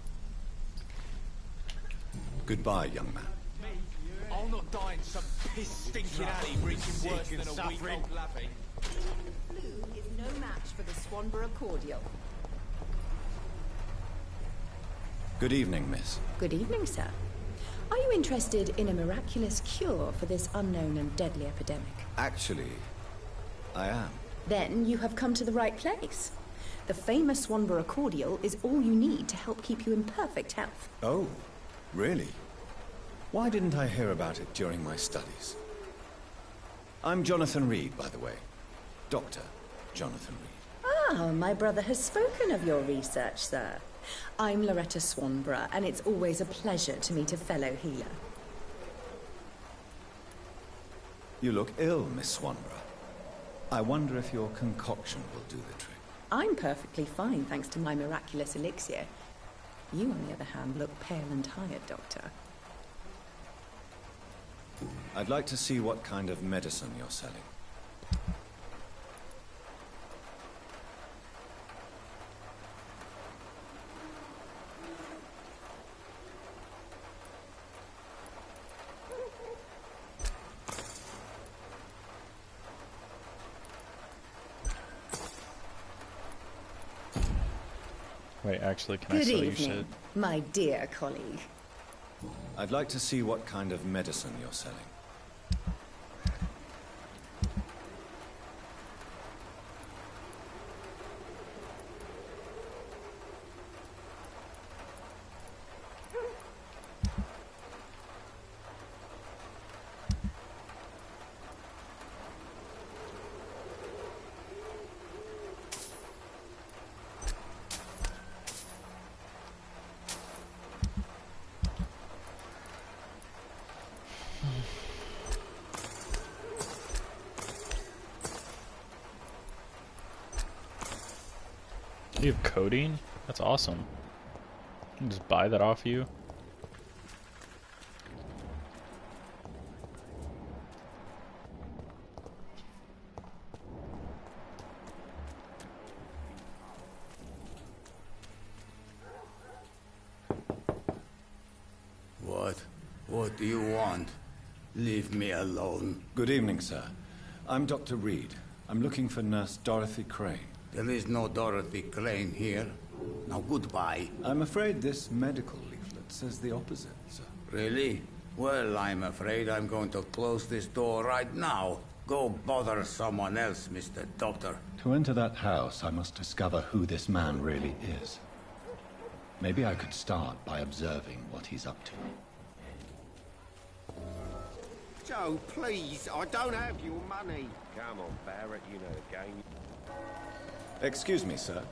Goodbye, young man. I'll not die in some piss-stinking alley reaching worse than a week-old lapping. Blue is no match for the Swanborough cordial. Good evening, miss. Good evening, sir. Are you interested in a miraculous cure for this unknown and deadly epidemic? Actually, I am. Then you have come to the right place. The famous Swanborough cordial is all you need to help keep you in perfect health. Oh, really? Why didn't I hear about it during my studies? I'm Jonathan Reed, by the way. Dr. Jonathan Reed. Ah, my brother has spoken of your research, sir. I'm Loretta Swanborough, and it's always a pleasure to meet a fellow healer. You look ill, Miss Swanborough. I wonder if your concoction will do the trick. I'm perfectly fine, thanks to my miraculous elixir. You, on the other hand, look pale and tired, Doctor. I'd like to see what kind of medicine you're selling. Wait, actually, can I Good sell you evening, shit? my dear colleague. I'd like to see what kind of medicine you're selling. You have codeine? That's awesome. I can just buy that off you. What do you want? Leave me alone. Good evening, sir. I'm Dr. Reed. I'm looking for Nurse Dorothy Crane. There is no Dorothy Crane here. Now goodbye. I'm afraid this medical leaflet says the opposite, sir. Really? Well, I'm afraid I'm going to close this door right now. Go bother someone else, Mr. Doctor. To enter that house, I must discover who this man really is. Maybe I could start by observing what he's up to. Joe, please, I don't have your money. Come on, Barrett, you know the game. Excuse me, sir.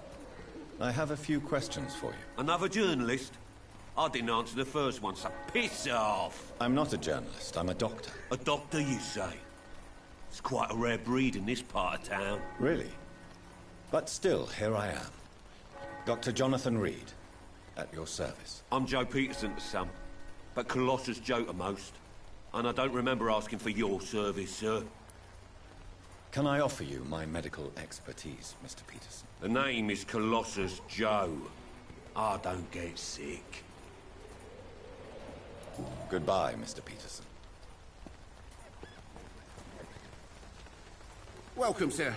I have a few questions for you. Another journalist? I didn't answer the first one, so piss off. I'm not a journalist, I'm a doctor. A doctor, you say? It's quite a rare breed in this part of town. Really? But still, here I am. Dr. Jonathan Reed, at your service. I'm Joe Peterson's son, but Colossus Joe to most. And I don't remember asking for your service, sir. Can I offer you my medical expertise, Mr. Peterson? The name is Colossus Joe. I don't get sick. Goodbye, Mr. Peterson. Welcome, sir.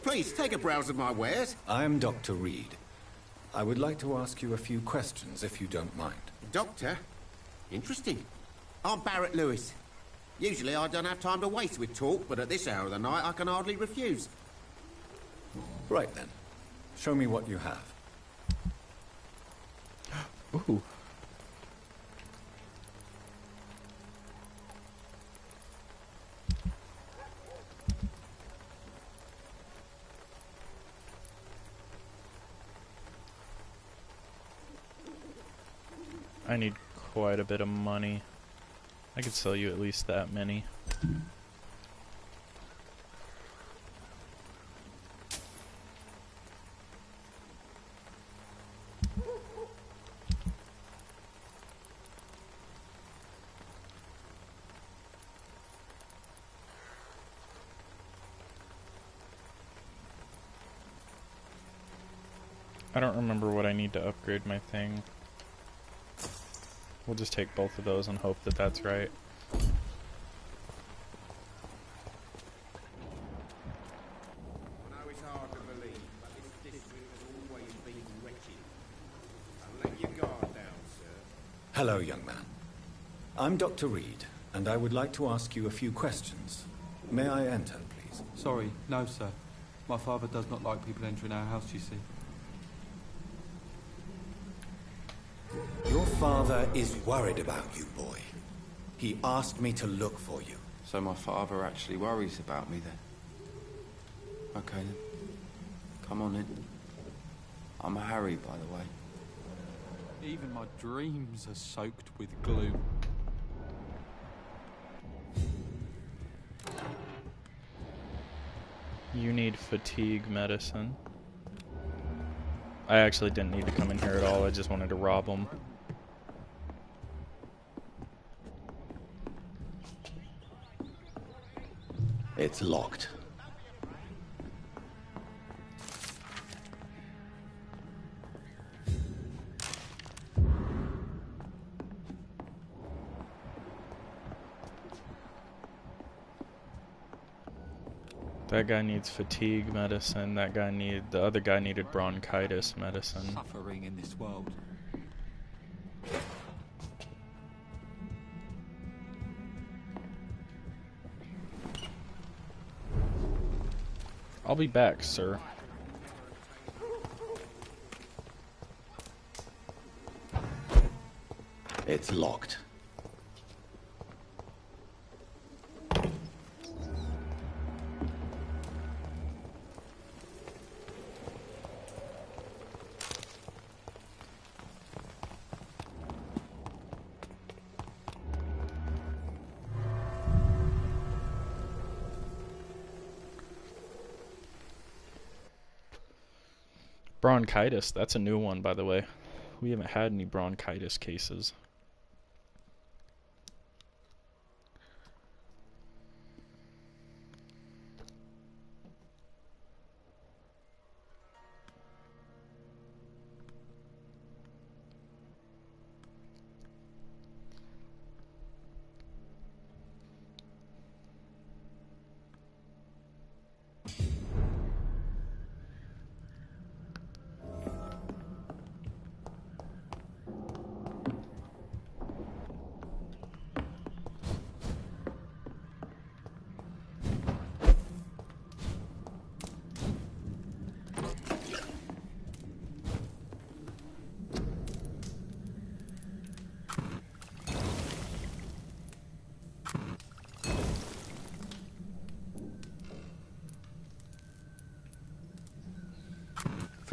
Please, take a browse of my wares. I am Dr. Reed. I would like to ask you a few questions, if you don't mind. Doctor? Interesting. I'm Barrett Lewis. Usually I don't have time to waste with talk, but at this hour of the night I can hardly refuse. Right then. Show me what you have. Ooh. I need quite a bit of money. I could sell you at least that many. I don't remember what I need to upgrade my thing. We'll just take both of those and hope that that's right. I know it's hard to believe, but this district has always been wretched. I'll let your guard down, sir. Hello, young man. I'm Dr. Reed, and I would like to ask you a few questions. May I enter, please? Sorry, no, sir. My father does not like people entering our house, you see. Your father is worried about you, boy. He asked me to look for you. So my father actually worries about me then? Okay then. Come on in. I'm Harry, by the way. Even my dreams are soaked with gloom. You need fatigue medicine. I actually didn't need to come in here at all, I just wanted to rob them. It's locked. That guy needs fatigue medicine, the other guy needed bronchitis medicine. Suffering in this world. I'll be back, sir. It's locked. Bronchitis, that's a new one, by the way. We haven't had any bronchitis cases.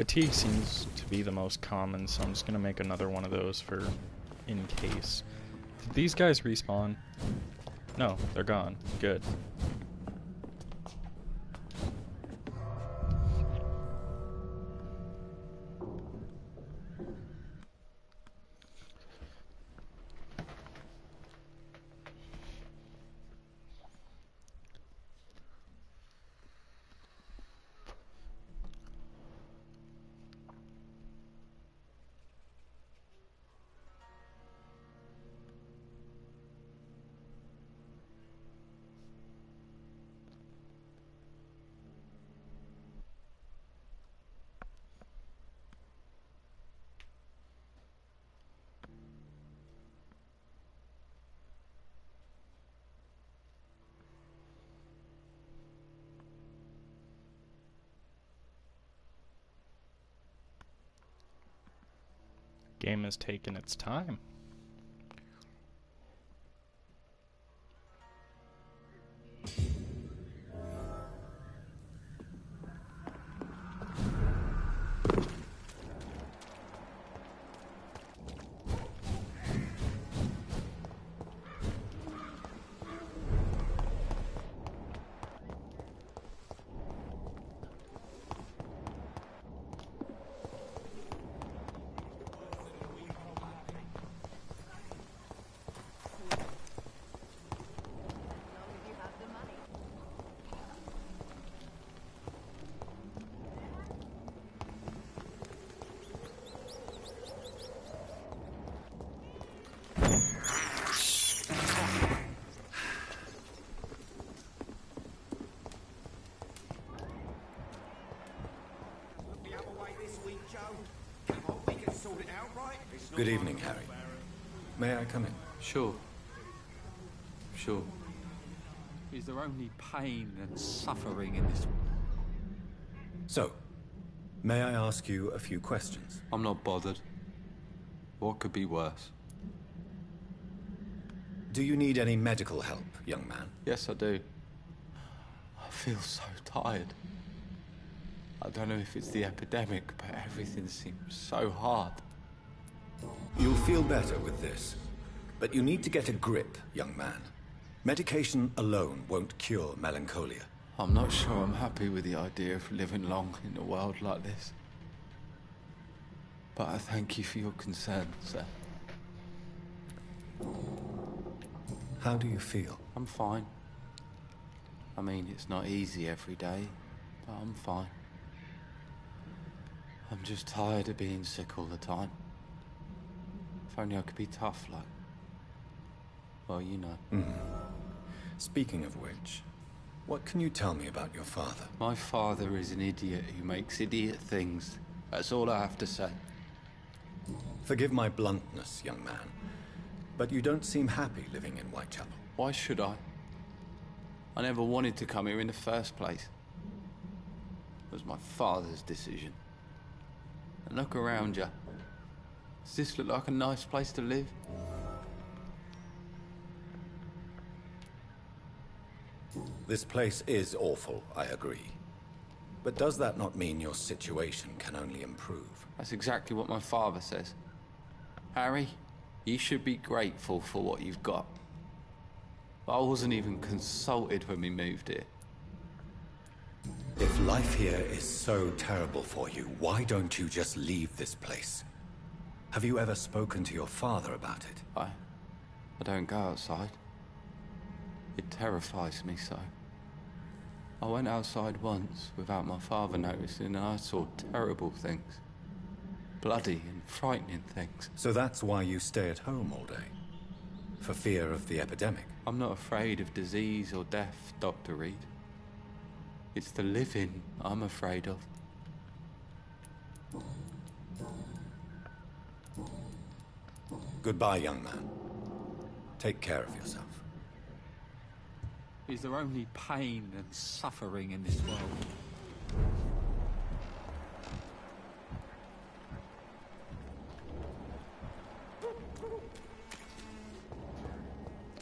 Fatigue seems to be the most common, so I'm just gonna make another one of those for in case. Did these guys respawn? No, they're gone. Good. Game has taken its time. Good evening, Harry. May I come in? Sure. Sure. Is there only pain and suffering in this? So, may I ask you a few questions? I'm not bothered. What could be worse? Do you need any medical help, young man? Yes, I do. I feel so tired. I don't know if it's the epidemic, but everything seems so hard. You'll feel better with this. But you need to get a grip, young man. Medication alone won't cure melancholia. I'm not sure I'm happy with the idea of living long in a world like this. But I thank you for your concern, sir. How do you feel? I'm fine. I mean, it's not easy every day, but I'm fine. I'm just tired of being sick all the time. If only I could be tough, like... well, you know. Speaking of which, what can you tell me about your father? My father is an idiot who makes idiot things. That's all I have to say. Forgive my bluntness, young man, but you don't seem happy living in Whitechapel. Why should I? I never wanted to come here in the first place. It was my father's decision. And look around you. Does this look like a nice place to live? This place is awful, I agree. But does that not mean your situation can only improve? That's exactly what my father says. Harry, you should be grateful for what you've got. I wasn't even consulted when we moved here. If life here is so terrible for you, why don't you just leave this place? Have you ever spoken to your father about it? I don't go outside. It terrifies me so. I went outside once without my father noticing and I saw terrible things. Bloody and frightening things. So that's why you stay at home all day? For fear of the epidemic? I'm not afraid of disease or death, Dr. Reed. It's the living I'm afraid of. Goodbye, young man. Take care of yourself. Is there only pain and suffering in this world?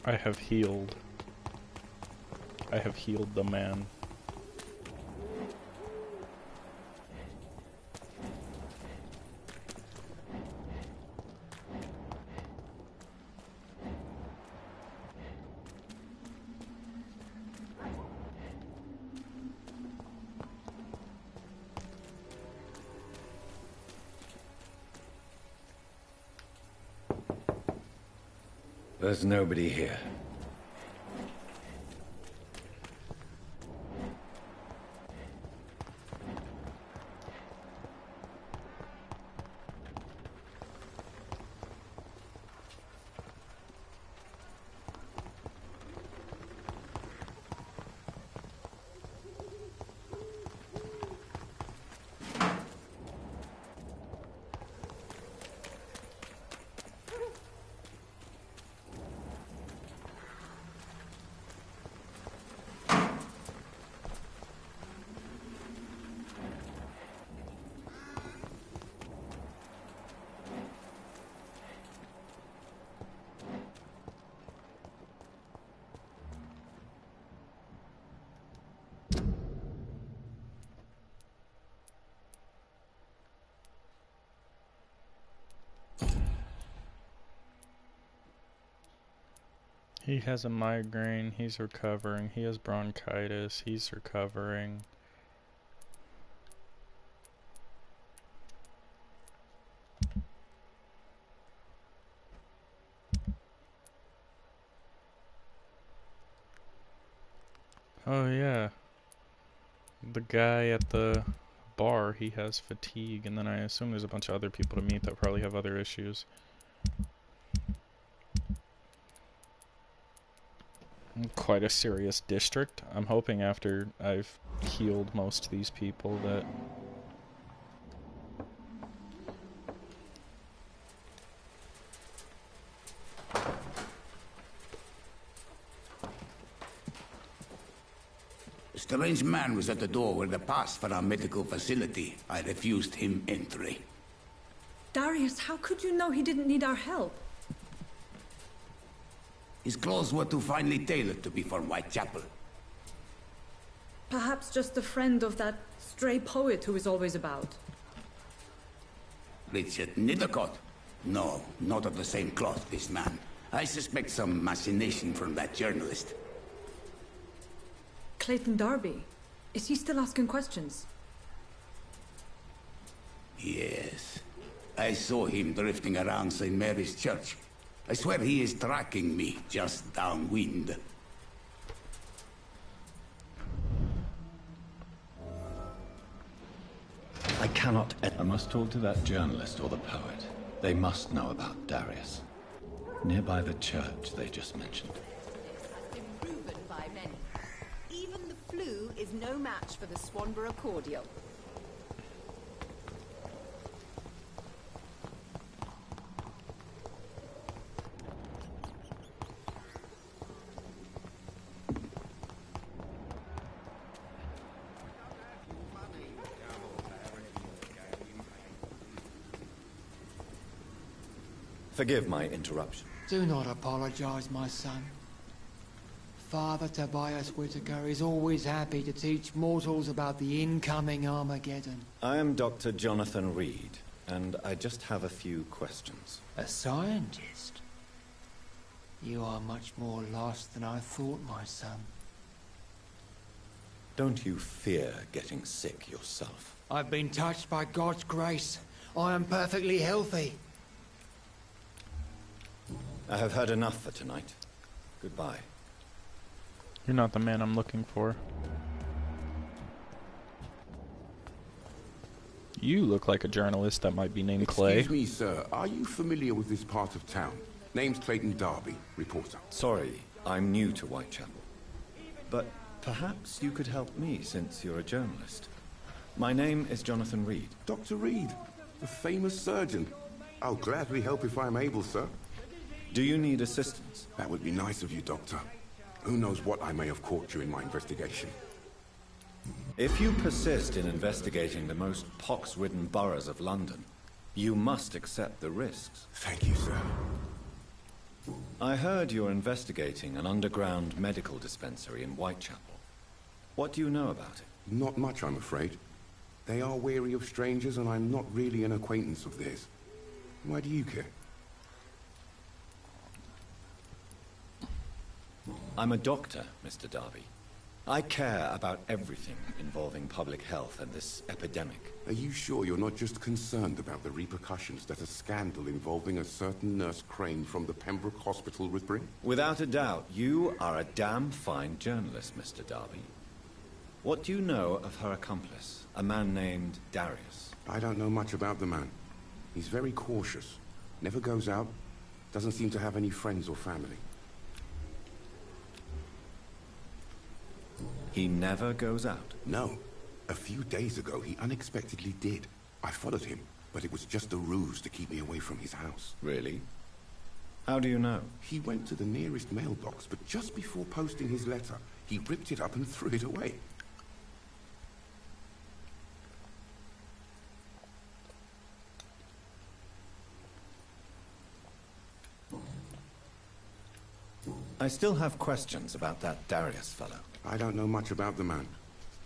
I have healed. I have healed the man. There's nobody here. He has a migraine, he's recovering. He has bronchitis, he's recovering. Oh yeah. The guy at the bar, he has fatigue, and then I assume there's a bunch of other people to meet that probably have other issues. Quite a serious district. I'm hoping after I've healed most of these people that... A strange man was at the door with a pass for our medical facility. I refused him entry. Darius, how could you know he didn't need our help? His clothes were too finely tailored to be from Whitechapel. Perhaps just a friend of that stray poet who is always about. Richard Nithercott? No, not of the same cloth, this man. I suspect some machination from that journalist. Clayton Darby. Is he still asking questions? Yes. I saw him drifting around St. Mary's Church. I swear he is tracking me, just downwind. I cannot... I must talk to that journalist or the poet. They must know about Darius. Nearby the church they just mentioned. Been proven by many. Even the flu is no match for the Swanborough cordial. Forgive my interruption. Do not apologize, my son. Father Tobias Whitaker is always happy to teach mortals about the incoming Armageddon. I am Dr. Jonathan Reed, and I just have a few questions. A scientist? You are much more lost than I thought, my son. Don't you fear getting sick yourself? I've been touched by God's grace. I am perfectly healthy. I have had enough for tonight. Goodbye. You're not the man I'm looking for. You look like a journalist that might be named Clay. Excuse me, sir. Are you familiar with this part of town? Name's Clayton Darby, reporter. Sorry, I'm new to Whitechapel. But perhaps you could help me since you're a journalist. My name is Jonathan Reed. Dr. Reed, the famous surgeon. I'll gladly help if I'm able, sir. Do you need assistance? That would be nice of you, Doctor. Who knows what I may have caught you in my investigation. If you persist in investigating the most pox-ridden boroughs of London, you must accept the risks. Thank you, sir. I heard you're investigating an underground medical dispensary in Whitechapel. What do you know about it? Not much, I'm afraid. They are wary of strangers, and I'm not really an acquaintance of theirs. Why do you care? I'm a doctor, Mr. Darby. I care about everything involving public health and this epidemic. Are you sure you're not just concerned about the repercussions that a scandal involving a certain Nurse Crane from the Pembroke Hospital would bring? Without a doubt, you are a damn fine journalist, Mr. Darby. What do you know of her accomplice, a man named Darius? I don't know much about the man. He's very cautious. Never goes out. Doesn't seem to have any friends or family. He never goes out? No. A few days ago, he unexpectedly did. I followed him, but it was just a ruse to keep me away from his house. Really? How do you know? He went to the nearest mailbox, but just before posting his letter, he ripped it up and threw it away. I still have questions about that Darius fellow. I don't know much about the man.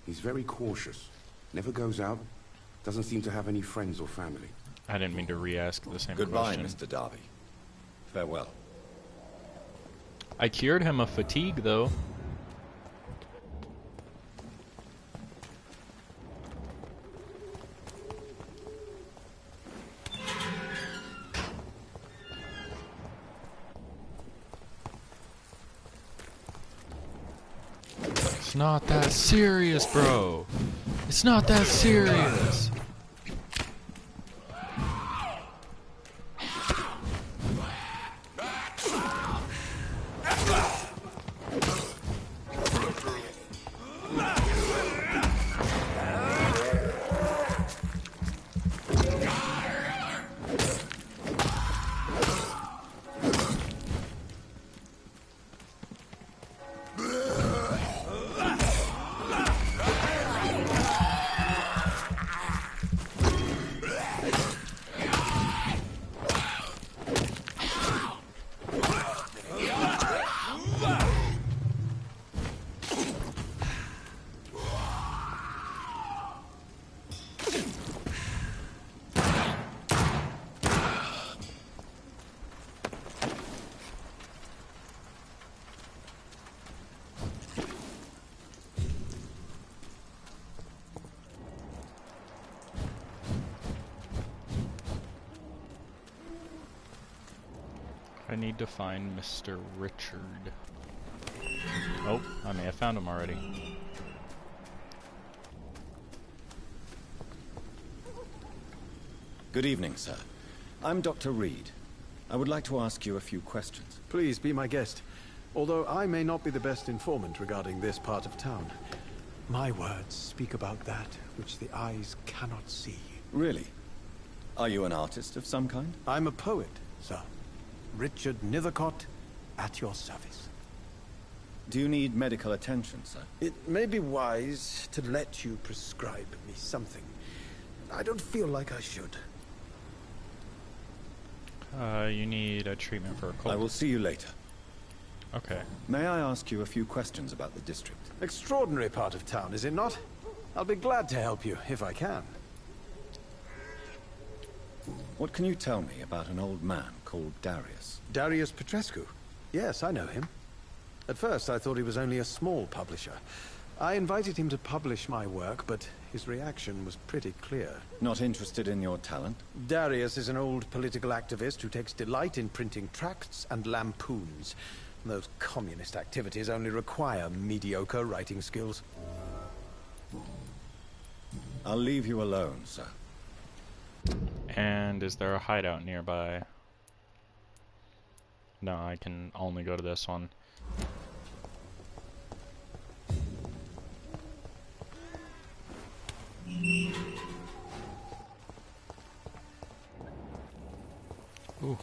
He's very cautious. Never goes out. Doesn't seem to have any friends or family. I didn't mean to re-ask the same Goodbye, question. Mr. Darby. Farewell. I cured him of fatigue, though. It's not that serious, bro. It's not that serious. I need to find Mr. Richard. Oh, I may have found him already. Good evening, sir. I'm Dr. Reed. I would like to ask you a few questions. Please be my guest. Although I may not be the best informant regarding this part of town, my words speak about that which the eyes cannot see. Really? Are you an artist of some kind? I'm a poet, sir. Richard Nethercott, at your service. Do you need medical attention, sir? It may be wise to let you prescribe me something. I don't feel like I should. You need a treatment for a cold. I will see you later. Okay. May I ask you a few questions about the district? Extraordinary part of town, is it not? I'll be glad to help you, if I can. What can you tell me about an old man called Darius? Darius Petrescu? Yes, I know him. At first, I thought he was only a small publisher. I invited him to publish my work, but his reaction was pretty clear. Not interested in your talent? Darius is an old political activist who takes delight in printing tracts and lampoons. Those communist activities only require mediocre writing skills. I'll leave you alone, sir. And is there a hideout nearby? No, I can only go to this one. Ooh.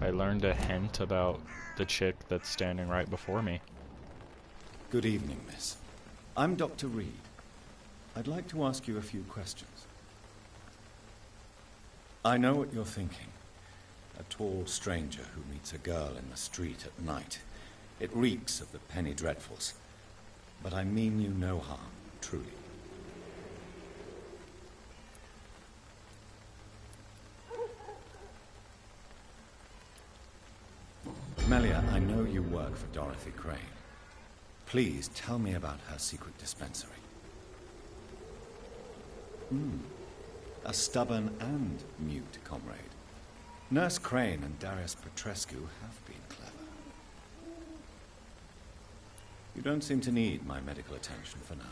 I learned a hint about the chick that's standing right before me. Good evening, miss. I'm Dr. Reed. I'd like to ask you a few questions. I know what you're thinking. A tall stranger who meets a girl in the street at night. It reeks of the penny dreadfuls. But I mean you no harm, truly. Melia, I know you work for Dorothy Crane. Please tell me about her secret dispensary. A stubborn and mute comrade. Nurse Crane and Darius Petrescu have been clever. You don't seem to need my medical attention for now.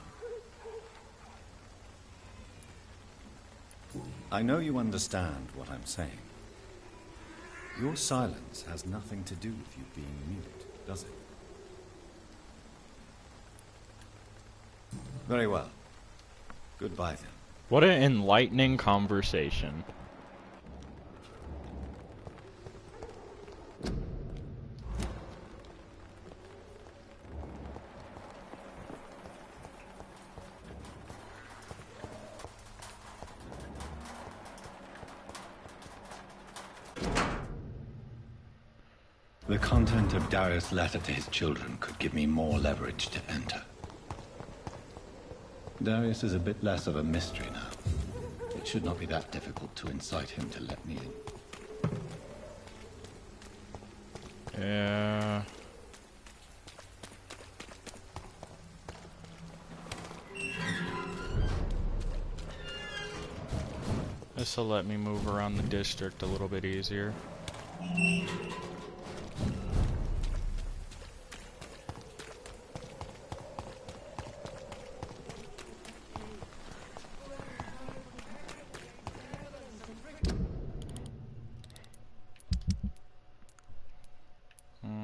I know you understand what I'm saying. Your silence has nothing to do with you being mute, does it? Very well. Goodbye then. What an enlightening conversation. The content of Darius' letter to his children could give me more leverage to enter. Darius is a bit less of a mystery now. It should not be that difficult to incite him to let me in. Yeah. This'll let me move around the district a little bit easier.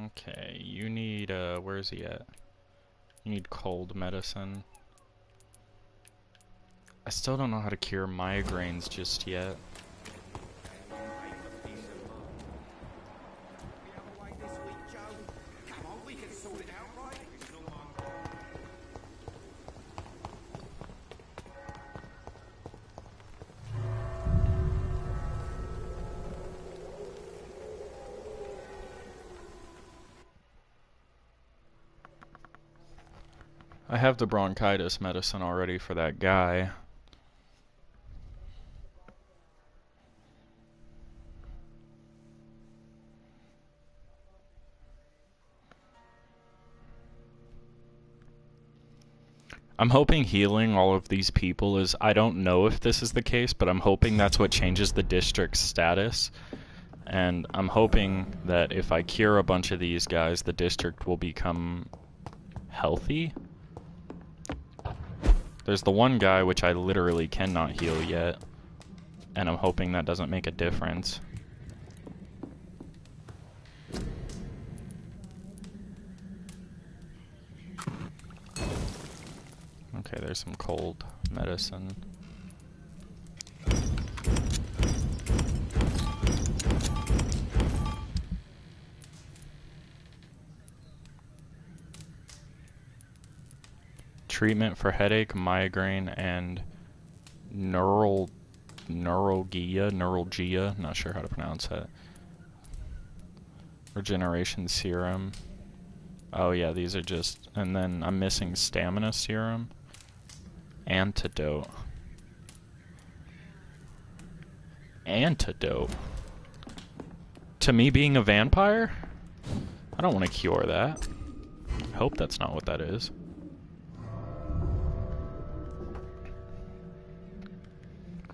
Okay, you need, where's he at? You need cold medicine. I still don't know how to cure migraines just yet. I have the bronchitis medicine already for that guy. I'm hoping healing all of these people is, I don't know if this is the case, but I'm hoping that's what changes the district's status. And I'm hoping that if I cure a bunch of these guys, the district will become healthy. There's the one guy which I literally cannot heal yet, and I'm hoping that doesn't make a difference. Okay, there's some cold medicine. Treatment for headache, migraine, and neuralgia, not sure how to pronounce that. Regeneration serum. Oh yeah, these are just, and then I'm missing stamina serum. Antidote. Antidote. To me being a vampire? I don't want to cure that. I hope that's not what that is.